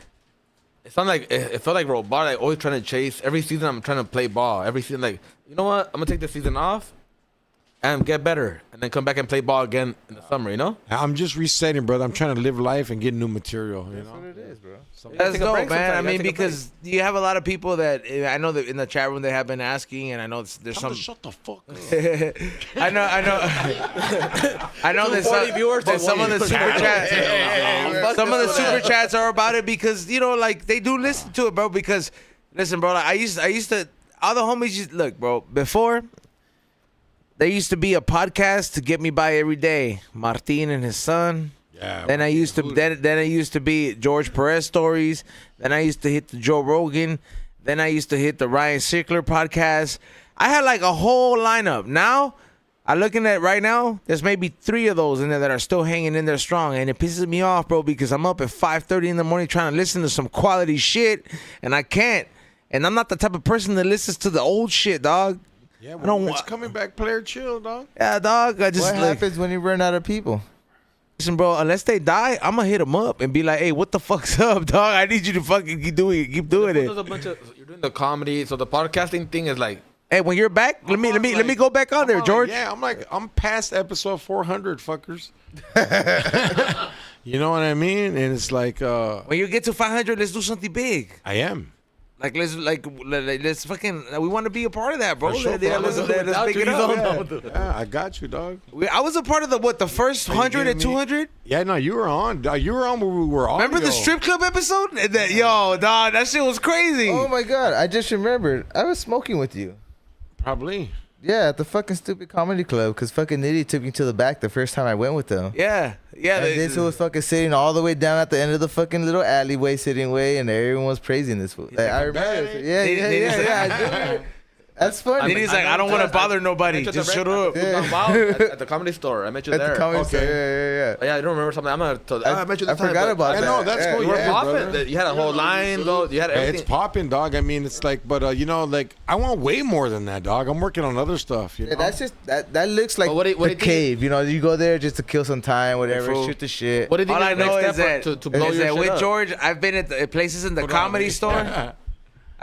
G: it's not like it felt like robotic. Like, always trying to chase. Every season I'm trying to play ball. Every season, like you know what? I'm gonna take this season off and get better, and then come back and play ball again in the summer. You know?
A: I'm just resetting, brother. I'm trying to live life and get new material. You know,
F: it is, bro.
B: That's
G: take a
B: dope,
G: break
B: man. I
G: sometime. You
B: mean,
G: gotta take a
B: because you have a lot of people that I know that in the chat room they have been asking, and I know there's some.
A: shut the fuck up.
B: I know. I know that
G: 240 viewers,
B: that
G: but
B: some of the
G: one
B: super chats,
G: Fuck
B: some of the
G: this
B: super
G: one.
B: chats are about it because you know, like they do listen to it, bro. Because listen, bro, like I used to all the homies used look, bro. Before there used to be a podcast to get me by every day. Martin and his son.
A: Yeah.
B: Then I used to then it used to be George Perez Stories. Then I used to hit the Joe Rogan. Then I used to hit the Ryan Sickler podcast. I had like a whole lineup. Now, I'm looking at right now, there's maybe 3 of those in there that are still hanging in there strong. And it pisses me off, bro, because I'm up at 5:30 in the morning trying to listen to some quality shit, and I can't. And I'm not the type of person that listens to the old shit, dog.
A: Yeah,
B: I don't
A: it's
B: want.
A: coming back. Player chill, dog.
B: Yeah, dog. I just
F: What
B: like,
F: happens when you run out of people?
B: listen, bro, unless they die, I'm gonna hit them up and be like, hey, what the fuck's up, dog? I need you to fucking keep doing
G: There's
B: it.
G: a bunch of you're doing the comedy, so the podcasting thing is like
B: Hey, when you're back, let me go back on there, George.
A: Yeah, I'm past episode 400, fuckers. You know what I mean? And it's like,
B: When you get to 500, let's do something big.
A: I am.
B: Like let's fucking. We want to be a part of that, bro.
A: For sure,
B: Yeah,
A: bro.
B: let's
G: Without
B: pick
G: you,
B: it
G: you
B: up.
G: don't know.
A: Yeah, I got you, dog.
B: I was a part of the first 100 and
A: giving me-
B: 200.
A: Yeah, no, you were on. Dog. You were on when we were on.
B: Remember the strip club episode? And yo, dog, that shit was crazy.
F: Oh my god! I just remembered. I was smoking with you.
A: Probably.
F: Yeah, at the fucking stupid comedy club, because fucking Nitty took me to the back the first time I went with them.
B: Yeah.
F: And this was fucking sitting all the way down at the end of the fucking little alleyway, sitting way, and everyone was praising this fool. Like, I remember.
A: bad,
F: Yeah, I do remember. That's funny.
B: Then he's like, I don't want to bother nobody. Just shut up.
G: At the comedy store. I met you
F: At
G: there.
F: the comedy
A: Okay.
F: store. Yeah.
G: Yeah, I don't remember something. I'm gonna tell. I met you.
F: I
G: This time,
F: forgot
G: but-
F: about
A: I
F: that.
A: know, that's cool,
G: You were
A: yeah,
G: popping.
A: brother.
G: You had a whole line, though. You had
A: Yeah,
G: everything.
A: it's popping, dog. I mean, it's like, but you know, like I want way more than that, dog. I'm working on other stuff. You know?
F: Yeah, that's just that looks like
G: But what do you
F: the
G: think-
F: cave. You know, you go there just to kill some time, whatever,
B: fool.
F: shoot the shit.
G: What did you
B: All I
G: think the
B: know
G: next
B: is
G: step
B: that,
G: to blow
B: is
G: your
B: that
G: shit
B: with
G: up?
B: George, I've been at places in the
A: Hold on,
B: comedy
A: man.
B: store.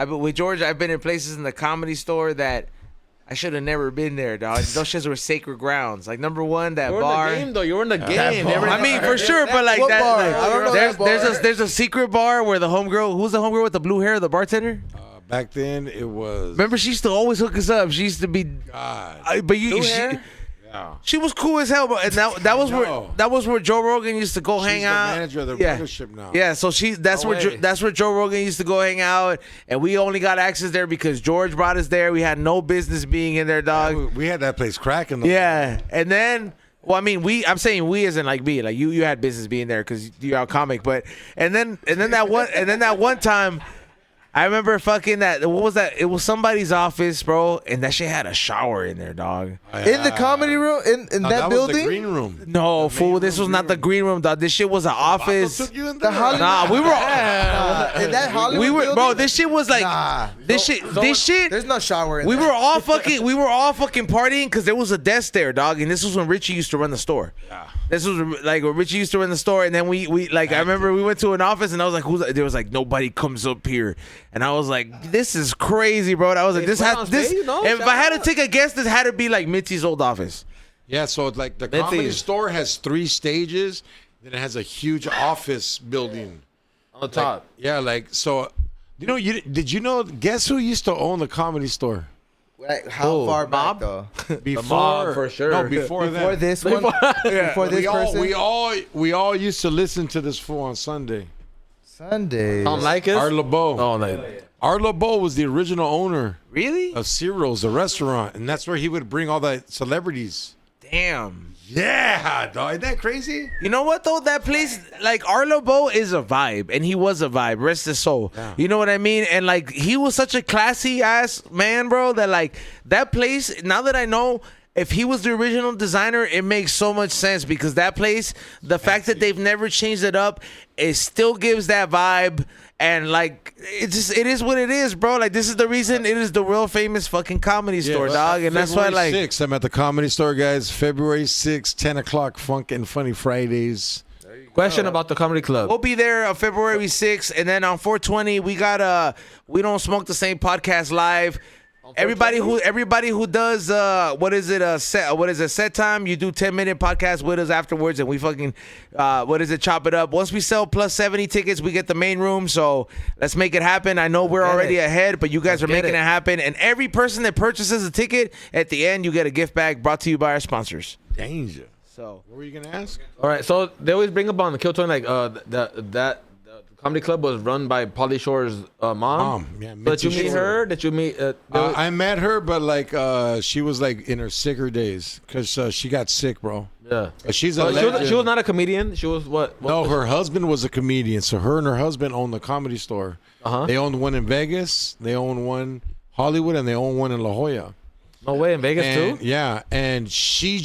B: With George, I've been in places in the comedy store that I should have never been there, dog. Those shits were sacred grounds. Like number one, that
G: You were in
B: bar.
G: the game, though. You were in the game.
F: bar.
B: I mean, for sure, but like
F: What
B: that.
F: bar?
B: Like,
F: I don't know that bar.
B: there's a secret bar where the homegirl, who's the homegirl with the blue hair, the bartender.
A: Back then, it was.
B: Remember, she used to always hook us up. She used to be,
A: God.
B: but you,
G: Blue
B: she,
G: hair?
A: Yeah.
B: she was cool as hell. But and that was where Joe Rogan used to go
A: She's
B: hang
A: the
B: out.
A: manager of the
B: yeah.
A: dealership now.
B: Yeah, so that's
G: No
B: where
G: way.
B: that's where Joe Rogan used to go hang out, and we only got access there because George brought us there. We had no business being in there, dog.
A: We had that place cracking. Though.
B: Yeah, and then, well, I mean, I'm saying we as in like me, like you had business being there because you're a comic, but and then that one time, I remember fucking that. What was that? It was somebody's office, bro, and that shit had a shower in there, dog.
F: In the comedy room, in
A: No,
F: that
A: was
F: building.
A: the green room.
B: No, fool, this was not the green room, dog. This shit was an office.
A: Took you in
F: The
A: there?
F: Hollywood-
B: Nah, we were.
F: in that Hollywood
B: We were,
F: building?
B: bro. This shit was like,
F: Nah.
B: this shit.
F: There's no shower in
B: We
F: there.
B: were all fucking partying because there was a desk there, dog. And this was when Richie used to run the store. Yeah. This was like when Richie used to run the store, and then we like I remember we went to an office, and I was like, "Who's?" There was like nobody comes up here, and I was like, "This is crazy, bro." And I was like, "This
G: put
B: has
G: on
B: this."
G: stage, no?
B: If
G: Shout
B: I had to
G: out.
B: take a guess, this had to be like Mitzi's old office.
A: Yeah, so it's like the
G: Let's
A: comedy
G: see.
A: store has 3 stages, then it has a huge office building.
G: On the top.
A: Yeah, like so. Did you know? Guess who used to own the comedy store?
F: Like, how far back though?
A: Before,
G: mob, for sure.
A: No, before
F: Before
A: that.
F: this one, before this person.
A: We all used to listen to this fool on Sunday.
F: Sunday.
G: Tom Likas?
A: Art LeBeau.
G: Oh, like,
A: Art LeBeau was the original owner
B: Really?
A: of Ciro's, the restaurant, and that's where he would bring all the celebrities.
B: Damn.
A: Yeah, dog. Isn't that crazy?
B: You know what though? That place, like Arlo Bo, is a vibe, and he was a vibe. Rest his soul.
A: Yeah.
B: You know what I mean? And like he was such a classy ass man, bro. That like that place. Now that I know, if he was the original designer, it makes so much sense because that place, the fact that they've never changed it up, it still gives that vibe. And like it is what it is, bro. Like this is the reason it is the world famous fucking comedy store, dog. And that's why, like,
A: February 6th, I'm at the Comedy Store, guys. February 6th, 10 o'clock, Funk and Funny Fridays.
G: Question about the comedy club.
B: we'll be there on February 6th, and then on 420 we got We Don't Smoke the Same podcast live. Everybody who does set time, you do 10-minute podcast with us afterwards, and we fucking chop it up. Once we sell plus 70 tickets, we get the main room. So let's make it happen. I know we're already ahead, but you guys are making it happen. And every person that purchases a ticket, at the end you get a gift bag brought to you by our sponsors.
A: Danger.
B: So
A: What were you gonna ask?
G: All right, so they always bring up on the Kill Tony like the comedy club was run by Pauly Shore's mom.
A: Yeah,
G: So did you
A: Mitzi
G: meet
A: Shore.
G: her? Did you meet?
A: I met her, but like she was like in her sicker days because she got sick, bro.
G: yeah.
A: But she's a
G: So
A: legend.
G: she was not a comedian. She was what?
A: No, her husband was a comedian. So her and her husband owned the Comedy Store.
G: Uh-huh.
A: They owned one in Vegas. They own one Hollywood, and they own one in La Jolla.
G: No way, in Vegas
A: And,
G: too.
A: yeah, and she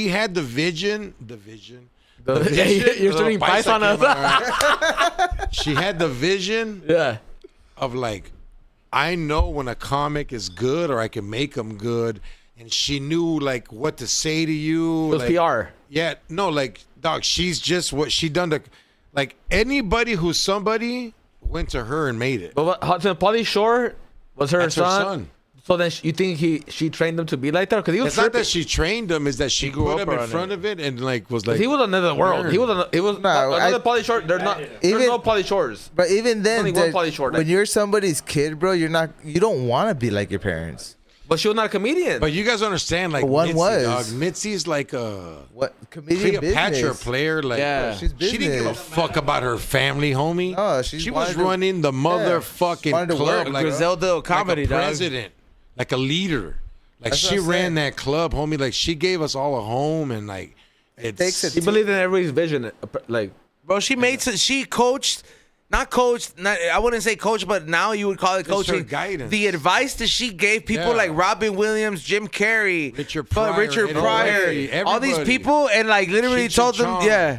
A: had the vision.
G: You're turning pies on us.
A: She had the vision
G: Yeah.
A: of like, I know when a comic is good or I can make them good, and she knew like what to say to you.
G: It was
A: like,
G: PR.
A: Yeah, no, like dog, she's just what she done to, like anybody who's somebody went to her and made it.
G: But so Pauly Shore was her
A: That's her
G: son.
A: son.
G: So then you think she trained him to be like that? Because he was
A: It's not
G: tripping.
A: that she trained him; is that she
B: grew
A: put
B: up
A: him in
B: around
A: front of it and like was like
G: He was another world.
A: learn.
G: He was another
F: I-
G: Pauly Shore. There's
F: Even-
G: no Pauly Shores.
F: But even then,
G: Only one Pauly Shore,
F: when
G: like-
F: you're somebody's kid, bro, you don't want to be like your parents.
G: But she was not a comedian.
A: But you guys understand, like
F: One
A: Mitzi,
F: was.
A: dog. Mitzi's like a
F: What comedian
A: Cleopatra
F: business?
A: player. Like,
B: Yeah.
F: She's
A: she didn't give a
F: business.
A: fuck about her family, homie.
F: No,
A: she was
F: wanted to-
A: running the motherfucking
F: wanted to
A: club
F: work,
A: like
B: Griselda comedy,
A: like a
B: dog.
A: president, like a leader. Like
F: That's
A: she
F: what I'm
A: ran
F: saying.
A: that club, homie. Like she gave us all a home and like it's
F: takes it
G: he believed in everybody's vision. Like,
B: bro, she coached. I wouldn't say coach, but now you would call it
A: Just her
B: coaching.
A: guidance.
B: The advice that she gave people
A: Yeah.
B: like Robin Williams, Jim Carrey,
A: Richard
B: Richard
A: Pryor,
B: Pryor,
A: Eddie
B: all these
A: everybody.
B: people, and like literally
A: Cheech
B: told
A: and
B: them,
A: Chong.
B: yeah,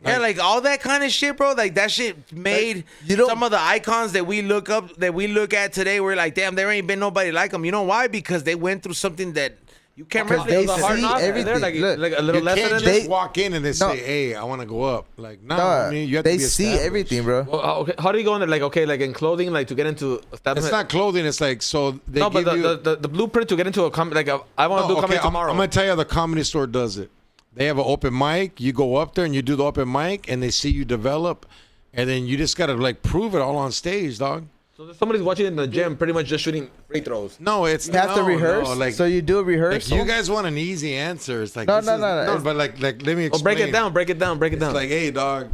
A: Like-
B: like all that kind of shit, bro. Like that shit made
F: you don't-
B: some of the icons that we look at today. We're like, damn, there ain't been nobody like them. You know why? Because they went through something that you can't
F: Because
B: replicate.
F: they
G: it was a hard
F: see
G: knock.
F: everything.
G: There, like
F: Look,
G: a little
A: You
G: lesson
A: can't
G: in
A: just
G: there.
F: They-
A: walk in and they
F: No.
A: say, "Hey, I want to go up." Like, no,
F: No,
A: I mean, you have
F: they
A: to be
F: see
A: established.
F: everything, bro.
G: Well, okay. How do you go in there? Like, okay, like in clothing, like to get into establishment.
A: It's not clothing. It's like so they
G: no, but
A: give you.
G: the blueprint to get into a comedy. Like, I want to do comedy tomorrow.
A: I'm gonna tell you how the Comedy Store does it. They have an open mic. You go up there and you do the open mic, and they see you develop, and then you just gotta like prove it all on stage, dog.
G: So somebody's watching in the gym, pretty much just shooting free throws.
A: No, it's
F: You have to rehearse.
A: like,
F: So you do a
A: like
F: rehearsal.
A: you guys want an easy answer. It's like
F: No,
A: this
F: no,
A: is-
F: no.
A: But like let me explain.
G: Well, break it down. Break it down. Break it
A: It's
G: down.
A: like, hey, dog.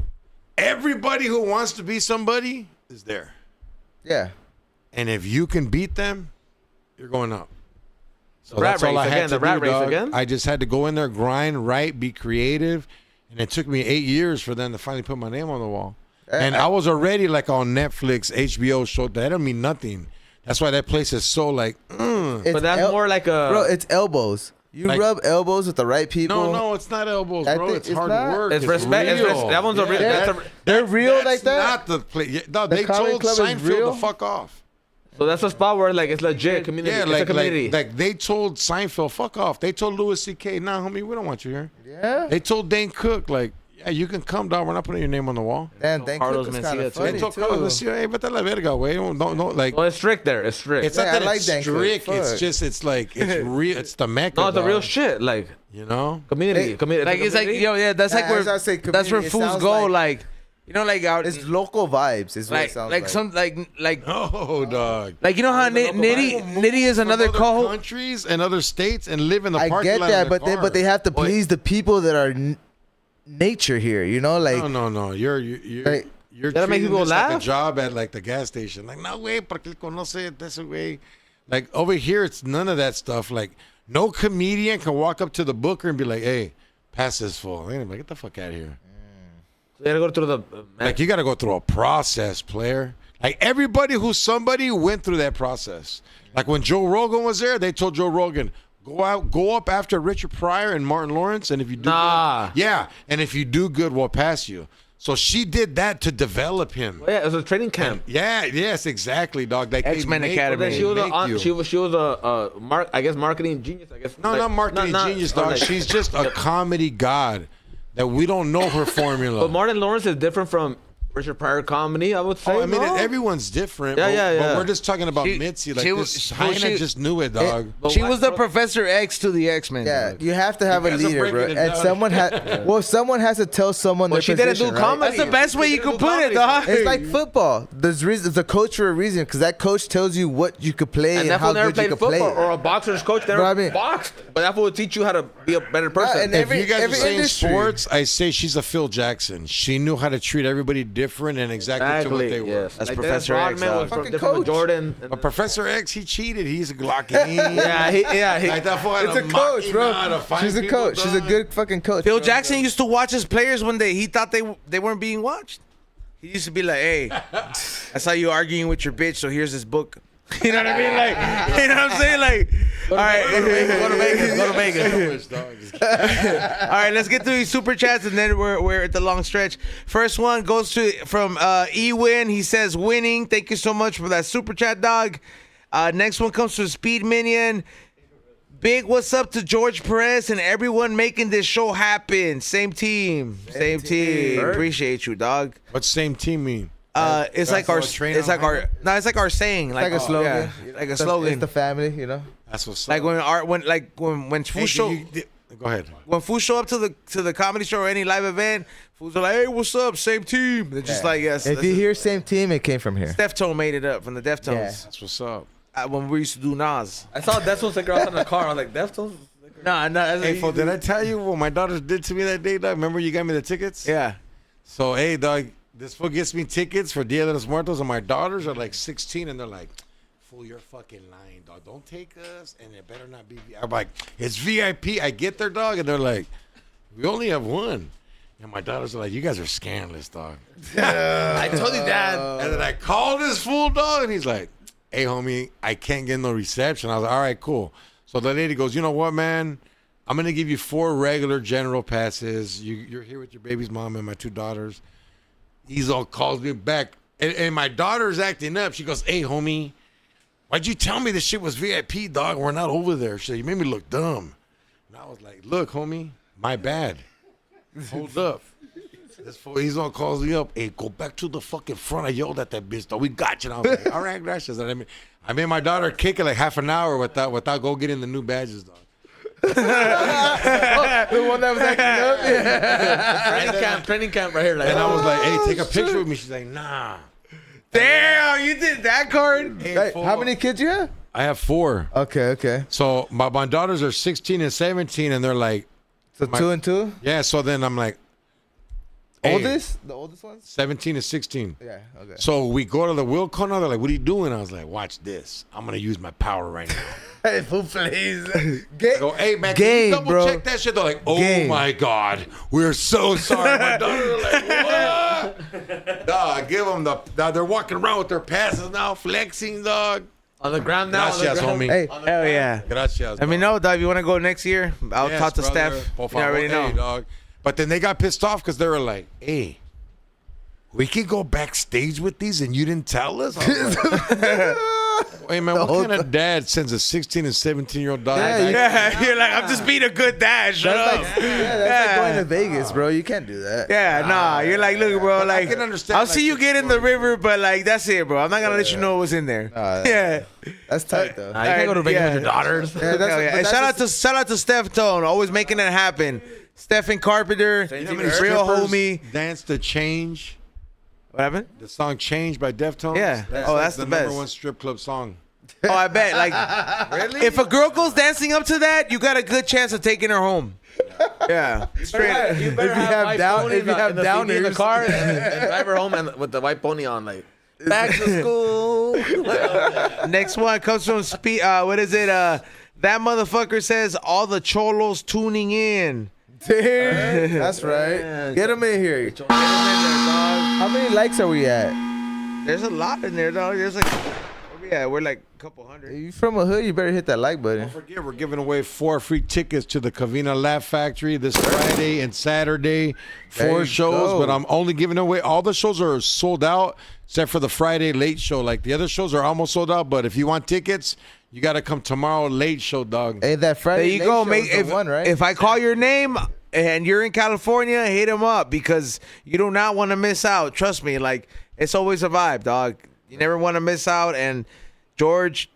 A: Everybody who wants to be somebody is there,
F: Yeah.
A: and if you can beat them, you're going up. So
G: rat
A: that's all I
G: race
A: had
G: again,
A: to
G: the rat
A: do,
G: race
A: dog.
G: again?
A: I just had to go in there, grind, write, be creative, and it took me 8 years for them to finally put my name on the wall. And I was already like on Netflix, HBO show. That don't mean nothing. That's why that place is so like.
F: It's
G: But that's more like a.
F: bro. It's elbows. You
A: Like-
F: rub elbows with the right people.
A: No, it's not elbows,
F: I
A: bro.
F: think
A: It's
F: it's
A: hard
F: not.
A: work.
G: It's respect. It's
A: real.
G: that one's a real.
A: Yeah,
G: That's a,
F: They're real
A: that's
F: like that.
A: Not the place. Yeah, no,
F: The
A: they
F: comedy
A: told
F: club is
A: Seinfeld
F: real?
A: to fuck off.
G: so that's a spot where like it's legit community.
A: Yeah,
G: It's a
A: like,
G: community.
A: like they told Seinfeld, fuck off. They told Louis C.K., nah, homie, we don't want you here.
F: Yeah.
A: They told Dane Cook, like, yeah, you can come down. We're not putting your name on the wall.
F: And thank
B: Carlos
F: you. It's
B: Mencia
F: kind of
B: too.
A: They
F: funny
A: told
F: too.
A: Carlos, hey, vete a la verga, güey. Don't, like,
G: well, it's strict there. It's strict.
A: it's not
F: Yeah, I
A: that
F: like
A: it's
F: Dan Cook.
A: strict. It's
F: Fuck.
A: just, it's like, it's real. It's the Mecca.
G: no, it's the real
A: dog.
G: shit. Like
A: You know?
G: community.
F: Hey,
G: community.
B: Like it's like yeah, that's like
F: Yeah,
B: where
F: as I say,
B: that's where
F: community, it
B: fools
F: sounds
B: go.
F: like-
B: Like you know, like out
F: It's local vibes. Is what it
B: like
F: sounds
B: like
F: like.
B: some like
A: Oh, dog.
B: like you know how Nitty is another
A: From other
B: co.
A: countries and other states and live in the
F: I
A: parking
F: get
A: lot
F: that,
A: in the
F: but they
A: car.
F: have to please the people that are nature here. You know, like
A: No. You're
F: Like,
A: treating
G: make people
A: this like a
G: laugh?
A: job at like the gas station. Like, no way, porque él conoce this way. Like over here, it's none of that stuff. Like, no comedian can walk up to the booker and be like, "Hey, pass this fool." They're like, "Get the fuck out of here."
G: You gotta go through the.
A: Like, you got to go through a process, player. Like, everybody who's somebody went through that process. Like when Joe Rogan was there, they told Joe Rogan, Go up after Richard Pryor and Martin Lawrence, and if you do
G: Nah.
A: good, and if you do good, we'll pass you. So she did that to develop him.
G: Yeah, it was a training camp.
A: Yes, exactly, dog. Like
B: X-Men Academy.
A: They
G: She was
A: make you.
G: she was a marketing genius. I guess.
A: No, not marketing genius, dog. She's just a comedy god that we don't know her formula.
G: But Martin Lawrence is different from Richard Pryor comedy, I would say.
A: I mean,
G: no?
A: everyone's different.
G: Yeah.
A: But we're just talking about Mitzi. Like Hyena just knew it, dog.
B: She was the Professor X to the X-Men.
F: Yeah,
B: dog.
F: you have to have a
A: guys are
F: leader, bro.
A: breaking it
F: And
A: down.
F: someone has to tell someone their
G: she didn't do
F: position, right?
G: comedy.
B: That's the best way you can put it, dog.
F: It's like football. There's a coach for a reason, because that coach tells you what you could play and
G: that
F: how
G: fool never
F: good you
G: played
F: could
G: football,
F: play.
G: or a boxer's coach never
F: But I mean-
G: boxed. But that fool will teach you how to be a better person.
F: and
A: If you guys are
F: every
A: saying
F: industry.
A: sports, I say she's a Phil Jackson. She knew how to treat everybody different and exactly to what they were.
G: Yes.
B: That's
G: Like
B: Professor
G: Dennis
B: X,
G: Rodman
B: dog.
G: was from
F: Fucking
G: different from
F: coach.
G: Jordan.
A: But Professor X, he cheated. He's a Glocky.
F: It's a coach, bro. She's a coach. She's a good fucking coach.
B: Phil Jackson used to watch his players when he thought they weren't being watched. He used to be like, "Hey, I saw you arguing with your bitch, so here's this book." You know what I mean? Like, you know what I'm saying? Like, all right,
G: Go to Vegas.
B: All right, let's get through these super chats, and then we're at the long stretch. First one goes from Ewin. He says, "Winning." Thank you so much for that super chat, dog. Next one comes from Speed Minion. Big what's up to George Perez and everyone making this show happen. Same team. Same team. Appreciate you, dog.
A: What's same team mean?
B: It's like our saying.
F: Like a slogan.
B: Yeah, like a slogan.
F: It's the family, you know.
A: That's what's
B: Like
A: up.
B: when Foo show
A: Go ahead.
B: when Foo show up to the comedy show or any live event, Foo's are like, "Hey, what's up? Same team." They're just like, "Yes."
F: If you hear same team, it came from here.
B: Deftone made it up from the Deftones
A: That's what's up.
B: when we used to do Nas.
G: I saw Deftones sticker outside in the car. I was like, Deftones?
B: No.
A: Hey, fool, did I tell you what my daughter did to me that day, dog? Remember you got me the tickets?
B: Yeah.
A: So, hey, dog, this fool gets me tickets for Dia de los Muertos, and my daughters are like 16, and they're like, "Fool, you're fucking lying, dog. Don't take us, and it better not be." I'm like, "It's VIP." I get there, dog, and they're like, "We only have one." And my daughters are like, "You guys are scandalous, dog."
G: I told you, Dad.
A: And then I called this fool, dog, and he's like, "Hey, homie, I can't get no reception." I was like, "All right, cool." So the lady goes, "You know what, man? I'm going to give you 4 regular general passes. You're here with your baby's mom and my 2 daughters." He's all calls me back. And my daughter's acting up. She goes, "Hey, homie, why'd you tell me this shit was VIP, dog? We're not over there." She said, "You made me look dumb." And I was like, "Look, homie, my bad. Hold up." This fool, he's all calls me up. "Hey, go back to the fucking front." I yelled at that bitch, dog. "We got you." And I was like, "All right, gracias." And I made my daughter kick it like half an hour without go getting the new badges, dog.
F: The one that was acting up.
G: Training camp right here. Like,
A: And I was like, "Hey, take a picture with me." She's like, "Nah."
B: Damn, you did that card?
F: Hey,
A: fool.
F: how many kids you have?
A: I have 4.
F: Okay.
A: So my daughters are 16 and 17, and they're like,
F: So 2 and 2.
A: yeah. So then I'm like, hey,
F: The oldest ones?
A: 17 and 16.
F: Yeah. Okay.
A: So we go to the wheel corner. They're like, "What are you doing?" I was like, "Watch this. I'm gonna use my power right now."
F: Hey, who plays?
A: I go, "Hey, man, can
F: Game,
A: you double
F: bro.
A: check that shit?" They're like, "Oh
F: Game.
A: my God, we're so sorry." My daughter like, "What?" Dog, give them they're walking around with their passes now, flexing, dog.
G: on the ground now.
A: Gracias, homie.
F: Hey,
B: Hell yeah.
A: Gracias.
B: Let me know, dog. If you want to go next year, I'll
A: Yes,
B: talk to
A: brother.
B: Steph.
A: Por
B: You already
A: favor.
B: know.
A: Hey, dog. But then they got pissed off because they were like, "Hey, we could go backstage with these and you didn't tell us?" I was like, "Hey, man, what kind of dad sends a 16 and 17-year-old dog?"
B: Yeah, you're like, I'm just being a good dad. Shut up.
F: that's like going to Vegas, bro. You can't do that.
B: Yeah, nah. You're like, look, bro. Like,
A: can understand,
B: I'll
A: like,
B: see you
A: the
B: get in the
A: story.
B: river, but like, that's it, bro. I'm not gonna let you know what's in there.
F: Nah,
B: Yeah.
F: That's tight though.
G: You can't go to Vegas with your daughters.
F: Yeah,
B: Hell yeah.
F: but
B: And
F: that's
B: shout out to Steph Tone, always making it happen. Stephen Carpenter,
A: You know how many
B: real
A: strippers
B: homie.
A: dance to Change?
B: What happened?
A: The song "Change" by Deftones.
B: Yeah. Oh, that's the
A: number
B: best.
A: 1 strip club song.
B: Oh, I bet. Like, really? If a girl goes dancing up to that, you got a good chance of taking her home. Yeah. Straight.
G: You better
F: If you have
G: white
F: down-
G: ponies
F: if you
G: in
F: have
G: the CD in the
F: downers.
G: car and drive her home and with the white pony on, like, back to school.
B: Next one comes from what is it? That motherfucker says all the cholos tuning in.
F: Dude, that's right. Get them in here. How many likes are we at?
B: There's a lot in there, dog. There's like, where we at? We're like couple hundred.
F: If you from a hood, you better hit that like button.
A: Don't forget, we're giving away 4 free tickets to the Covina Laugh Factory this Friday and Saturday.
F: There
A: 4
F: you
A: shows,
F: go.
A: but I'm only giving away. All the shows are sold out except for the Friday late show. Like the other shows are almost sold out, but if you want tickets, you got to come tomorrow late show, dog.
F: Hey, that Friday
B: There you
F: late
B: go.
F: show
B: Make
F: is the
B: if,
F: one, right?
B: if I call your name and you're in California, hit him up because you do not want to miss out. Trust me, like it's always a vibe, dog. You never want to miss out. And George,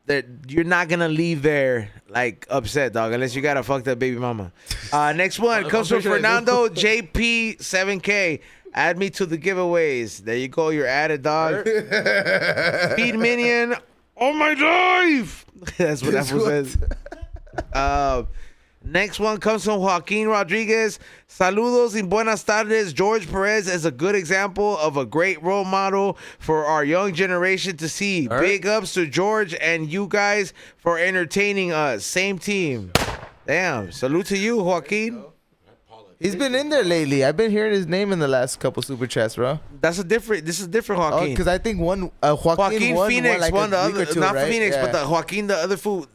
B: that you're not gonna leave there like upset, dog, unless you got a fucked up baby mama. Next one comes from Fernando JP 7K. Add me to the giveaways. There you go. You're added, dog. Speed Minion. Oh my life. That's what that says. Next one comes from Joaquin Rodriguez. Saludos y buenas tardes. George Perez is a good example of a great role model for our young generation to see.
G: right.
B: Big ups to George and you guys for entertaining us. Same team. Damn. Salute to you, Joaquin.
F: He's been in there lately. I've been hearing his name in the last couple super chats, bro.
B: This is different
F: Oh,
B: Joaquin.
F: because I think Joaquin won
B: Phoenix
F: like
B: won the
F: a week or
B: other,
F: two,
B: not
F: right?
B: Phoenix,
F: Yeah.
B: but the Joaquin, the other fool.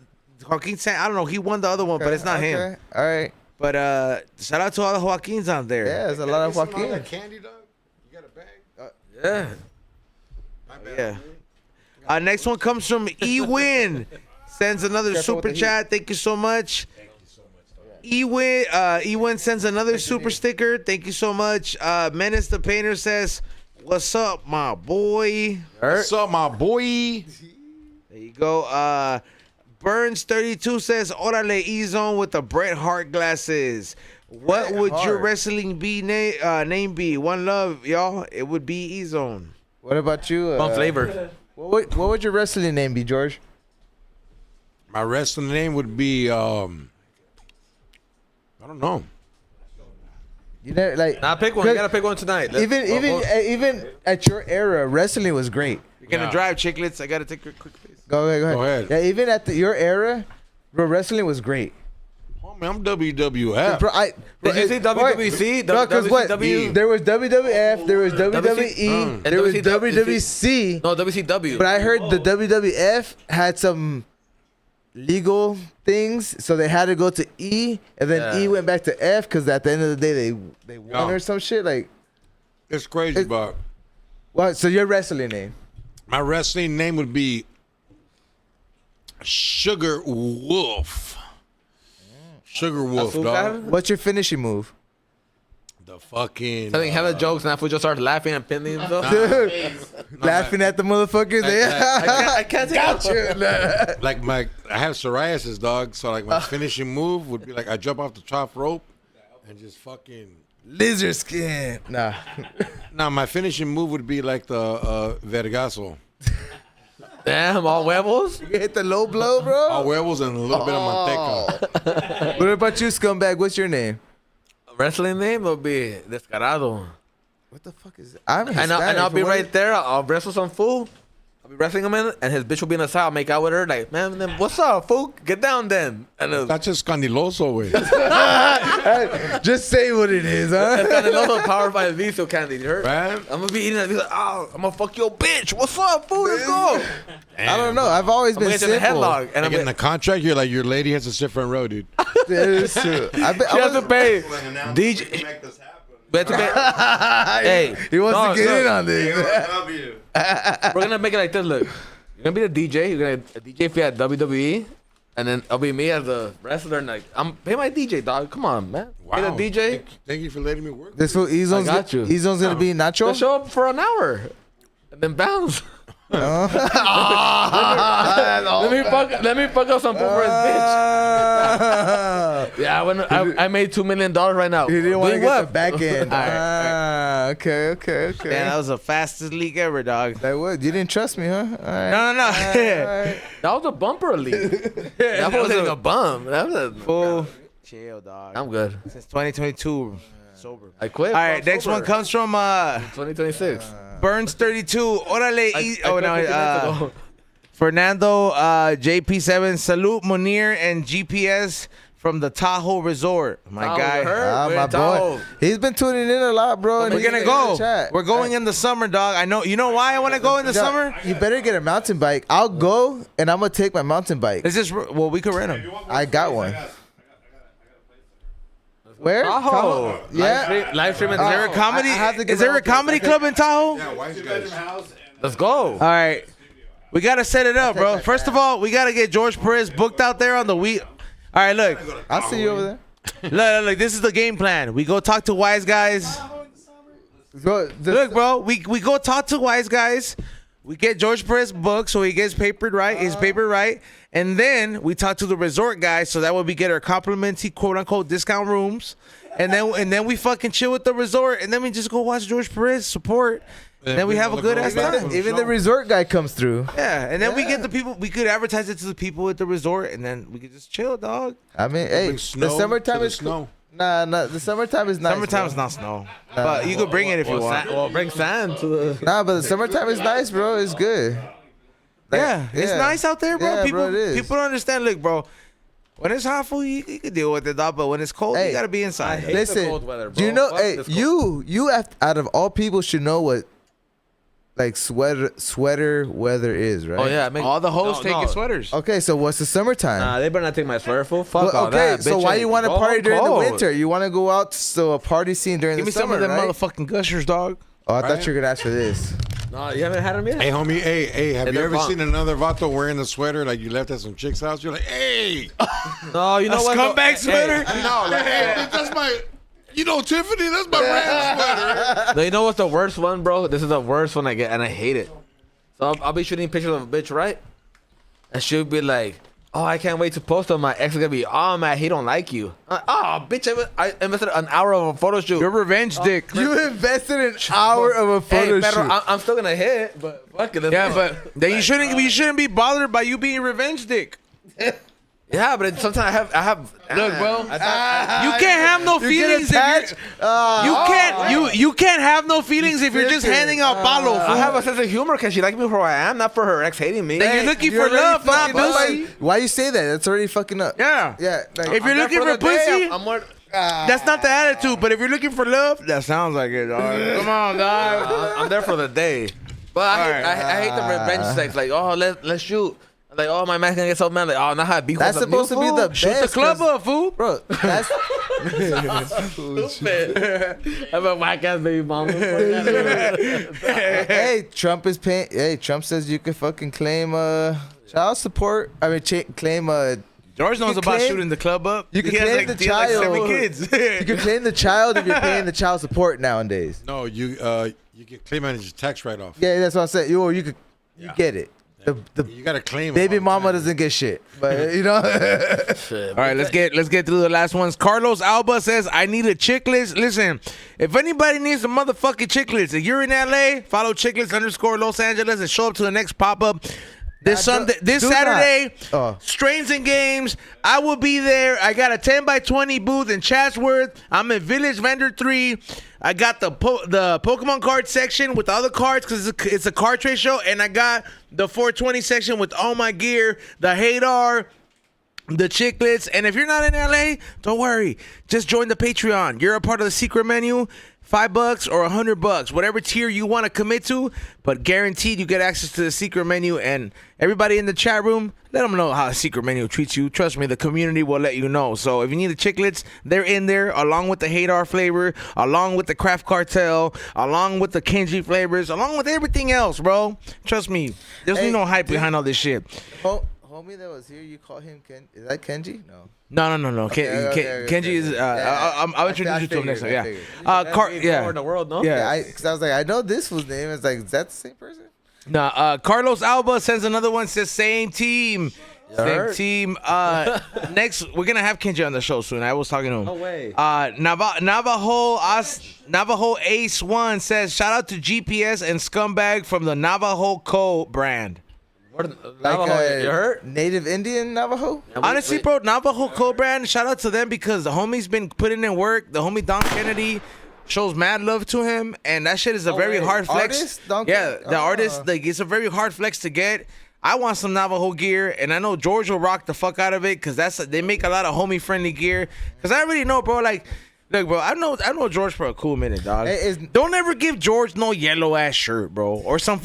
B: Joaquin, I don't know. He won the other one, but it's not him.
F: All right.
B: But shout out to all the Joaquins out there.
F: Yeah, there's a lot of Joaquin.
A: Candy, dog? You got a bag?
G: Yeah.
A: My bad.
B: Yeah. Next one comes from Ewin. Sends another
F: Careful with
B: super
F: the
B: chat. Thank you so much. Ewin sends another super sticker. Thank you so much. Menace the Painter says, "What's up, my boy?"
A: What's up, my boy?
B: There you go. Burns 32 says, "Orale E-Zone with the Bret Hart glasses." What
F: Bret
B: would your
F: Hart.
B: wrestling name be? One love, y'all. It would be E-Zone.
F: What about you?
G: Fun flavor.
F: What would your wrestling name be, George?
A: My wrestling name would be, I don't know.
F: You never like.
G: Nah, pick one. You gotta pick one tonight.
F: Even at your era, wrestling was great.
B: You're gonna
A: Yeah.
B: drive, Chiclets. I gotta take a quick piece.
F: Go ahead.
A: Go ahead.
F: Yeah, even at your era, bro, wrestling was great.
A: Oh, man, I'm WWF.
F: Bro,
G: Did you see WWC?
F: No, because what?
G: WCW?
F: There was WWF, there was WWE,
G: And
F: there was
G: WCW.
F: WWC.
G: No, WCW.
F: But I heard the WWF had some legal things, so they had to go to E, and then
G: Yeah.
F: E went back to F because at the end of the day they won
A: Yeah.
F: or some shit. Like,
A: It's crazy, but
F: what? So your wrestling name?
A: my wrestling name would be Sugar Wolf. Sugar Wolf, dog.
F: What's your finishing move?
A: The fucking.
G: Telling hella jokes, and that fool just starts laughing and pinning himself.
F: Laughing at the motherfuckers.
G: I can't take
F: Gotcha.
A: Like I have psoriasis, dog. So like my finishing move would be like I jump off the top rope and just fucking.
F: Lizard skin. Nah.
A: Now my finishing move would be like the vergazo.
G: Damn, all huevos.
F: You hit the low blow, bro.
A: All huevos and a little bit of manteca.
F: What about you, scumbag? What's your name?
G: Wrestling name will be Descarado.
F: What the fuck is that? I'm
G: And
F: Hispanic,
G: I'll be
F: for what
G: right there. I'll wrestle some fool. I'll be wrestling him in, and his bitch will be in the side. I'll make out with her. Like, man, then what's up, fool? Get down then. And
A: That's just candiloso, way.
F: Just say what it is, huh?
G: it's also powered by Viso candy. You heard?
A: Right?
G: I'm gonna be eating that. He's like, oh, I'm gonna fuck your bitch. What's up, fool? Let's go.
F: I don't know. I've always
G: I'm
F: been
G: gonna get you in the
F: simple.
G: headlock, and I'm
A: Like in the
G: gonna.
A: contract, you're like your lady has a different row, dude.
F: That is true.
G: She has to pay DJ. We have to pay. Hey,
F: He wants
G: no,
F: to get
G: look,
F: in on this.
G: We're gonna make it like this. Look, you're gonna be the DJ. You're gonna a DJ fee at WWE, and then I'll be me as the wrestler. And like, I'm pay my DJ, dog. Come on, man. Pay the DJ.
A: Thank you for letting me work.
F: This fool E-Zone's
G: I got you.
F: E-Zone's gonna be Nacho.
G: Just show up for an hour, and then bounce. Let me fuck up some fool for his bitch. Yeah, I made $2 million right now.
F: He didn't want to
G: Doing
F: get
G: what?
F: the back end.
B: All right.
F: Okay.
B: Man, that was the fastest league ever, dog.
F: That would. You didn't trust me, huh? All right.
B: No.
G: That was a bumper league. That wasn't a bump. That was a
B: Full chill, dog.
G: I'm good.
B: Since 2022, sober.
G: I quit.
B: All right, next one comes from
G: 2026.
B: Burns 32. Orale.
G: I
B: Oh
G: quit
B: no.
G: 15 minutes ago.
B: Fernando JP7. Salute Munir and GPS from the Tahoe Resort. My
G: Tahoe,
B: guy.
G: you heard? We're
F: my
G: in Tahoe.
F: boy. He's been tuning in a lot, bro. and
B: We're
F: he's
B: gonna
F: in the
B: go.
F: chat.
B: We're going in the summer, dog. I know. You know why I want to go in the
F: Yo,
B: summer?
F: You better get a mountain bike. I'll go, and I'm gonna take my mountain bike.
B: It's just well, we could rent them.
F: I got one. Where?
G: Tahoe.
F: Yeah.
G: Live streaming.
B: Is there a comedy?
F: I have to get
B: Is there
F: my
B: a
F: own place.
B: comedy club in Tahoe?
G: Let's go.
B: All right. We got to set it up, bro. First of all, we got to get George Perez booked out there on the week. All right, look.
F: I'll see you over there.
B: Look, this is the game plan. We go talk to wise guys. Look, bro, we go talk to wise guys. We get George Perez booked so he gets papered right, his paper right. And then we talk to the resort guys so that way we get our complimentary quote unquote discount rooms. And then we fucking chill with the resort and then we just go watch George Perez support. And then we have a good ass time.
F: Even the resort guy comes through.
B: Yeah, and then we get the people. We could advertise it to the people at the resort, and then we could just chill, dog.
F: I mean, hey,
A: Bring
F: the
A: snow
F: summertime
A: to the
F: is
A: snow.
F: Nah, the summertime is nice.
B: Summertime's
F: bro.
B: not snow, but you could bring it if you want.
G: Well, bring sand to the.
F: Nah, but the summertime is nice, bro. It's good. Like,
B: Yeah, it's nice out there, bro.
F: Yeah,
B: People,
F: bro, it is.
B: people don't understand. Look, bro, when it's hot, food, you can deal with it, dog. But when it's cold, you
F: Hey,
B: gotta be inside.
G: hate
F: Listen,
G: the cold weather,
F: do you
G: bro.
F: know?
G: Fuck
F: Hey,
G: this cold.
F: you out of all people should know what like sweater weather is, right?
G: Oh yeah, make,
B: All the hoes
G: no,
B: taking
G: no.
B: sweaters.
F: Okay, so what's the summertime?
G: Nah, they better not take my sweater, fool. Fuck
F: Well,
G: all
F: okay,
G: that.
F: so
G: bitch.
F: why you want to
G: Go
F: party
G: home
F: during the
G: cold.
F: winter? You want to go out to a party scene during
B: Give
F: the
B: me some
F: summer,
B: of them
F: right?
B: motherfucking gushers, dog.
F: Oh, I thought you were gonna ask for this.
G: No, you haven't had them yet.
A: Hey, homie, hey, have
G: Hey,
A: you
G: they're
A: ever
G: fun.
A: seen another vato wearing a sweater like you left at some chick's house? You're like, hey,
G: No, you know what?
B: Scumbag sweater.
A: no, like, hey, that's my, you know, Tiffany, that's my brand sweater.
G: No, you know what's the worst one, bro? This is the worst one I get, and I hate it. So I'll be shooting pictures of a bitch, right? And she'll be like, "Oh, I can't wait to post them. My ex is gonna be, oh man, he don't like you. Oh, bitch, I invested an hour of a photo shoot.
B: Your revenge dick.
F: You invested an hour of a photo
G: Hey, pero,
F: shoot.
G: I'm still gonna hit, but fuck it.
B: Yeah, but then you shouldn't be bothered by you being revenge dick.
G: yeah, but sometimes I have.
B: Look, bro.
G: I thought-
B: You can't have no feelings if
F: attached?
B: you can't have no feelings if you're just handing out palo.
G: I
B: fool.
G: have a sense of humor. Can she like me for who I am, not for her ex hating me?
B: Then you're looking
F: You're
B: for
F: already
B: love, not
F: fucking up.
B: pussy.
F: Why you say that? That's already fucking up.
B: Yeah.
F: Yeah. Like,
B: If you're
G: I'm there
B: looking for
G: the day.
B: pussy,
G: I'm more.
B: that's not the attitude. But if you're looking for love, that sounds like it, dog. Come on, dog.
G: I'm there for the day. But I hate the revenge sex. Like, oh, let's shoot. Like, oh, my man's gonna get so mad. Like, oh, now I beat
F: that's supposed to be the best.
B: Shoot the club
F: 'cause-
B: up, fool.
F: bro. That's
G: Stupid. I'm a whack ass baby mama.
F: hey, Trump is paying. Hey, Trump says you can fucking claim child support. I mean, claim
B: George knows
F: You
B: about
F: claim-
B: shooting the club up.
F: you can
B: He has
F: claim the
B: he has
F: child.
B: 7 kids.
F: you can claim the child if you're paying the child support nowadays.
A: No, you can claim it as your tax write-off.
F: Yeah, that's what I'm saying. You get it. The
A: You got to claim it.
F: baby
A: all the
F: mama
A: time.
F: doesn't get shit, but you know.
B: All right, let's get through the last ones. Carlos Alba says, "I need a Chiclets." Listen, if anybody needs some motherfucking Chiclets, if you're in LA, follow Chiclets_Los Angeles and show up to the next pop up. This Sunday, this
F: do not.
B: Saturday,
F: Oh.
B: Strains and Games. I will be there. I got a 10x20 booth in Chatsworth. I'm in Village Vendor 3. I got the Pokemon card section with all the cards because it's a card trade show, and I got the 420 section with all my gear, the Hadar, the Chiclets. And if you're not in LA, don't worry. Just join the Patreon. You're a part of the secret menu. $5 or $100, whatever tier you want to commit to, but guaranteed you get access to the secret menu. And everybody in the chat room, let them know how the secret menu treats you. Trust me, the community will let you know. So if you need the Chiclets, they're in there along with the Hadar flavor, along with the Craft Cartel, along with the Kenji flavors, along with everything else, bro. Trust me, there's
F: Hey,
B: no hype behind all this shit.
F: Homie that was here, you call him Ken? Is that Kenji? No.
B: No.
F: Okay.
B: Kenji is. I'll introduce you to him next time. Yeah.
G: in the world, no?
B: Yeah.
F: Because I was like, I know this fool's name. It's like, is that the same person?
B: Nah, Carlos Alba sends another one. Says same team. Same
G: Heard?
B: team. Next, we're gonna have Kenji on the show soon. I was talking to him.
G: No way.
B: Navajo Ace One says shout out to GPS and Scumbag from the Navajo Co brand.
G: You hurt?
F: Native Indian Navajo?
B: Honestly, bro, Navajo Co brand. Shout out to them because the homie's been putting in work. The homie Don Kennedy shows mad love to him, and that shit is a very hard flex.
F: Artist? Don
B: yeah,
F: Kennedy?
B: the artist, like, it's a very hard flex to get. I want some Navajo gear, and I know George will rock the fuck out of it because they make a lot of homie friendly gear. Because I already know, bro. Like, look, bro, I know George for a cool minute, dog. Don't ever give George no yellow ass shirt, bro, or some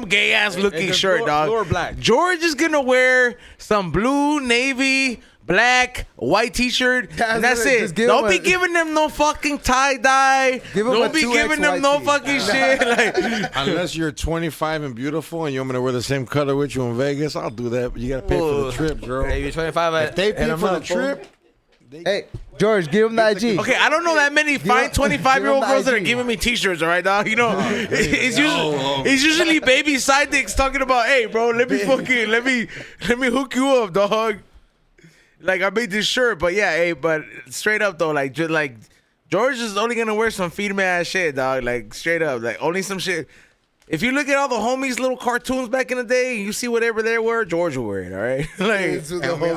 B: gay ass looking shirt, dog.
G: Blue or black.
B: George is gonna wear some blue, navy, black, white t-shirt, and that's it. Don't be giving them no fucking tie-dye. Don't be giving them no fucking shit. Like,
A: unless you're 25 and beautiful and you want me to wear the same color with you in Vegas, I'll do that. But you gotta pay for the trip, bro.
G: Hey, you're 25.
A: If they pay for the trip,
F: Hey, George, give him the IG.
B: okay, I don't know that many fine 25-year-old girls that are giving me t-shirts, all right, dog? You know, it's usually baby side dicks talking about, hey, bro, let me hook you up, dog. Like, I made this shirt, but yeah, hey, but straight up though, like George is only gonna wear some female ass shit, dog. Like, straight up, like only some shit. If you look at all the homies' little cartoons back in the day, you see whatever they were, George will wear it, all right? Like,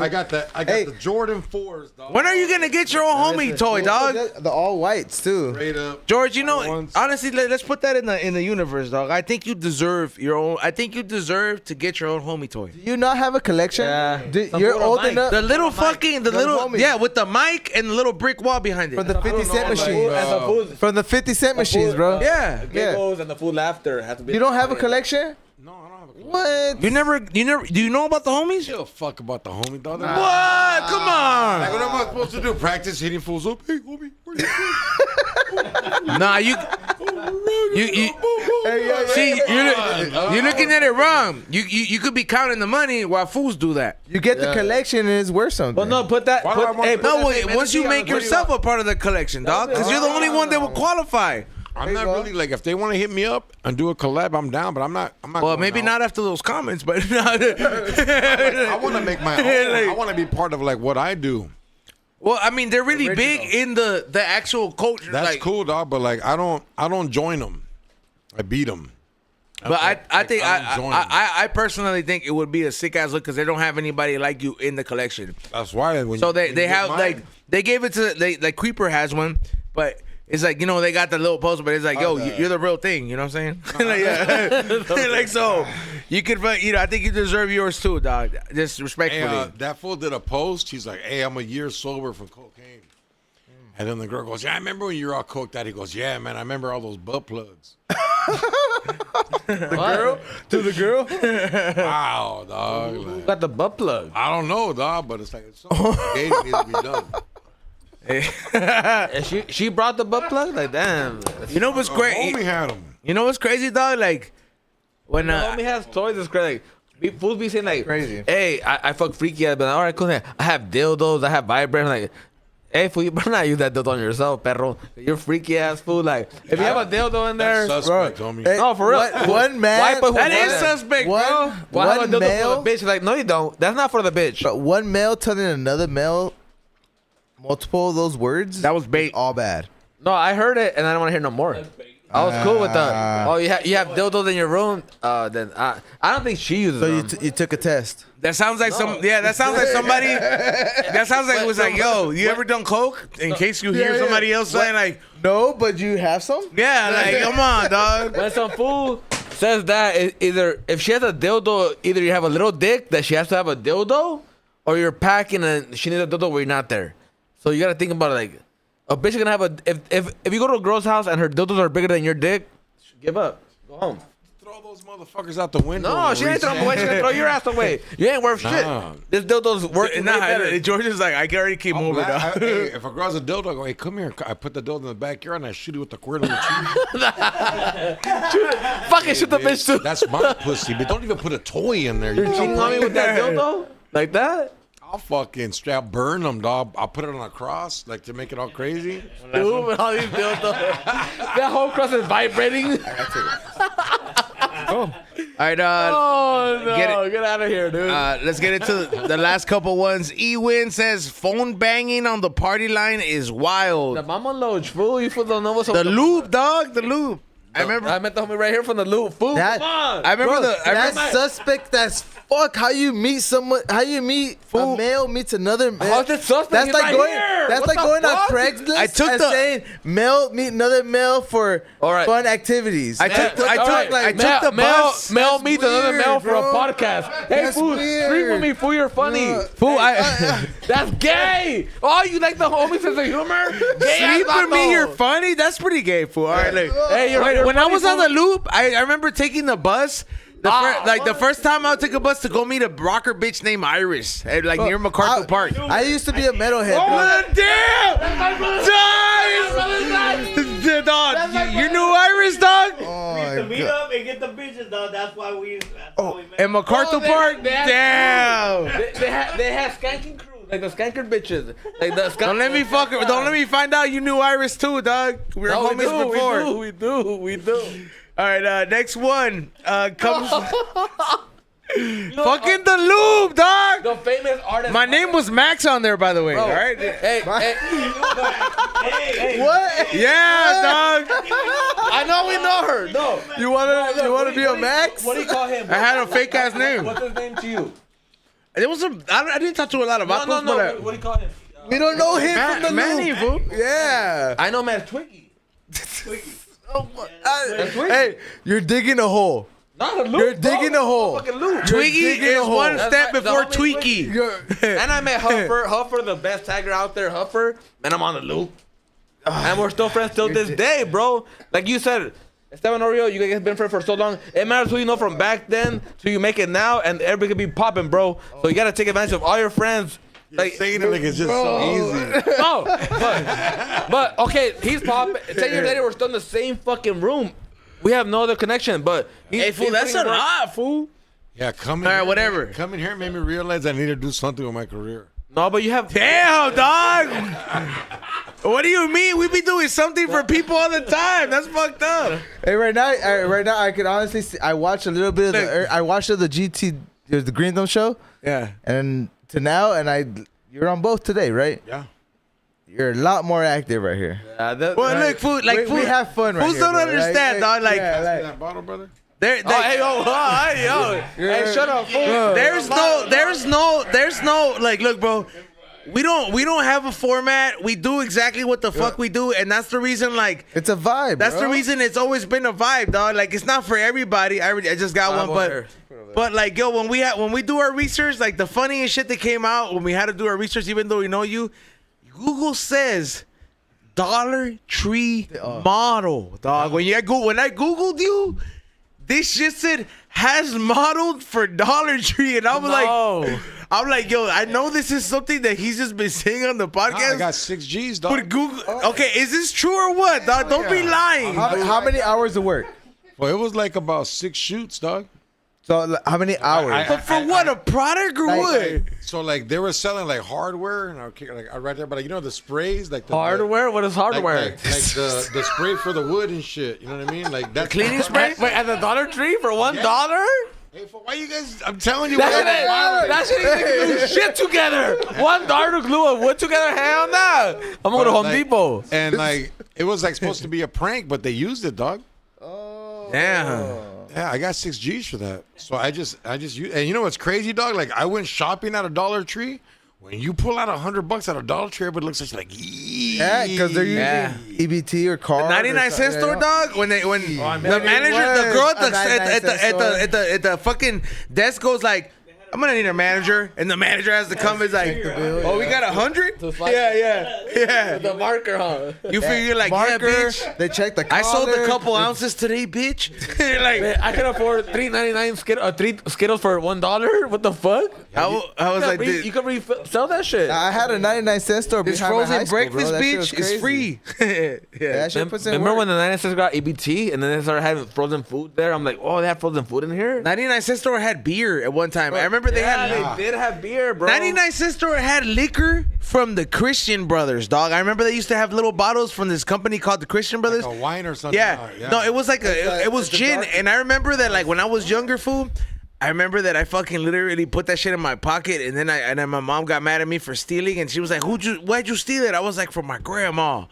A: I got the Jordan 4s, dog.
B: when are you gonna get your own homie toy, dog?
F: The all whites too.
A: Straight up.
B: George, you know, honestly, let's put that in the universe, dog. I think you deserve your own. I think you deserve to get your own homie toy.
F: Do you not have a collection?
G: Yeah.
F: You're old enough.
B: The little fucking, the little,
F: homie.
B: yeah, with the mic and the little brick wall behind it.
F: From the 50 cent machine. From the 50 cent machines, bro.
B: Yeah.
G: Giggles and the full laughter have to be.
F: You don't have a collection?
A: No, I don't have a collection.
F: What?
B: You never. Do you know about the homies?
A: Give a fuck about the homie, dog.
B: What? Come on.
A: Like, what am I supposed to do? Practice hitting fools up? Hey, homie, where you
B: Nah, you see, you're looking at it wrong. You could be counting the money while fools do that.
F: You get the collection and it's worth something.
G: Well, no, put that.
A: Why do I want-
G: Hey, put
B: No,
G: that
B: wait.
G: same
B: Once you
G: energy
B: make
G: on
B: yourself a part of the collection, dog, because you're the only one that will qualify.
A: I'm not really like, if they want to hit me up and do a collab, I'm down. But I'm not.
B: Well,
A: going
B: maybe
A: out.
B: not after those comments, but
A: I want to make my own. I want to be part of like what I do.
B: well, I mean, they're really big in the actual culture.
A: That's
B: like,
A: cool, dog. But like, I don't join them. I beat them.
B: But I think
A: don't join 'em.
B: I personally think it would be a sick ass look because they don't have anybody like you in the collection.
A: That's why. When
B: So
A: you
B: they
A: get
B: have
A: mine-
B: like they gave it to like Creeper has one, but it's like, you know, they got the little poster, but it's like, yo, you're the real thing. You know what I'm saying? Like, yeah. Like, so you could, you know, I think you deserve yours too, dog. Just respectfully.
A: Hey, that fool did a post. He's like, "Hey, I'm a year sober from cocaine." And then the girl goes, "Yeah, I remember when you were all coked out." He goes, "Yeah, man, I remember all those butt plugs."
F: To the girl?
A: Wow, dog. Like,
G: Got the butt plug.
A: I don't know, dog, but it's like it's something gay that needs to be done.
G: She brought the butt plug. Like, damn.
B: You know what's
A: Homie
B: crazy?
A: had him.
B: You know what's crazy, dog? Like, when
G: Homie has toys. It's crazy. Like, fools be saying like,
F: Crazy.
G: Hey, I fuck freaky ass, but all right, cool. I have dildos. I have vibrators. Like, hey, fool, you better not use that dildo on yourself, perro. You're freaky ass fool. Like, if you have a dildo in there,
A: That's suspect, homie.
F: Hey,
G: no, for real.
F: One man.
G: Why put
B: that is
G: one-
B: suspect, bro.
G: Why have a
F: One
G: dildo
F: male.
G: for the bitch? Like, no, you don't. That's not for the bitch.
F: But one male telling another male multiple of those words.
B: That was bait.
F: is all bad.
G: No, I heard it, and I don't want to hear no more. I was cool with that. Oh, you have dildos in your room? Then I don't think she uses
F: So
G: them.
F: you took a test.
B: That sounds like that sounds like somebody. That sounds like it was like, yo, you ever done coke? In case you hear
F: Yeah,
B: somebody
F: yeah.
B: else saying like,
F: No, but you have some?
B: yeah, like, come on, dog.
G: When some fool says that, either if she has a dildo, either you have a little dick that she has to have a dildo, or you're packing and she needs a dildo where you're not there. So you gotta think about it like, a bitch is gonna have a if you go to a girl's house and her dildos are bigger than your dick, give up, go home.
A: Throw those motherfuckers out the window.
G: No, she ain't throwing them away. She's gonna throw your ass away. You ain't worth
A: Nah.
G: shit. This dildo's worth
B: Nah,
G: better.
B: George is like, I already came over, dog.
A: Hey, if a girl's a dildo, I go, "Hey, come here." I put the dildo in the backyard and I shoot it with the quirt on the cheek.
G: Fucking shoot the bitch too.
A: That's my pussy, but don't even put a toy in there.
G: You're cheating on me with that dildo like that?
A: I'll fucking straight burn them, dog. I'll put it on a cross, like to make it all crazy.
G: Ooh, with all these dildos. That whole cross is vibrating.
B: All right,
G: Oh no!
B: Get
G: Get out of here, dude.
B: let's get into the last couple ones. Ewin says phone banging on the party line is wild.
G: The mama loach, fool. You fools don't know what's up.
B: The loop, dog. The loop. I remember.
G: I met the homie right here from the loop. Fool,
F: That-
G: come on.
B: I remember
F: Bro,
B: I
F: that's
B: remember.
F: suspect as fuck. How you meet someone? How you meet a male meets another male?
G: How's it suspect?
F: That's
G: He's
F: like
G: right
F: going.
G: here.
F: That's
G: What
F: like
G: the
F: going on
G: fuck?
F: Craigslist
B: I took
F: and
B: the-
F: saying male meet another male for
G: All right.
F: fun activities.
B: I took the
G: male
B: bus.
G: Male meets another
F: weird,
G: male for a
F: bro.
G: podcast. Hey,
F: That's
G: fool,
F: weird.
G: stream with me, fool. You're funny.
B: Fool,
G: That's gay. Oh, you like the homie sense of humor? Gay
B: Sleep
G: ass
B: with me,
G: vato.
B: you're funny. That's pretty gay, fool. All right, look.
G: Hey, you're
B: Wait,
G: you're
B: when I
G: funny,
B: was on
G: fool.
B: the loop, I remember taking the bus. The first time I took a bus to go meet a rocker bitch named Iris, like near MacArthur Park.
F: I used to be a metalhead. bro.
B: Oh, damn! Dog, you knew Iris, dog?
F: Oh
D: We used to
F: my
D: meet
F: God.
D: up and get the bitches, dog. That's why we met.
B: In MacArthur Park? Damn!
G: They had skanking crews, like the skanker bitches. Like the
B: Don't let me Don't let me find out you knew Iris too, dog. We were
G: No,
B: homies before.
G: We do.
B: All right, next one comes. Fucking the loop, dog.
G: The famous artist.
B: My name was Max on there, by the way.
G: Bro.
B: All right.
G: Hey,
F: What?
B: Yeah, dog.
G: I know we know her. No.
F: You wanna be a Max?
G: What do you call him?
B: I had a fake ass name.
G: What's his name to you?
B: It was I didn't talk to a lot of vatos, but
G: What do you call him?
F: We don't know him from the
B: Manny,
F: loop.
B: fool.
F: Yeah.
G: I know him as Twiggy.
F: Hey, you're digging a hole.
G: Not a loop.
F: You're digging a hole.
G: Fucking loop.
B: Twiggy
F: digging a
B: is
F: hole.
B: one
G: That's
B: step
G: right, the
B: before
G: homie
B: Tweaky.
F: You're,
G: And I met Huffer. Huffer, the best tagger out there. Huffer. Man, I'm on the loop. And we're still friends till this day, bro. Like you said, Esteban Oreo, you guys have been friends for so long. It matters who you know from back then to you make it now, and everybody could be popping, bro. So you gotta take advantage of all your friends. Like,
A: Saying it like it's just so easy.
G: no, but okay, he's popping. 10 years later, we're still in the same fucking room. We have no other connection, but
B: Hey, fool, that's a lot, fool.
A: Yeah, coming.
B: All right, whatever.
A: Coming here made me realize I need to do something with my career.
G: No, but you have.
B: Damn, dog. What do you mean? We be doing something for people all the time. That's fucked up.
F: hey, right now, I could honestly see, I watched a little bit of I watched the GT, the Green Dome show,
B: Yeah.
F: and to now, and you're on both today, right?
A: Yeah.
F: You're a lot more active right here.
B: Well, look, fool. Like,
F: we
B: fool,
F: have fun right
B: fools
F: here.
B: don't
F: bro.
B: understand, dog. Like,
F: yeah,
A: See that bottle, brother?
B: they're,
G: Oh, hey, yo, hey, shut up, fool.
B: there's no. Like, look, bro. We don't have a format. We do exactly what the fuck we do, and that's the reason. Like,
F: it's a vibe.
B: that's
F: bro.
B: the reason it's always been a vibe, dog. Like, it's not for everybody. I just got one, but like, yo, when we do our research, like the funniest shit that came out when we had to do our research, even though we know you, Google says Dollar Tree model, dog. When I Googled you, this shit said has modeled for Dollar Tree, and I'm like, yo, I know this is something that he's just been saying on the podcast.
A: I got 6 G's, dog.
B: But Google, okay, is this true or what, dog? Don't be lying.
F: How many hours of work?
A: Well, it was like about 6 shoots, dog.
F: So how many hours?
B: But for what, a product or what?
A: So like they were selling like hardware, and I right there, but like, you know the sprays, like the
G: Hardware? What is
A: like,
G: hardware?
A: like the spray for the wood and shit. You know what I mean? Like that
B: Cleaning spray?
G: Wait, at the Dollar Tree for $1?
A: Hey, why you guys? I'm telling you,
G: That shit ain't glue shit together. $1 to glue a wood together? Hell no. I'm gonna go to Home Depot.
A: And like it was like supposed to be a prank, but they used it, dog.
B: Damn.
A: Yeah, I got 6 G's for that. So I just used, and you know what's crazy, dog? Like I went shopping at a Dollar Tree. When you pull out $100 out of Dollar Tree, everybody looks like
F: Yeah, because they're using EBT or card.
B: 99-cent store, dog. When the manager, the girl at the fucking desk goes like, I'm gonna need a manager, and the manager has to come. Is like, oh, we got 100? Yeah.
G: The marker, huh?
B: You figure like,
F: Marker,
B: yeah, bitch.
F: they check the
B: I sold a
F: collar.
B: couple ounces today, bitch. Like,
G: Man, I can afford $3.99 3 Skittles for $1. What the fuck?
B: I was like,
G: You can sell that shit.
F: I had a 99-cent store
B: this
F: behind my high
B: frozen
F: school,
B: breakfast,
F: bro. That shit was
B: bitch, is
F: crazy.
B: free.
F: Yeah, that shit puts in
G: Remember
F: work.
G: when the 99 cents got EBT and then they started having frozen food there? I'm like, oh, they have frozen food in here?
B: 99-cent store had beer at one time. I remember they had.
G: They did have beer, bro.
B: 99-cent store had liquor from the Christian Brothers, dog. I remember they used to have little bottles from this company called the Christian Brothers.
A: a wine or something.
B: Yeah. No, it was like it was gin, and I remember that like when I was younger, fool. I remember that I fucking literally put that shit in my pocket, and then my mom got mad at me for stealing, and she was like, why'd you steal it? I was like, from my grandma.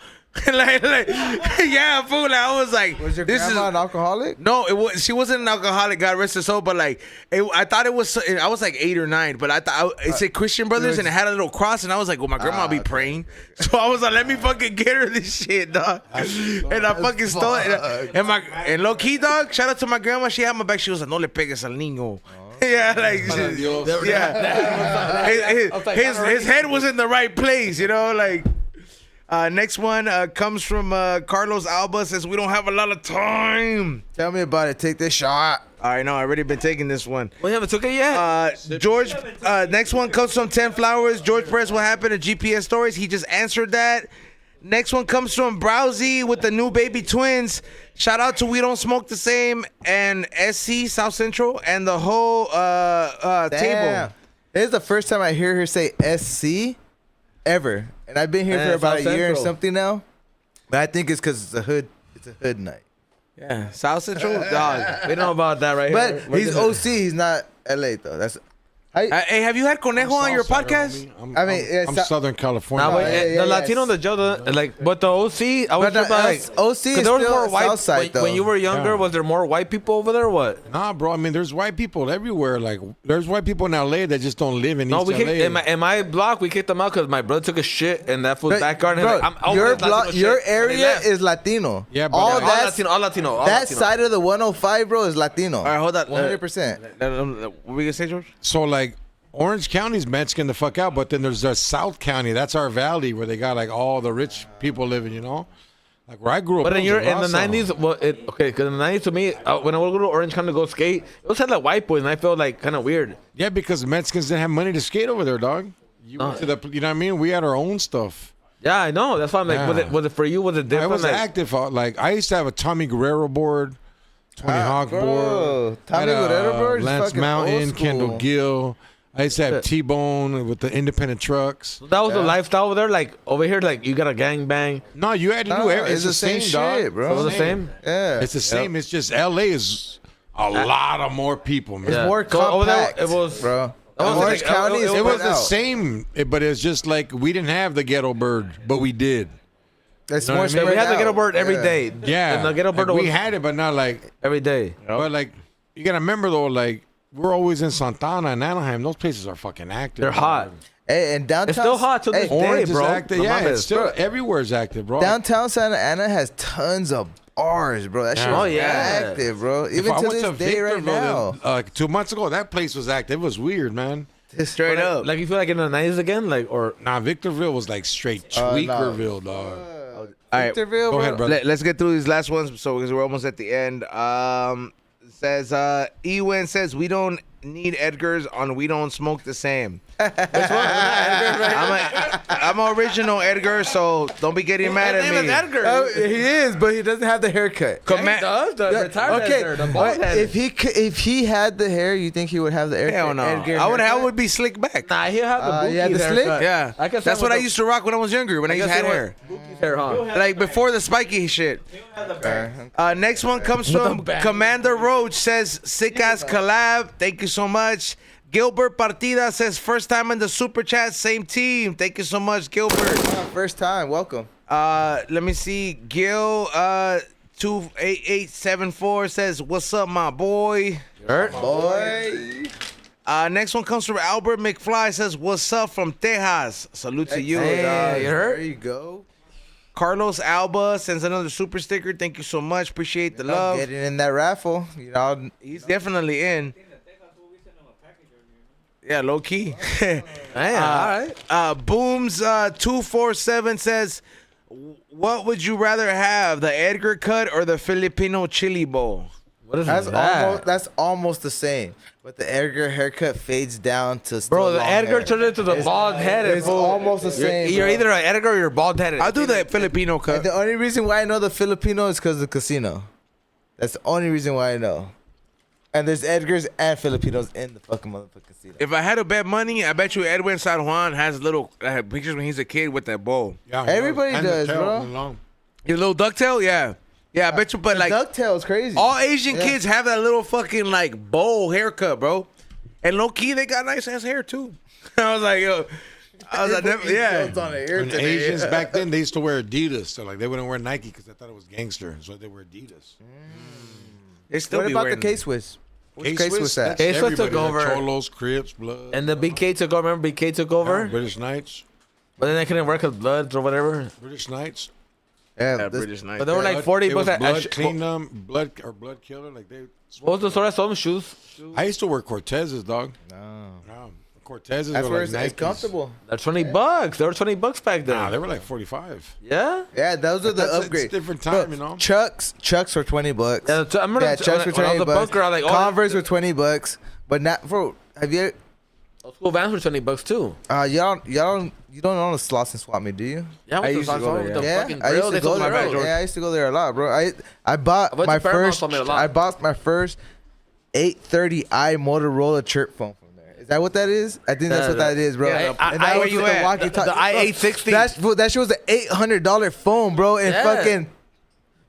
B: Yeah, fool. Like, I was like,
F: Was your
B: this
F: grandma
B: is
F: an alcoholic?
B: no, it was. She wasn't an alcoholic. God rest her soul. But like, I thought it was. I was like 8 or 9. But I thought it said Christian Brothers, and it had a little cross. And I was like, well, my grandma be praying. So I was like, let me fucking get her this shit, dog. And I fucking stole it. And low key, dog. Shout out to my grandma. She had my back. She was like, no le pegues al niño. Yeah, like, yeah. His head was in the right place, you know, like. Next one comes from Carlos Alba. Says we don't have a lot of time.
F: Tell me about it. Take this shot.
B: All right, no, I already been taking this one.
G: We haven't took it yet.
B: George. Next one comes from 10 Flowers. George Perez, what happened to GPS Stories? He just answered that. Next one comes from Browsy with the new baby twins. Shout out to We Don't Smoke the Same and SC South Central and the whole table.
F: This is the first time I hear her say SC ever, and I've been here for about a year and something now. But I think it's because it's a hood. It's a hood night.
B: Yeah, South Central dog.
G: We don't know about that right
F: But
G: here.
F: he's OC. He's not LA though. That's.
B: Hey, have you had Conejo on your podcast?
A: I'm Southern California.
G: Nah, wait, the Latino, the Joe, but the OC, I was
F: But
G: just like,
F: OC is
G: there was
F: still
G: more white.
F: Southside,
G: When you
F: though.
G: were younger,
A: Yeah.
G: was there more white people over there? Or what?
A: Nah, bro. I mean, there's white people everywhere. Like, there's white people in LA that just don't live in
G: No,
A: East
G: we
A: LA.
G: kicked, in my block, we kicked them out because my brother took a shit in that fool's
F: But,
G: backyard. And
F: bro,
G: he's like, I'm over
F: your
G: this Latino
F: block, your
G: shit. And he
F: area
G: left.
F: is Latino.
A: Yeah, but
F: all
A: all
F: that
G: all Latino. All
F: that
G: Latino.
F: side of the 105, bro, is Latino.
B: All right, hold on.
F: 100%.
B: What were we gonna say, George?
A: So, like, Orange County's Mexican the fuck out, but then there's South County. That's our valley where they got, like, all the rich people living, you know? Like, where I grew up.
G: But in
A: it was
G: the
A: awesome.
G: 90s, well, okay, because in the 90s to me, when I would go to Orange County to go skate, it was had like white boys, and I felt like kind of weird.
A: Yeah, because Mexicans didn't have money to skate over there, dog. You went to the, you know what I mean? We had our own stuff.
G: Yeah, I know. That's why I'm like,
A: Yeah.
G: was it for you? Was it
A: I
G: different?
A: was
G: like,
A: active. Like, I used to have a Tommy Guerrero board, Tony Hawk
F: bro,
A: board.
F: Tommy
A: had,
F: Guerrero board is
A: Lance
F: fucking
A: Mountain,
F: old school.
A: Kendall Gill. I used to have T-Bone with the independent trucks.
G: that was the lifestyle over there. Like over here, like you got a gang bang.
A: No, you had to do
F: No,
A: everything. It's the same, dog.
F: shit, bro.
G: So it was the same.
F: Yeah.
A: It's the same. It's just LA is a lot of more people, man.
G: Yeah.
F: more
G: So over there,
F: compact,
G: it was,
F: bro.
G: That was
F: Orange
G: like-
F: County is
A: It was
F: spread
A: the
F: out.
A: same, but it's just like we didn't have the ghetto bird, but we did.
F: It's
A: know
F: more
A: what I mean?
G: we
F: spread
G: had the
F: out.
G: ghetto bird every
F: Yeah.
G: day.
A: Yeah,
G: and the ghetto bird
A: like, we
G: was
A: had it, but not like.
G: every day.
A: But like, you gotta remember though, like we're always in Santana and Anaheim. Those places are fucking active.
G: They're hot.
F: Hey, and downtown.
G: It's still hot to this day,
A: Orange
G: bro.
A: is active.
G: No
A: Yeah,
G: mames.
A: it's still everywhere's active, bro.
F: Downtown Santa Ana has tons of bars, bro. That shit
A: Yeah.
F: is
G: Oh, yeah.
F: active, bro.
A: If
F: Even
A: I
F: to
A: went
F: this day right
A: Victorville,
F: now.
A: 2 months ago, that place was active. It was weird, man.
B: Straight up.
G: Like you feel like in the 90s again, like or
A: Nah, Victorville was like straight
F: no.
A: Tweakerville, dog.
B: All right,
F: Victorville,
A: Go
F: bro.
A: ahead, brother.
B: let's get through these last ones, so because we're almost at the end. Says Ewan says we don't need Edgar's on We Don't Smoke the Same. I'm an original Edgar, so don't be getting mad at me.
F: Oh, he is, but he doesn't have the haircut.
G: does the retired
F: Okay,
G: Edgar, the bald
F: but
G: head.
F: if he had the hair, you think he would have the haircut?
B: Hell no.
F: Edgar
B: I
F: haircut?
B: would be slick back.
G: Nah, he'll have the Bookie's
F: yeah, the slick?
G: haircut.
B: Yeah,
G: I guess
B: that's what I used to rock when I was younger. When I used to have hair,
G: Bookie's hair, huh?
B: like before the spiky shit. Next one comes from Commander Roach. Says sick ass collab. Thank you so much. Gilbert Partida says first time in the super chat. Same team. Thank you so much, Gilbert.
F: First time, welcome.
B: Let me see. Gil 28874 says what's up, my boy.
F: Boy.
B: Next one comes from Albert McFly. Says what's up from Tejas. Salute to you.
F: Hey,
G: you heard?
F: There you go.
B: Carlos Alba sends another super sticker. Thank you so much. Appreciate the love.
F: Getting in that raffle, you know.
B: He's definitely in. Yeah, low key.
G: Damn, all right.
B: Booms 247 says, "What would you rather have, the Edgar cut or the Filipino chili bowl?"
G: What is
F: That's
G: that?
F: almost the same. But the Edgar haircut fades down to still
G: Bro, the
F: long
G: Edgar
F: hair.
G: turned into the bald headed.
F: It's almost the same.
G: You're
F: bro.
G: either an Edgar or you're bald headed.
B: I'll do the Filipino
F: And
B: cut.
F: the only reason why I know the Filipino is because of the casino. That's the only reason why I know. And there's Edgars and Filipinos in the fucking motherfucking casino.
B: If I had to bet money, I bet you Edwin San Juan has little pictures when he's a kid with that bowl.
A: Yeah,
F: Everybody
A: and the
F: does,
A: tail
F: bro.
A: was long.
B: Your little ducktail, yeah. I bet you. But like
F: DuckTales crazy.
B: all Asian
F: Yeah.
B: kids have that little fucking like bowl haircut, bro. And low key, they got nice ass hair too. I was like, yo. I was like, yeah.
F: Jokes on the air
A: And
F: today.
A: Asians back then, they used to wear Adidas. So like they wouldn't wear Nike because they thought it was gangster. So they wear Adidas.
B: They still
F: What
B: be
F: about the
B: wearing
F: K-Swiss? Which K-Swiss at?
A: that's
G: K-Swiss took
A: everybody, like
G: over.
A: Cholos, Crips, Blood.
G: And the BK took over. Remember BK took over?
A: British Knights.
G: But then they couldn't work with Bloods or whatever.
A: British Knights.
F: Yeah,
B: Yeah,
F: this-
B: British Knight.
G: But they were like 40
A: It
G: bucks
A: was
G: at
A: Blood Clean them. Blood Killer. Like they.
G: What was the store I sold them? Shoes?
A: I used to wear Cortezes, dog.
F: No.
A: Cortezes
F: That's
A: were
F: where
A: like
F: it's
A: Nikes.
F: comfortable.
G: They're $20. They were $20 back then.
A: Nah, they were like 45.
G: Yeah?
F: Yeah, those are the
A: That's- it's
F: upgrades.
A: different time, you know?
F: Chucks were $20.
G: Yeah, I remember
F: Yeah, Chucks were
G: when I was
F: $20.
G: a bunker, I was like, oh,
F: Converse were $20. But not, bro. Have you?
G: old school Vans were $20 too.
F: You don't own a Sloss and Swap Me, do you?
G: Yeah,
B: I used to go there,
G: with the
F: Yeah,
G: fucking
F: I
G: grill.
F: used
G: They
F: to go
G: sold my
F: there.
G: bag, George.
F: Yeah, I used to go there a lot, bro. I
G: I
F: bought
G: went
F: my
G: to Paramount,
F: first.
G: sold me a lot.
F: I bought my first 830i Motorola chirp phone from there. Is that what that is? I think that's what that is, bro.
G: Yeah,
F: And that
B: where
F: was
B: you
F: with the
B: at?
F: walkie-talkie.
G: The i860.
F: That shit was an $800 phone, bro, and
G: Yeah.
F: fucking.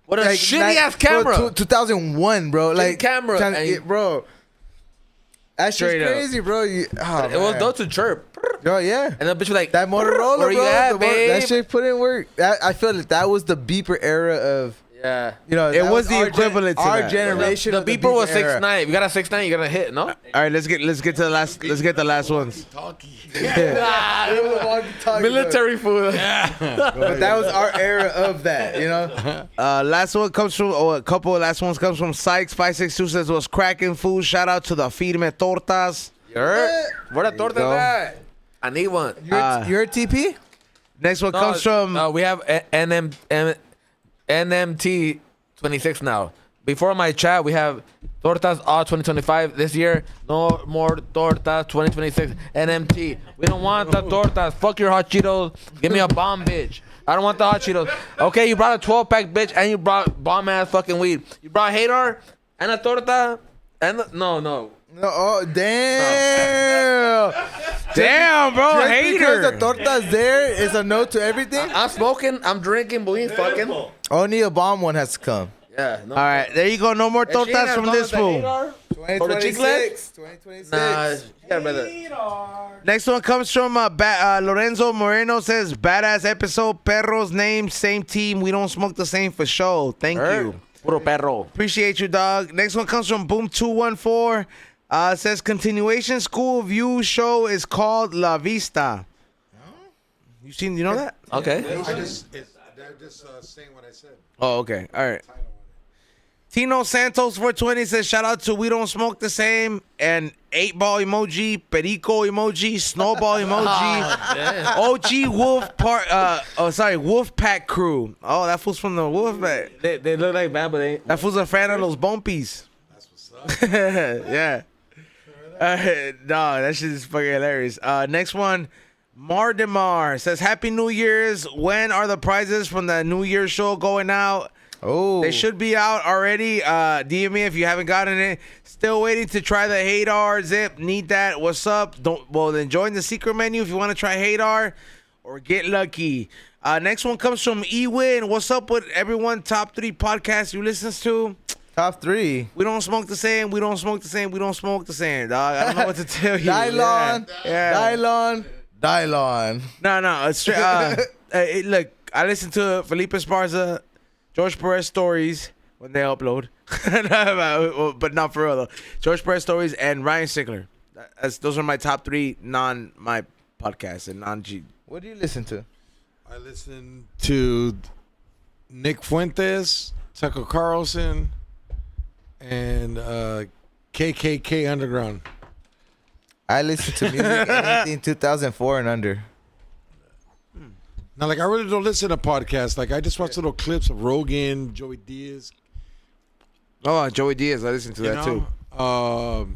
G: What a
F: like,
G: shitty ass
F: bro,
G: camera.
F: 2001, bro. Like
G: camera, and you-
F: bro. That's just
B: Straight up.
F: crazy, bro.
G: It was dope to chirp.
F: Bro, yeah.
G: And the bitch was like,
F: That Motorola,
G: where
F: bro.
G: you at, babe?
F: That shit put in work. I feel like that was the beeper era of,
G: Yeah.
F: you know.
B: It
F: that
B: was the
F: our
B: equivalent to
F: our
B: that.
F: generation.
G: The
F: of
G: beeper was
F: era.
G: 6'9". If you got a 6'9", you're gonna hit, no?
B: All right, let's get to the last. Let's get the last ones.
G: Military food.
F: But that was our era of that, you know.
B: Last one comes from, a couple of last ones comes from Sykes562 says was cracking food. Shout out to the Firme Tortas.
G: You heard? Where the torta
B: go.
G: at? I need one.
F: You're a TP.
B: Next one comes from.
G: We have NMT 26 now. Before my chat, we have Tortas all 2025 this year. No more Tortas 2026. NMT. We don't want the Tortas. Fuck your hot Cheetos. Give me a bomb, bitch. I don't want the hot Cheetos. Okay, you brought a 12-pack, bitch, and you brought bomb-ass fucking weed. You brought Hadar and a torta and no.
F: No, oh damn!
B: Damn, bro,
F: Just
B: hater.
F: because the torta's there is a no to everything.
G: I'm smoking. I'm drinking, but we ain't fucking.
F: Only a bomb one has to come.
G: Yeah. No.
B: All right, there you go. No more tortas from this fool.
G: For the Chiclets?
F: 2026.
G: Nah, you gotta better.
B: Next one comes from Lorenzo Moreno says, badass episode, perros name, same team. We don't smoke the same for show. Thank you.
G: Puro perro.
B: Appreciate you, dog. Next one comes from Boom214. Says, continuation school view show is called La Vista. You know that?
G: Okay.
A: They're just saying what I said.
B: Oh, okay. All right. Tino Santos 420 says, shout out to We Don't Smoke the Same and 8-ball emoji, perico emoji, snowball emoji, OG Wolf Pack crew. Oh, that fool's from the Wolf Pack.
G: They look like bad, but they ain't.
B: That fool's a fan of those bumpies. That's what's up. Yeah. No, that shit is fucking hilarious. Next one, Mardemar says, Happy New Year's. When are the prizes from the New Year's show going out?
F: Oh,
B: They should be out already. DM me if you haven't gotten it. Still waiting to try the Hadar Zip. Need that. What's up? Then join the secret menu if you want to try Hadar or get lucky. Next one comes from Ewin. What's up with everyone? Top 3 podcasts you listens to?
F: top 3.
B: We don't smoke the same. We don't smoke the same. We don't smoke the same, dog. I don't know what to tell you.
F: Dylon,
B: Yeah.
F: Dylon.
B: No. It's straight. Look, I listen to Felipe Esparza, George Perez Stories when they upload. But not for real, though. George Perez Stories and Ryan Sickler. Those are my top 3 my podcasts and non-G.
F: What do you listen to?
A: I listen to Nick Fuentes, Tucker Carlson, and KKK Underground.
F: I listen to music anything 2004 and under.
A: Now, like, I really don't listen to podcasts. Like, I just watch little clips of Rogan, Joey Diaz.
B: Oh, Joey Diaz. I listen to
A: You
B: that, too.
A: know?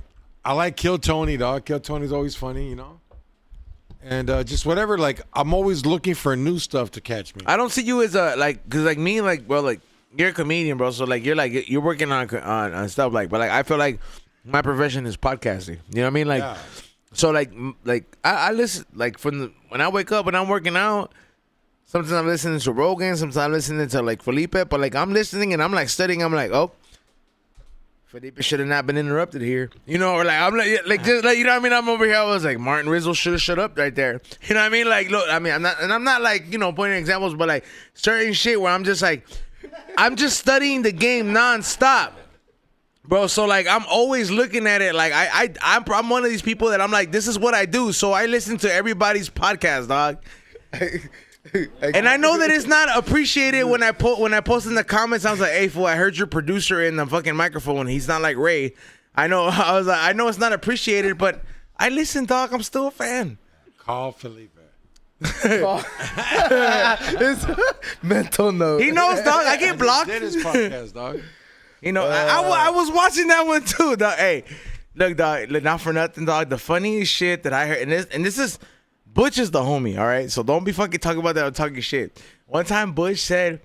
A: I like Kill Tony, dog. Kill Tony's always funny, you know? And just whatever, like, I'm always looking for new stuff to catch me.
B: I don't see you as because me, bro, like, you're a comedian, bro. So, you're working on stuff, but I feel like my profession is podcasting. You know what I mean?
A: Yeah.
B: So, I listen, when I wake up and I'm working out, sometimes I'm listening to Rogan, sometimes I'm listening to, Felipe, but, I'm listening and I'm, studying. I'm like, oh, Felipe should have not been interrupted here. You know, or like I'm like just like you know what I mean. I'm over here. I was like Martin Rizzo should have shut up right there. You know what I mean? Like look, I mean I'm not like pointing examples, but like certain shit where I'm just like I'm just studying the game nonstop, bro. So like I'm always looking at it like I'm one of these people that I'm like this is what I do. So I listen to everybody's podcast, dog. And I know that it's not appreciated when I post in the comments. I was like, "Hey, fool, I heard your producer in the fucking microphone. He's not like Ray." I know. I was like, I know it's not appreciated, but I listen, dog. I'm still a fan.
A: Call Felipe.
F: It's mental note.
B: He knows, dog. I get blocked.
A: Did his podcast, dog.
B: You know, I was watching that one too, dog. Hey, look, dog. Look, not for nothing, dog. The funniest shit that I heard, and this is. Butch is the homie, all right? So don't be fucking talking about that or talking shit. One time Butch said,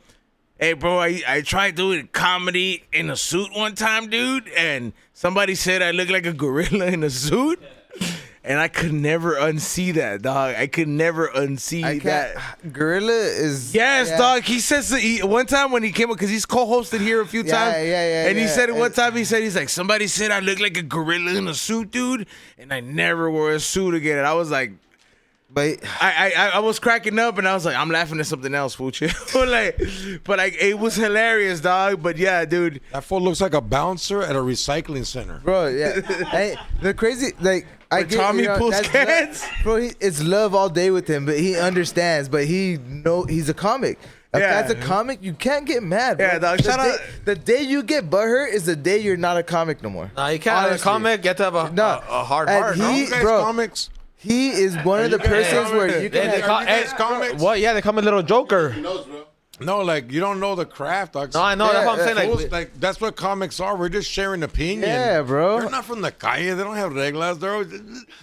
B: hey, bro, I tried doing comedy in a suit one time, dude, and somebody said I look like a gorilla in a suit, and I could never unsee that, dog. I could never unsee that.
F: Gorilla is...
B: Yes, dog. He says one time when he came up, because he's co-hosted here a few times. And he said it one time, he's like, somebody said I look like a gorilla in a suit, dude, and I never wore a suit again. And I was like...
F: But
B: I was cracking up and I was like, I'm laughing at something else, fool. but like it was hilarious, dog. But yeah, dude.
A: That fool looks like a bouncer at a recycling center.
F: Bro, yeah. Hey, the crazy like I get
B: Tommy pulls
F: that's
B: cans.
F: Bro, it's love all day with him, but he understands. But he's a comic. If that's a comic, you can't get mad, bro.
B: Yeah, dog.
F: The day you get butthurt is the day you're not a comic no more.
G: Nah, you can't. Honestly. A comic, you have to have a hard heart.
A: You guys comics?
F: He is one of the persons where you can
A: comics.
G: What? Yeah, they call me Little Joker.
A: No, like you don't know the craft, dog.
G: No, I know. That's what I'm saying.
A: Like that's what comics are. We're just sharing opinion.
F: Yeah, bro.
A: They're not from the calle. They don't have reglas.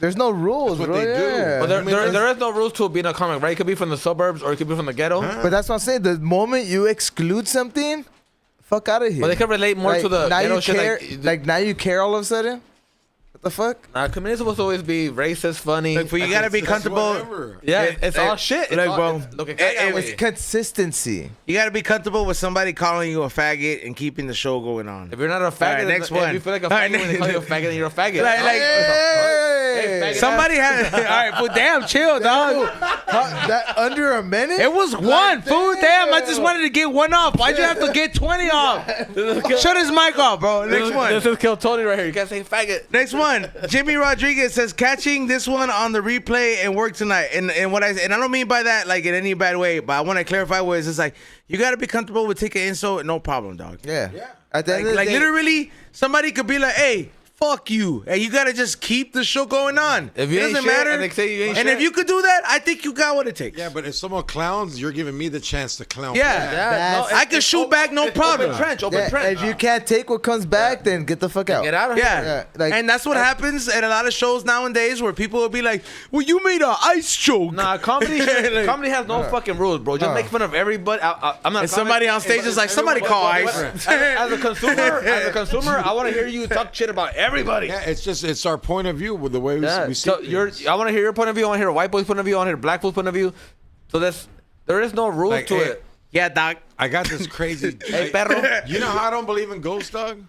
F: There's no rules,
A: that's what
F: bro.
A: they do.
G: But there is no rules to being a comic, right? It could be from the suburbs or it could be from the ghetto.
F: But that's what I'm saying. The moment you exclude something, fuck out of here.
G: But they can relate more to the
F: now
G: ghetto
F: you care,
G: shit.
F: like now you care all of a sudden. What the fuck?
G: Nah, comedy is supposed to always be racist, funny.
B: Look, you gotta be comfortable.
G: Yeah, it's all shit.
B: Look, bro.
F: It's consistency.
B: You gotta be comfortable with somebody calling you a faggot and keeping the show going on.
G: If you're not a faggot,
B: right, next
G: if
B: one.
G: you feel like a faggot when they call you a faggot, then you're a faggot.
F: Hey,
B: somebody had. All right, well, damn, chill, dog.
F: That under a minute?
B: It was one, fool. Damn, I just wanted to get one off. Why'd you have to get 20 off? Shut his mic off, bro. Next one.
G: This is Kill Tony right here. You can't say faggot.
B: Next one. Jimmy Rodriguez says catching this one on the replay and work tonight. And I don't mean by that like in any bad way, but I want to clarify what it's like. You gotta be comfortable with taking insult, no problem, dog.
F: Yeah. At the end of the
B: Like
F: day,
B: literally, somebody could be like, "Hey, fuck you," and you gotta just keep the show going on.
G: If you
B: it
G: ain't
B: doesn't
G: shit
B: matter.
G: and they say you ain't
B: and
G: shit.
B: if you could do that, I think you got what it takes.
A: Yeah, but if someone clowns, you're giving me the chance to clown.
B: Yeah, I can shoot back, no problem.
G: Open trench.
F: if you can't take what comes back, then get the fuck out.
G: Get out of here.
B: Yeah,
F: like-
B: and that's what happens at a lot of shows nowadays, where people will be like, "Well, you made an ice joke."
G: Nah, comedy comedy has no fucking rules, bro. Just make fun of everybody. I'm not.
B: And somebody on stage is like, "Somebody call ice."
G: As a consumer, I want to hear you talk shit about everybody.
A: Yeah, it's our point of view with the way we see
G: So
A: things.
G: I want to hear your point of view. I want to hear a white boy's point of view. I want to hear a black boy's point of view. So there is no rules
A: Like,
G: to
A: hey,
G: it.
B: Yeah, doc.
A: I got this crazy.
G: Hey, perro.
A: You know how I don't believe in ghosts, dog?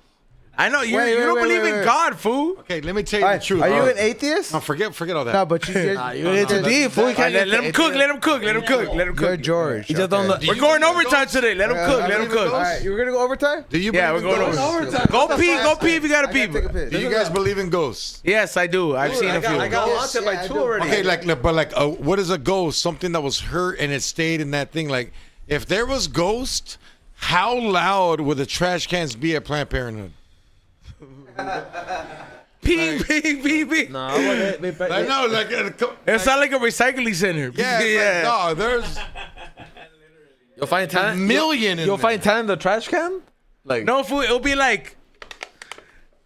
B: I know you.
F: Wait,
B: you don't
F: wait,
B: believe
F: wait,
B: in
F: wait.
B: God, fool.
A: Okay, let me tell you
F: All
A: the
F: right,
A: truth.
F: are you an atheist?
A: No, forget all that.
F: No, but you
G: It's deep, fool. You can't
B: Let him cook. Let him cook. Let him cook. Let him
F: You're
B: cook.
F: George.
G: You just don't
F: okay.
G: know.
B: We're going overtime today. Let him cook. Let him cook.
F: All right, you were gonna go overtime?
A: Do you?
B: Yeah, we're
A: believe in
B: going
A: ghosts?
B: overtime. Go pee. Go pee if you got to
F: I
B: pee.
F: gotta take a piss.
A: Do you guys believe in ghosts?
B: Yes, I do. I've seen a few.
G: I got
F: Yes,
G: haunted by
F: yeah, I
G: two
F: do.
G: already.
A: Okay, what is a ghost? Something that was hurt and it stayed in that thing. Like, if there was ghosts, how loud would the trash cans be at Planned Parenthood?
B: Pee, pee, pee, pee.
G: No, I wouldn't.
A: I know, like,
B: It sounds like a recycling center.
A: yeah. No, there's
G: You'll find talent.
A: million in
G: You'll
A: there.
G: find talent in the trash can. Like
B: No, fool. It'll be like,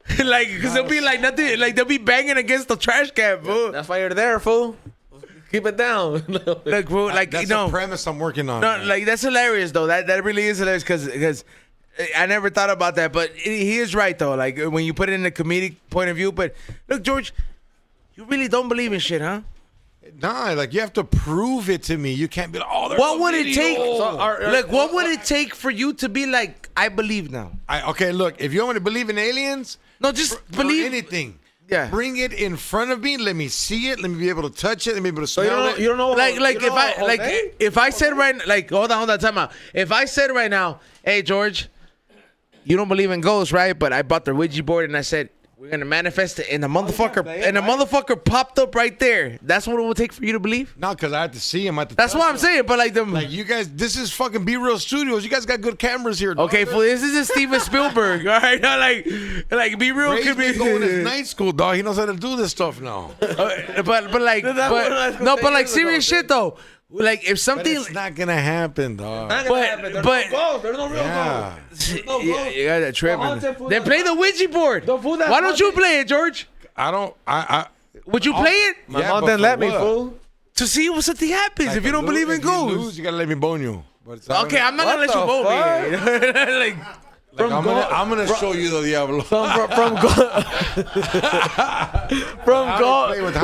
B: because it'll be like nothing. Like they'll be banging against the trash can, fool.
G: that's why you're there, fool. Keep it down.
B: Like, fool. Like
A: That's
B: you know.
A: the premise I'm working on.
B: No,
A: man.
B: like that's hilarious though. That really is hilarious because I never thought about that. But he is right though. Like when you put it in the comedic point of view. But look, George, you really don't believe in shit, huh?
A: Nah, like you have to prove it to me. You can't be like, oh, there's
B: What
A: a
B: would it
A: video.
B: take?
G: So,
B: Look, what would it take for you to be like, I believe now.
A: Okay, look, if you want me to believe in aliens,
B: No, just
A: or
B: believe.
A: anything.
B: Yeah.
A: Bring it in front of me. Let me see it. Let me be able to touch it. Let me be able to smell it.
G: You don't know.
B: Like
G: you know
B: if I said right, like hold on, time out. If I said right now, hey George, you don't believe in ghosts, right? But I bought the Ouija board and I said we're gonna manifest it, and the motherfucker popped up right there. That's what it would take for you to believe.
A: No, because I have to see him.
B: That's what I'm saying. But like them,
A: Like you guys, this is fucking Be Real Studios. You guys got good cameras here. Dog.
B: okay, fool, this is Steven Spielberg. All right, not like Be Real
A: Ray's
B: could be
A: been going to night school, dog. He knows how to do this stuff now.
B: but like serious shit though. Like if
A: But
B: something,
A: it's not gonna happen, dog.
G: There's no ghosts. There's no real
A: Yeah.
G: ghosts. No
B: yeah,
G: ghosts.
B: you got that tripping.
G: haunted fool
B: Then
G: that-
B: play the Ouija board.
G: The fool that
B: Why don't you
G: haunted-
B: play it, George?
A: I don't.
B: Would you play it
G: My
A: Yeah,
G: mom
A: but
G: didn't
A: for
G: let me,
A: what?
G: fool.
B: to see what something happens
A: Like,
B: if you don't believe in
A: if you lose,
B: ghosts?
A: you gotta let me bone you. But it's
B: Okay, I'm not gonna let you vote me. Like,
A: I'm gonna show you the Diablo.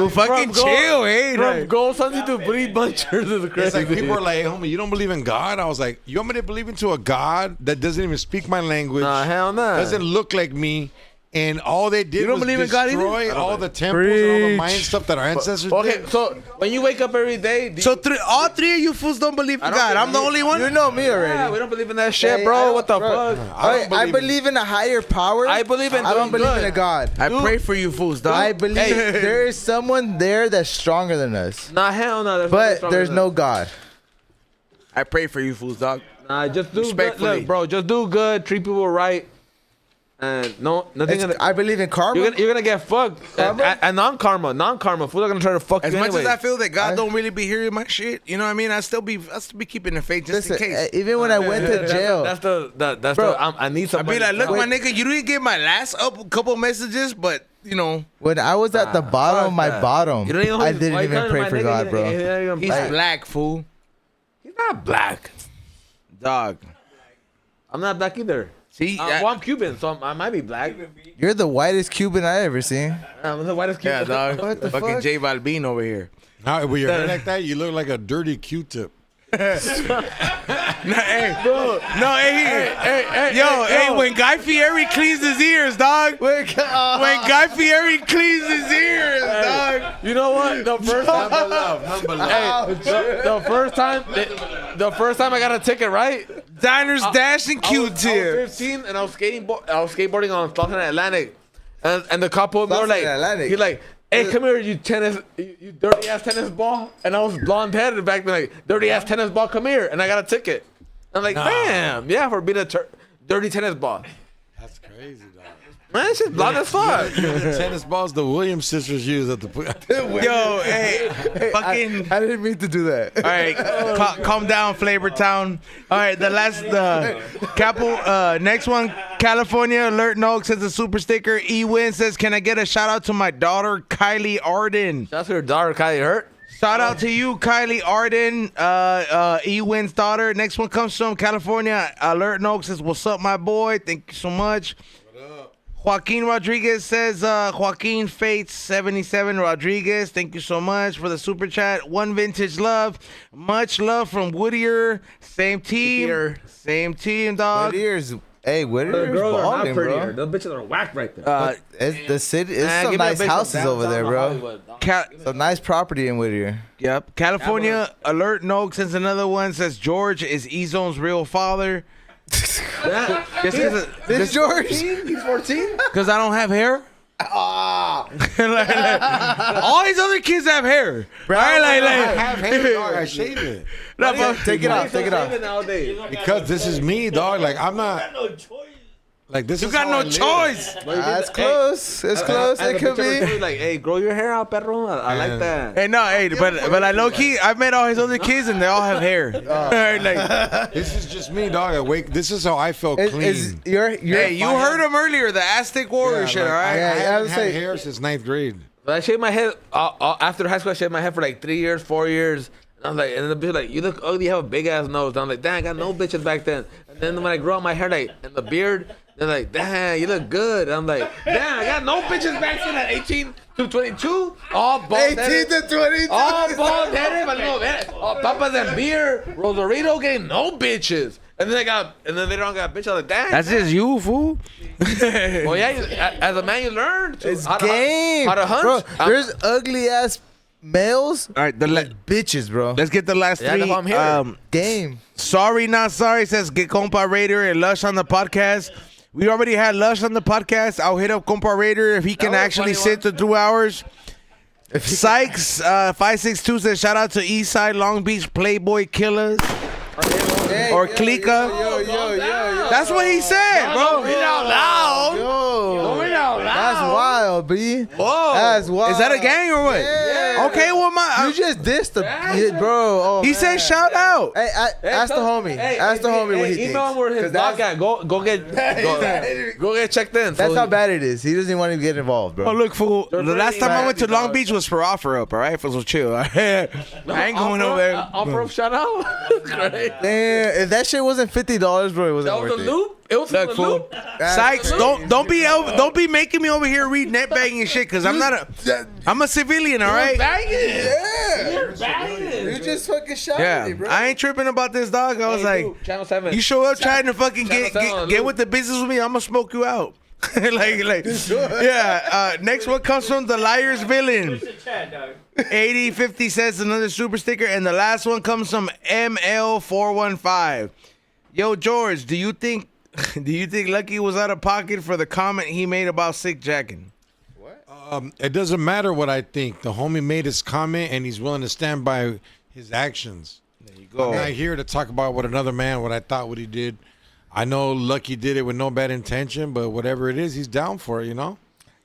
B: fucking chill, hey.
G: From ghost hunting to breed bunchers is
A: It's
G: crazy.
A: like people are like, hey, homie, you don't believe in God? I was like, you want me to believe into a God that doesn't even speak my language?
G: Nah, hell no.
A: Doesn't look like me. And all they did
B: don't
A: was
B: believe in God either?
A: destroy all the temples and all the
B: Preach.
A: Mayan stuff that our ancestors
G: Okay,
A: did.
G: so when you wake up every day, do
B: So all three of you fools don't believe in
G: don't
B: God. I'm the
G: believe-
B: only one.
F: You know me already.
G: yeah, we don't believe in that shit,
F: Hey,
G: bro. What the
F: bro.
G: fuck?
F: I believe in a higher power.
G: I believe in
F: I don't
G: doing
F: believe in
G: good.
F: a God.
B: I pray for you fools, dog.
F: I believe there is someone there that's stronger than us.
G: Nah, hell no.
F: But there's no God.
B: I pray for you fools, dog.
G: Nah, just do good.
B: Respectfully.
G: Look, bro, just do good. Treat people right. And nothing.
F: I believe in karma.
G: You're gonna get fucked. And non-karma. Fools are gonna try to fuck
B: As
G: you
B: much
G: anyway.
B: as I feel that God don't really be hearing my shit, you know what I mean? I still be keeping the faith just
F: Listen,
B: in case.
F: even when I went to jail,
G: That's
F: Bro,
G: I need
B: I
G: somebody.
B: be like, look,
G: to-
B: my nigga, you didn't get my last couple messages, but you know,
F: when I was at the bottom of my
G: that.
F: bottom,
G: You don't even know
F: I
G: why
F: didn't
G: you
F: even
G: telling
F: pray
G: my
F: for
G: nigga
F: God,
G: he
F: bro.
G: ain't even
B: he's
G: black.
B: black, fool.
G: He's not black.
B: Dog.
G: I'm not black either.
B: See,
G: Well, I'm Cuban, so I might be black.
F: You're the whitest Cuban I ever seen.
G: I'm the whitest
B: yeah,
G: Cuban.
B: dog.
F: What the
B: Fucking
F: fuck?
B: J Balvin over here.
A: Now, when you're like that, you look like a dirty Q-tip.
B: Hey, when Guy Fieri cleans his ears, dog. When Guy Fieri cleans his ears, dog.
G: You know what? The first time, the first time I got a ticket, right?
B: Diners, Dash, and
G: I was
B: Q-tip.
G: 15 and I was skateboarding on Slaughter Atlantic, and the cop pulled me over like,
F: Atlantic.
G: he's like, "Hey, come here, you dirty ass tennis ball." And I was blonde headed back then, like, "Dirty ass tennis ball, come here," and I got a ticket. I'm like, "Damn, yeah, for being a dirty tennis ball."
A: That's crazy, dog.
G: Man, it's just blonde as fuck.
A: The tennis balls the Williams sisters use at the.
B: Yo, hey, fucking.
F: I didn't mean to do that.
B: All right, calm down, Flavor Town. All right, next one, California Alert Note says a super sticker. E-Win says, can I get a shout out to my daughter, Kylie Arden?
G: That's her daughter, Kylie Hurt.
B: Shout out to you, Kylie Arden, E-Win's daughter. Next one comes from California Alert Note says, what's up, my boy? Thank you so much. Joaquin Rodriguez says, Joaquin Fates 77 Rodriguez, thank you so much for the super chat. One Vintage Love, much love from Whittier, same team, dog.
F: Whittier's
G: The
F: balling,
G: girls are not
F: bro.
G: prettier. Those bitches are whack right there.
F: It's the city. It's
G: Nah,
F: some
G: give me a
F: nice
G: bitch from
F: houses over there,
G: downtown
F: bro.
G: Hollywood.
F: Some nice property in Whittier.
B: Yep. California Alert Note sends another one, says George is E-Zone's real father.
F: This George.
G: He's 14.
B: Because I don't have hair? All his other kids have hair. Right?
A: I have hair, dog. I shave it.
F: Take it off. Take it off.
G: Nowadays.
A: Because this is me, dog. Like, I'm not.
D: No choice.
A: Like, this
B: You
A: is
B: got
A: how
B: no
A: I live.
B: choice.
F: That's close. It's close.
G: And
F: It
G: the
F: could
G: picture
F: be.
G: was like, hey, grow your hair out, perro. I like that.
B: Hey, no, hey, but I low key, I've met all his other kids and they all have hair. Like,
A: This is just me, dog. I wake. This is how I felt
F: Is
A: clean.
F: you're
B: hey, you heard him earlier, the Aztec Warrior shit, all right?
F: Yeah,
A: I
F: I
A: haven't
F: would
A: had
F: say-
A: hair since 9th grade.
G: But I shaved my head after high school. I shaved my head for like 3 years, 4 years. And I was like, and the bitch like, you look ugly. You have a big ass nose. And I'm like, damn, I got no bitches back then. And then when I grew out my hair, like, and the beard, they're like, damn, you look good. And I'm like, damn, I got no bitches back then at 18 to 22. All bald
F: 18 to 22.
G: All bald headed. All papas and beer. Rosarito getting no bitches. And then they don't got bitch. I was like, damn.
B: That's just you, fool.
G: Well, yeah, as a man, you learn.
F: It's game.
G: How to hunt.
F: Bro, there's ugly ass males.
B: All right,
F: Bitches, bro.
B: let's get the last
G: Yeah,
B: three.
G: that's why I'm here.
F: Game.
B: Sorry, not sorry. Says get Compa Raider and Lush on the podcast. We already had Lush on the podcast. I'll hit up Compa Raider if he can
G: was a
B: actually
G: funny
B: sit the 2 hours. Sykes 562 says shout out to Eastside Long Beach Playboy Killers or Clica.
F: Yo.
B: That's what he said, bro.
F: Yo. That's wild, B.
B: Whoa.
F: That's wild.
B: Is that a gang or what?
F: Yeah.
B: Okay, well
F: You just dissed the bro. Oh,
B: he
F: man.
B: said shout out.
F: Hey, ask the homie. Ask the homie what he thinks.
G: Email him where his
F: 'Cause
G: block
F: that's-
G: at. Go get checked in.
F: That's
G: fool.
F: how bad it is. He doesn't want to get involved, bro.
B: Oh, look, fool. The last time I went to Long
G: dog.
B: Beach was for offer up, all right? So chill. I ain't going over there.
G: Offer up shout out. Great.
F: Damn, if that shit wasn't $50, bro, it wasn't
G: That was
F: worth
G: a
F: it.
G: loop. It was
B: Look,
G: a
B: fool.
G: loop.
B: Sykes, don't be making me over here read net bagging and shit, cause I'm a civilian, all right?
F: You just fucking shot
B: Yeah,
F: me, bro.
B: I ain't tripping about this, dog. I was like,
G: Channel 7.
B: you show up trying to fucking
G: Channel 7 on
B: get
G: loop.
B: with the business with me, I'm gonna smoke you out. Yeah. Next one comes from the Liar's Villain. 8050 says another super sticker, and the last one comes from ML415. Yo, George, do you think Lucky was out of pocket for the comment he made about sick jacking?
A: It doesn't matter what I think. The homie made his comment, and he's willing to stand by his actions.
B: There you go.
A: I'm not here to talk about what I thought what he did. I know Lucky did it with no bad intention, but whatever it is, he's down for it, you know?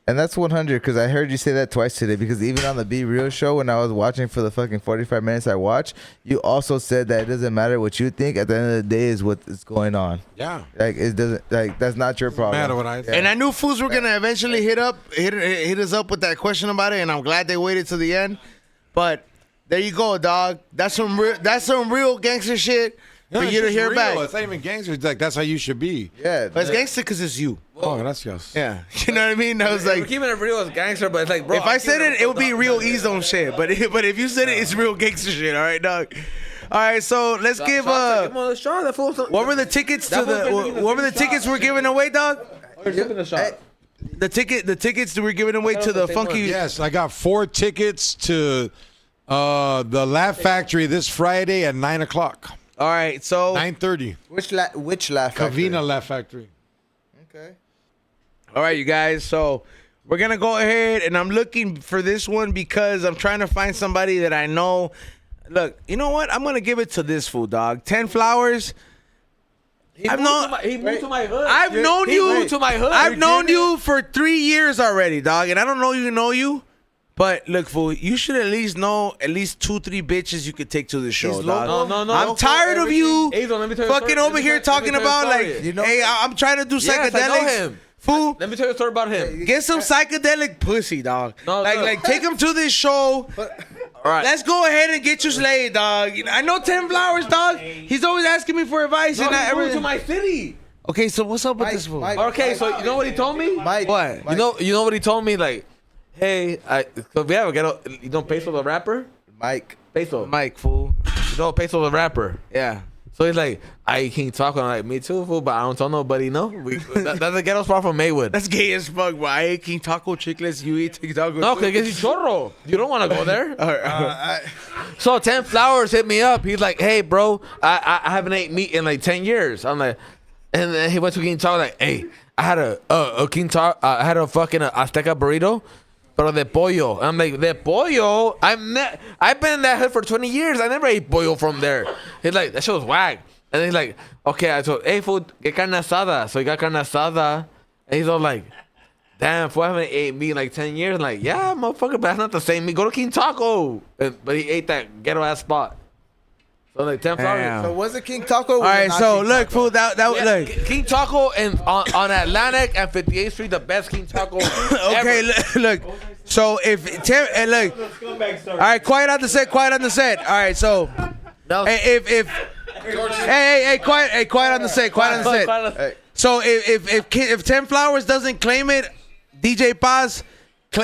F: And that's 100 because I heard you say that twice today. Because even on the Be Real show, when I was watching for the fucking 45 minutes I watched, you also said that it doesn't matter what you think. At the end of the day, is what is going on.
A: Yeah.
F: Like it doesn't. Like that's not your problem.
A: Matter what I think.
B: And I knew fools were gonna eventually hit us up with that question about it, and I'm glad they waited to the end. But there you go, dog. That's some real gangster shit
A: No,
B: for
A: it's
B: you to
A: just
B: hear
A: real.
B: back.
A: It's not even gangster. It's like, that's how you should be.
F: Yeah.
B: But it's gangster because it's you.
A: Oh, gracias.
B: Yeah, you know what I mean. I was
G: We're
B: like,
G: keeping it real as gangster, but it's like, bro.
B: if I said it, it would be real E-Zone shit. But if you said it, it's real gangster shit. All right, dog. All right, so let's give
G: Give him a shot. That fool's.
B: what were the tickets to what were the tickets we're giving away, dog?
G: You're sipping the shot.
B: The tickets that we're giving away to the funky.
A: Yes, I got 4 tickets to the Laugh Factory this Friday at 9 o'clock.
B: All right, so
A: 9:30.
F: Which laugh? Factory?
A: Kavina Laugh Factory.
F: Okay.
B: all right, you guys. So we're gonna go ahead, and I'm looking for this one because I'm trying to find somebody that I know. Look, you know what? I'm gonna give it to this fool, dog. 10 Flowers.
G: He
B: I've
G: moved
B: known-
G: to my- He moved to my hood.
B: I've known
G: He
B: you.
G: moved to my hood.
B: I've known you for 3 years already, dog, and I don't know you. But look, fool, you should at least know at least 2-3 bitches you could take to the show, dog.
G: No.
B: I'm tired of you
G: Hazel, let me tell you a
B: fucking
G: story.
B: over here talking about like,
F: You know-
B: hey, I'm trying to do
G: Yes, I know
B: psychedelics.
G: him.
B: Fool,
G: Let me tell you a story about him.
B: get some psychedelic pussy, dog.
G: No, look.
B: like take him to this show.
G: All right.
B: Let's go ahead and get you slayed, dog. I know 10 Flowers, dog. He's always asking me for advice and
G: No,
B: that
G: he moved to
B: everything.
G: my city.
B: Okay, so what's up with this fool?
G: Okay, so you know what he told me?
F: Mike.
B: What?
F: Mike,
G: You know what he told me? Like, hey, so we have a ghetto. You know Peso the rapper?
F: Mike.
G: Peso.
B: Mike, fool.
G: You know Peso the rapper?
B: Yeah.
G: So he's like, I can't talk. I'm like, me too, fool, but I don't tell nobody, no? That's a ghetto spot from Maywood.
B: That's gay as fuck, bro. I ate King Taco Chiclets. You eat King Taco.
G: No, because it's chorro. You don't want to go there.
B: All right.
G: So 10 Flowers hit me up. He's like, hey, bro, I haven't ate meat in like 10 years. I'm like, and then he went to King Taco like, hey, I had a King Taco, I had a fucking Azteca burrito, pero de pollo. I'm like, de pollo? I've been in that hood for 20 years. I never ate pollo from there. He's like, that shit was whack. And he's like, okay, I told, hey, fool, get carne asada. So he got carne asada. And he's all like, damn, fool, I haven't ate meat in like 10 years. I'm like, yeah, motherfucker, but that's not the same meat. Go to King Taco. But he ate that ghetto ass spot. So like 10 Flowers.
B: Damn.
F: So was it King Taco?
B: All right, so look, fool. That
G: Yeah,
B: look.
G: King Taco and on Atlantic and 58th Street, the best King Taco.
B: Okay,
G: ever.
B: look. So if Tim and look, all right, quiet on the set. All right, so
G: No.
B: hey, hey, quiet on the set. So if 10 Flowers doesn't claim it, DJ Paz,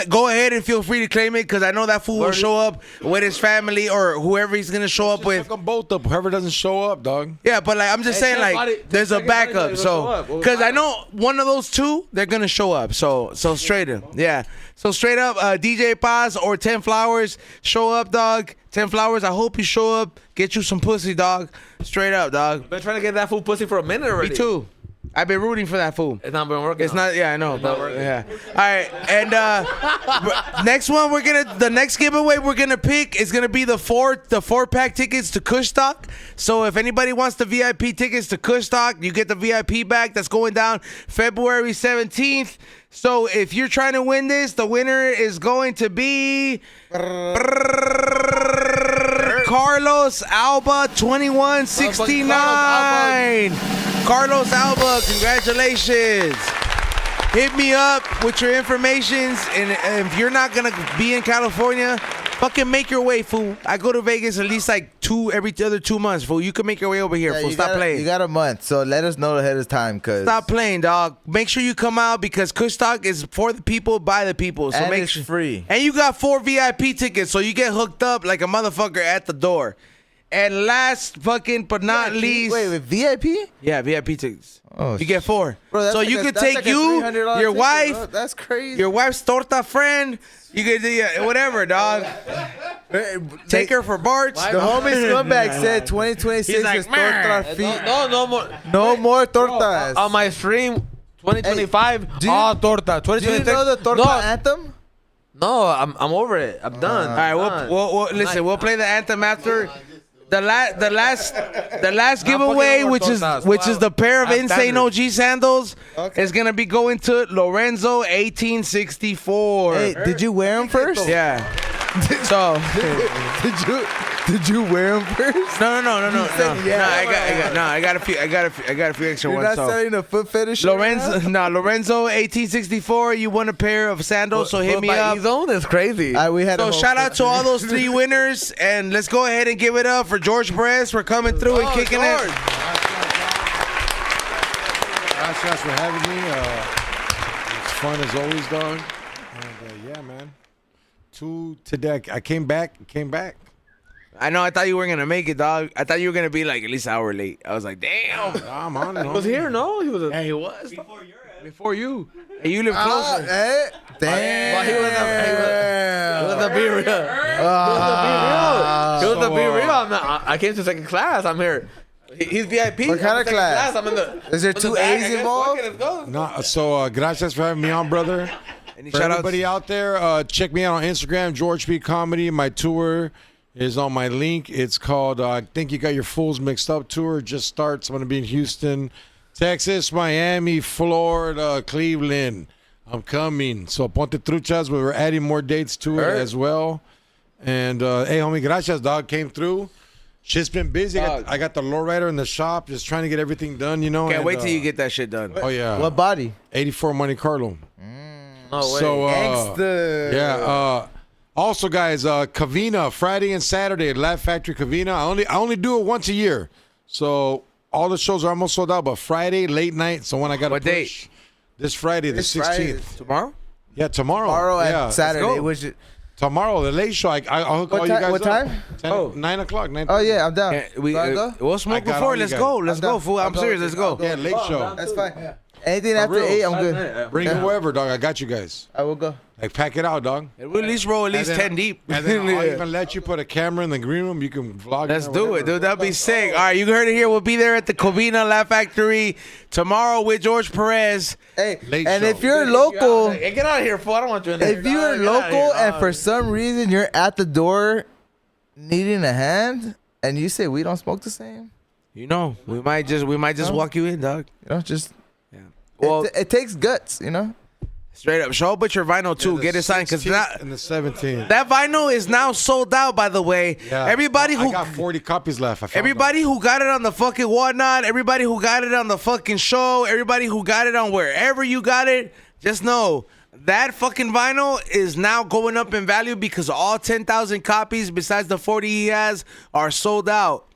B: Go ahead and feel free to claim it because I know that fool will show up with his family or whoever he's gonna show up with.
A: Hook them both up. Whoever doesn't show up, dog.
B: Yeah, but like I'm just saying, like there's a backup. So because I know one of those two, they're gonna show up. So straight up, yeah. So straight up, DJ Paz or 10 Flowers, show up, dog. 10 Flowers, I hope you show up. Get you some pussy, dog. Straight up, dog.
G: Been trying to get that fool pussy for a minute already.
B: Me too. I've been rooting for that fool.
G: It's not been working.
B: It's not. Yeah, I know. But yeah. All right. And next one, the next giveaway we're gonna pick is gonna be the 4-pack tickets to Kushstock. So if anybody wants the VIP tickets to Kushstock, you get the VIP back. That's going down February 17th. So if you're trying to win this, the winner is going to be Carlos Alba 2169. Carlos Alba, congratulations. Hit me up with your informations, and if you're not gonna be in California, fucking make your way, fool. I go to Vegas at least like every other 2 months, fool. You can make your way over here, fool. Stop playing.
F: You got a month, so let us know ahead of time, cause
B: stop playing, dog. Make sure you come out because Kushstock is for the people, by the people. So
F: and
B: make
F: it's
B: sure
F: free.
B: And you got 4 VIP tickets, so you get hooked up like a motherfucker at the door. And last fucking but not least,
F: wait, with VIP?
B: Yeah, VIP tickets.
F: Oh,
B: you get 4.
F: Bro,
B: so
F: like
B: you could
F: that's
B: take
F: like a
B: you,
F: $300
B: your
F: ticket,
B: wife,
F: bro. That's crazy.
B: your wife's torta friend. You could do whatever, dog. Take her for Bart's.
F: The homie Scumbag said 2026
B: He's like,
F: is torta feet.
G: No more.
F: No more tortas.
G: On my stream, 2025,
F: do you-
G: all torta.
F: Do you
G: 2026.
F: know the torta
G: No,
F: anthem?
G: no, I'm over it. I'm done.
B: All right, we'll listen. We'll play the anthem after the last giveaway, which is the pair of Insane OG sandals, is gonna be going to Lorenzo 1864.
F: Hey, did you wear them first?
B: Yeah. So
F: Did you wear them first?
B: no.
F: said yeah.
B: I got a few extra
F: You're
B: ones.
F: not
B: So.
F: selling a foot fetish.
B: Lorenzo 1864. You won a pair of sandals, so hit me up.
G: E-Zone is crazy.
F: We had
B: So shout out to all those 3 winners, and let's go ahead and give it up for George Perez for coming through and kicking it.
A: Gracias for having me. It's fun as always, dog. And yeah, man. Today, I came back.
B: I know. I thought you weren't gonna make it, dog. I thought you were gonna be like at least an hour late. I was like, damn.
A: I'm on it.
G: He was here, no? He was.
B: Yeah, he was. Before you. And you live closer.
F: Damn.
G: Well, he was a be real. He was a be real. I came to second class. I'm here. He's VIP.
F: What kind of class?
G: I'm in the.
F: Is there
G: in the
F: 2
G: back,
F: A's
G: I guess.
F: involved?
G: Fuck it, let's go.
A: No, so gracias for having me on, brother.
B: Any
A: For
B: shout
A: everybody out there, check me out on Instagram, George P Comedy. My tour is on my link. It's called I Think You Got Your Fools Mixed Up tour. It just starts. I'm going to be in Houston, Texas, Miami, Florida, Cleveland. I'm coming. So ponte truchas. We're adding more dates to it as well. And hey, homie, gracias, dog. Came through. Shit's been busy. I got the lowrider in the shop, just trying to get everything done, you know.
B: Can't wait till you get that shit done.
A: Oh, yeah.
F: What body?
A: 84 Monte Carlo.
G: No way.
A: So,
F: Gangsta.
A: yeah. Also, guys, Covina, Friday and Saturday, Laugh Factory Covina. I only do it once a year. So all the shows are almost sold out, but Friday, late night. So when I got to
B: What
A: push.
B: date?
A: This Friday, the 16th.
F: Friday.
B: Tomorrow?
A: Yeah, tomorrow.
F: Tomorrow
A: yeah,
F: and Saturday.
A: let's go.
F: Which is,
A: Tomorrow, the late show. I'll hook
F: What
A: all you
F: ti-
A: guys
F: what
A: up.
F: time?
A: 10, 9 o'clock. 9
F: oh yeah, I'm down.
B: Yeah,
F: Wanna go?
B: we'll smoke
A: I got
B: before.
A: all you
B: Let's
A: guys.
B: go. Let's
F: I'm
B: go,
F: down.
B: fool. I'm serious. Let's go.
A: Yeah, late show.
F: That's fine. Anything after
A: real.
F: 8, I'm good.
A: Bring whoever, dog. I got you guys.
F: I will go.
A: Like, pack it out, dog.
B: We'll at least roll at least
A: And then-
B: 10 deep.
A: And then I'll even let you put a camera in the green room. You can vlog.
B: Let's
A: there,
B: do
A: whatever.
B: it, dude. That'd be sick. All right, you heard it here. We'll be there at the Covina Laugh Factory tomorrow with George Perez.
F: Hey,
A: Late
F: and
A: show.
F: if you're local,
G: Hey, get out of here, fool. I don't want you in there.
F: if you're local and for some reason you're at the door needing a hand, and you say we don't smoke the same,
B: You know, we might just walk you in, dog.
F: just
B: Well,
F: it takes guts,
B: straight up, show up with your vinyl too.
A: The
B: Get it signed because
A: 16th and the 17th.
B: that vinyl is now sold out. By the way,
A: Yeah.
B: everybody
A: I
B: who
A: got 40 copies left. I found
B: everybody who got it on the fucking whatnot, everybody who got it on the fucking show, everybody who got it on wherever you got it, just know that fucking vinyl is now going up in value because all 10,000 copies besides the 40 he has are sold out.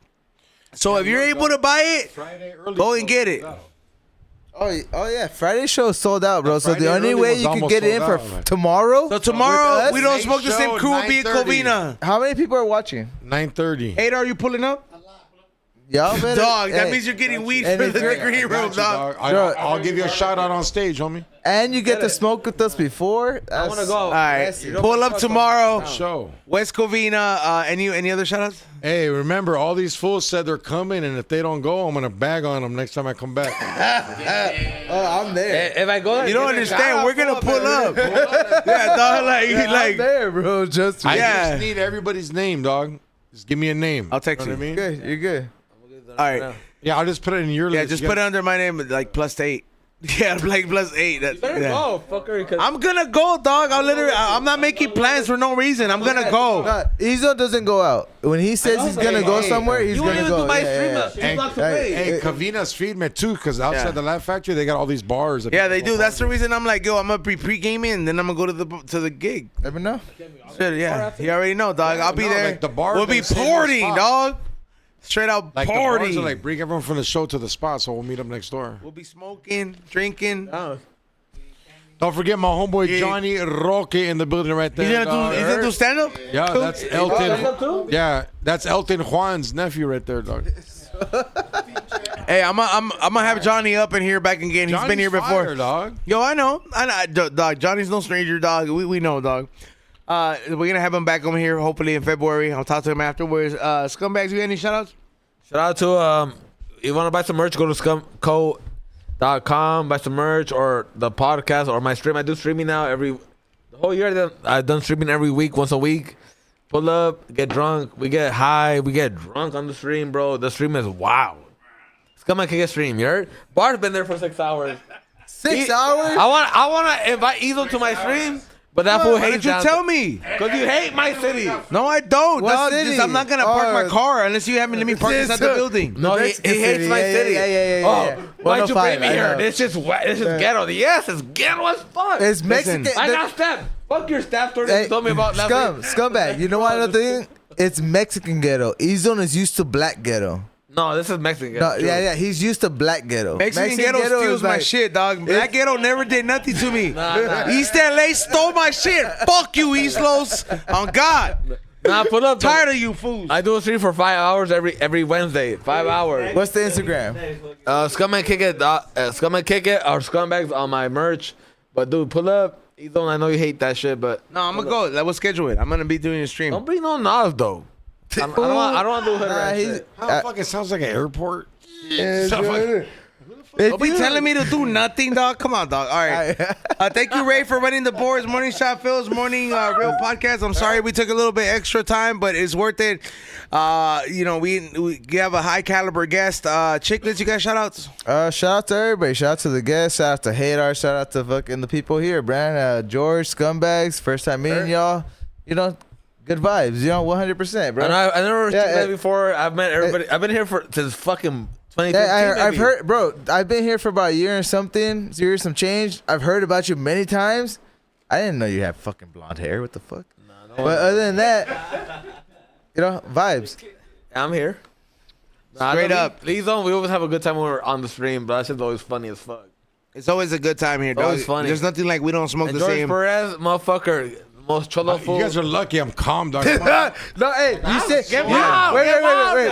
B: So if you're able to buy it,
A: Friday early
B: go and
A: show
B: get it.
A: sold out.
F: Oh yeah, Friday show is sold out, bro.
A: The
F: So the
A: Friday
F: only
A: early
F: way
A: one's
F: you can
A: almost
F: get in
A: sold
F: for
A: out, man.
F: tomorrow.
B: So tomorrow,
F: with
B: we
F: us?
B: don't
A: Late
B: smoke the same
A: show,
B: crew. Will be at
A: 9:30.
B: Covina.
F: How many people are watching?
A: 9:30.
B: 8, are you pulling up?
F: Y'all better.
B: Dog, that
F: hey,
B: means you're getting weed
F: And
B: for
F: if
B: the
F: you're-
B: green room,
A: Got you,
B: dog.
A: dog. I'll give you a shout out on stage, homie.
F: and you get to smoke with us before.
G: I want to go.
B: All right,
F: That's it.
B: pull up tomorrow.
A: Show.
B: West Covina. Any other shout outs?
A: Hey, remember, all these fools said they're coming, and if they don't go, I'm going to bag on them next time I come back.
F: Oh, I'm there.
G: If I go,
B: You don't understand. We're gonna pull up. Yeah, dog.
F: I'm
B: Like,
F: there, bro. Just
A: I
B: Yeah.
A: just need everybody's name, dog. Just give me a name.
B: I'll text
A: know what I
B: you.
A: mean?
F: good. You're good.
B: all right.
A: Yeah, I'll just put it in your
B: Yeah,
A: list.
B: just
A: You
B: put it
A: got-
B: under my name, like +8. Yeah, like +8. Yeah.
G: go, fucker. Cause
B: I'm gonna go, dog. I'm not making plans for no reason. I'm gonna go.
F: No, Izo doesn't go out. When he says he's gonna go somewhere, he's
G: you won't
F: gonna
G: even
F: go.
G: do my
F: Yeah,
G: stream.
F: yeah,
G: Two blocks
F: Hey,
G: away.
A: Hey, Kavina's feed me too, because outside
B: Yeah.
A: the Laugh Factory, they got all these bars. that
B: Yeah,
A: people
B: they
A: go
B: do. That's
A: party.
B: the reason I'm like, yo, I'm gonna be pre-gaming, and then I'm gonna go to the gig.
F: Let me know.
B: Shit, yeah, you already know, dog. I'll be
A: no,
B: there.
A: like the bar,
B: we'll
A: they
B: be
A: save your
B: partying,
A: spot.
B: dog. Straight out
A: Like the bars
B: party.
A: are like, bring everyone from the show to the spot, so we'll meet up next door.
B: We'll be smoking, drinking.
G: Oh.
A: Don't forget my homeboy
B: Yeah.
A: Johnny Roque in the building right there.
B: He's gonna
A: dog.
B: do. He's gonna do stand up.
A: Yeah, that's Elton.
G: that's up too?
A: Yeah, that's Elton Juan's nephew right there, dog.
B: Hey, I'm gonna have Johnny up in here back again. He's been here before.
A: Fire, dog.
B: Yo, I know, dog. Johnny's no stranger, dog. We know, dog. We're gonna have him back over here hopefully in February. I'll talk to him afterwards. Scumbags, you got any shout outs?
G: Shout out to you want to buy some merch? Go to scumco.com, buy some merch or the podcast or my stream. I do streaming now the whole year. I've done streaming every week, once a week. Pull up, get drunk, we get high, we get drunk on the stream, bro. The stream is wow. Scum and Kick It stream, you heard? Bart's been there for 6 hours.
F: 6 hours?
G: I want to invite Ezo to my stream, but that fool
B: Why
G: hates
B: did you tell me?
G: Because you hate my city.
B: No, I don't,
F: What
B: dog.
F: city?
B: Just, I'm not gonna park my
F: Oh.
B: car unless you happen to let me park inside the building.
G: No, he
F: Mexican
G: hates
F: city.
G: my
F: Yeah,
G: city.
F: yeah.
G: Oh, why'd you
F: 105,
G: bring me
F: I
G: here?
F: know.
G: This is ghetto. Yes, it's ghetto as fuck.
F: It's Mexican.
G: I got stabbed. Fuck your staff story that
F: Hey,
G: you told me about last week.
F: scumbag. You know what other thing? It's Mexican ghetto. Ezone is used to black ghetto.
G: No, this is Mexican.
F: No,
G: True.
F: yeah. He's used to black ghetto.
B: Mexican ghetto steals
F: is
B: my
F: like-
B: shit, dog. Black ghetto never did nothing to me.
G: Nah.
B: East LA stole my shit. Fuck you, East Los. On God.
G: Nah, put up.
B: Tired of you fools.
G: I do a stream for 5 hours every Wednesday. 5 hours.
F: What's the Instagram?
G: Scum and Kick It. Scum and Kick It. Or Scumbags on my merch. But dude, pull up. Ezo, I know you hate that shit, but
B: No, I'm gonna go. Let's schedule it. I'm gonna be doing a stream.
G: don't bring no Nas though. I don't want to do hood
F: Nah,
G: rat
F: he's.
G: shit.
A: How fucking sounds like an airport?
B: Don't be telling me to do nothing, dog. Come on, dog. All right. Thank you, Ray, for running the boards. Morning Shot Phil's Morning Real Podcast. I'm sorry we took a little bit extra time, but it's worth it. We have a high caliber guest. Chiclets, you got shout outs?
F: Shout out to everybody. Shout out to the guests. Shout out to Hadar. Shout out to fucking the people here, Brand. George, Scumbags. First time meeting y'all. You know, good vibes. You know, 100%, bro.
G: And I never
F: Yeah,
G: seen that before. I've met everybody. I've been here since fucking 2015.
F: Yeah, I've
G: maybe.
F: heard, bro. I've been here for about a year and something. Years some change. I've heard about you many times. I didn't know you had fucking blonde hair. What the fuck? But other than that, you know, vibes.
G: I'm here.
B: Straight up.
G: Please don't. We always have a good time when we're on the stream, but that shit's always funny as fuck.
B: It's always a good time here, dog.
G: Always funny.
B: There's nothing like we don't smoke
G: And
B: the
G: George
B: same.
G: Perez, motherfucker, most cholo
A: You
G: fool.
A: guys are lucky I'm calm, dog.
F: No, hey, you said.
G: Get
F: you-
G: out,
F: wait,
G: get out.
F: wait.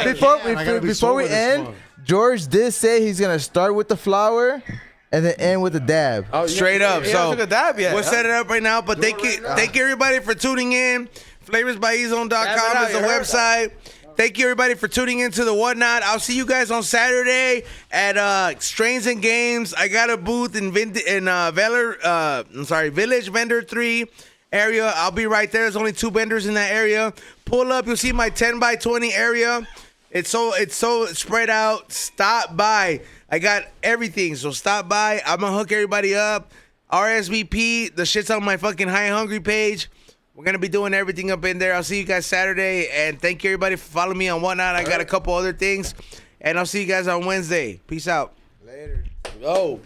A: I gotta be
F: Before we
A: sober this
F: end,
A: month.
F: George did say he's gonna start with the flower and then end with the dab.
G: Oh,
B: Straight up.
G: Yeah,
B: So
G: took a dab yet.
B: we'll set it up right now. But thank you everybody for tuning in. FlavorsByEzone.com is the website. Thank you everybody for tuning into the Whatnot. I'll see you guys on Saturday at Strains and Games. I got a booth in Village Vendor 3 area. I'll be right there. There's only 2 vendors in that area. Pull up, you'll see my 10 by 20 area. It's so spread out. Stop by. I got everything. So stop by. I'm gonna hook everybody up. RSVP. The shit's on my fucking High and Hungry page. We're gonna be doing everything up in there. I'll see you guys Saturday. And thank you everybody for following me on Whatnot. I got a couple other things. And I'll see you guys on Wednesday. Peace out.
F: Later.
B: Go.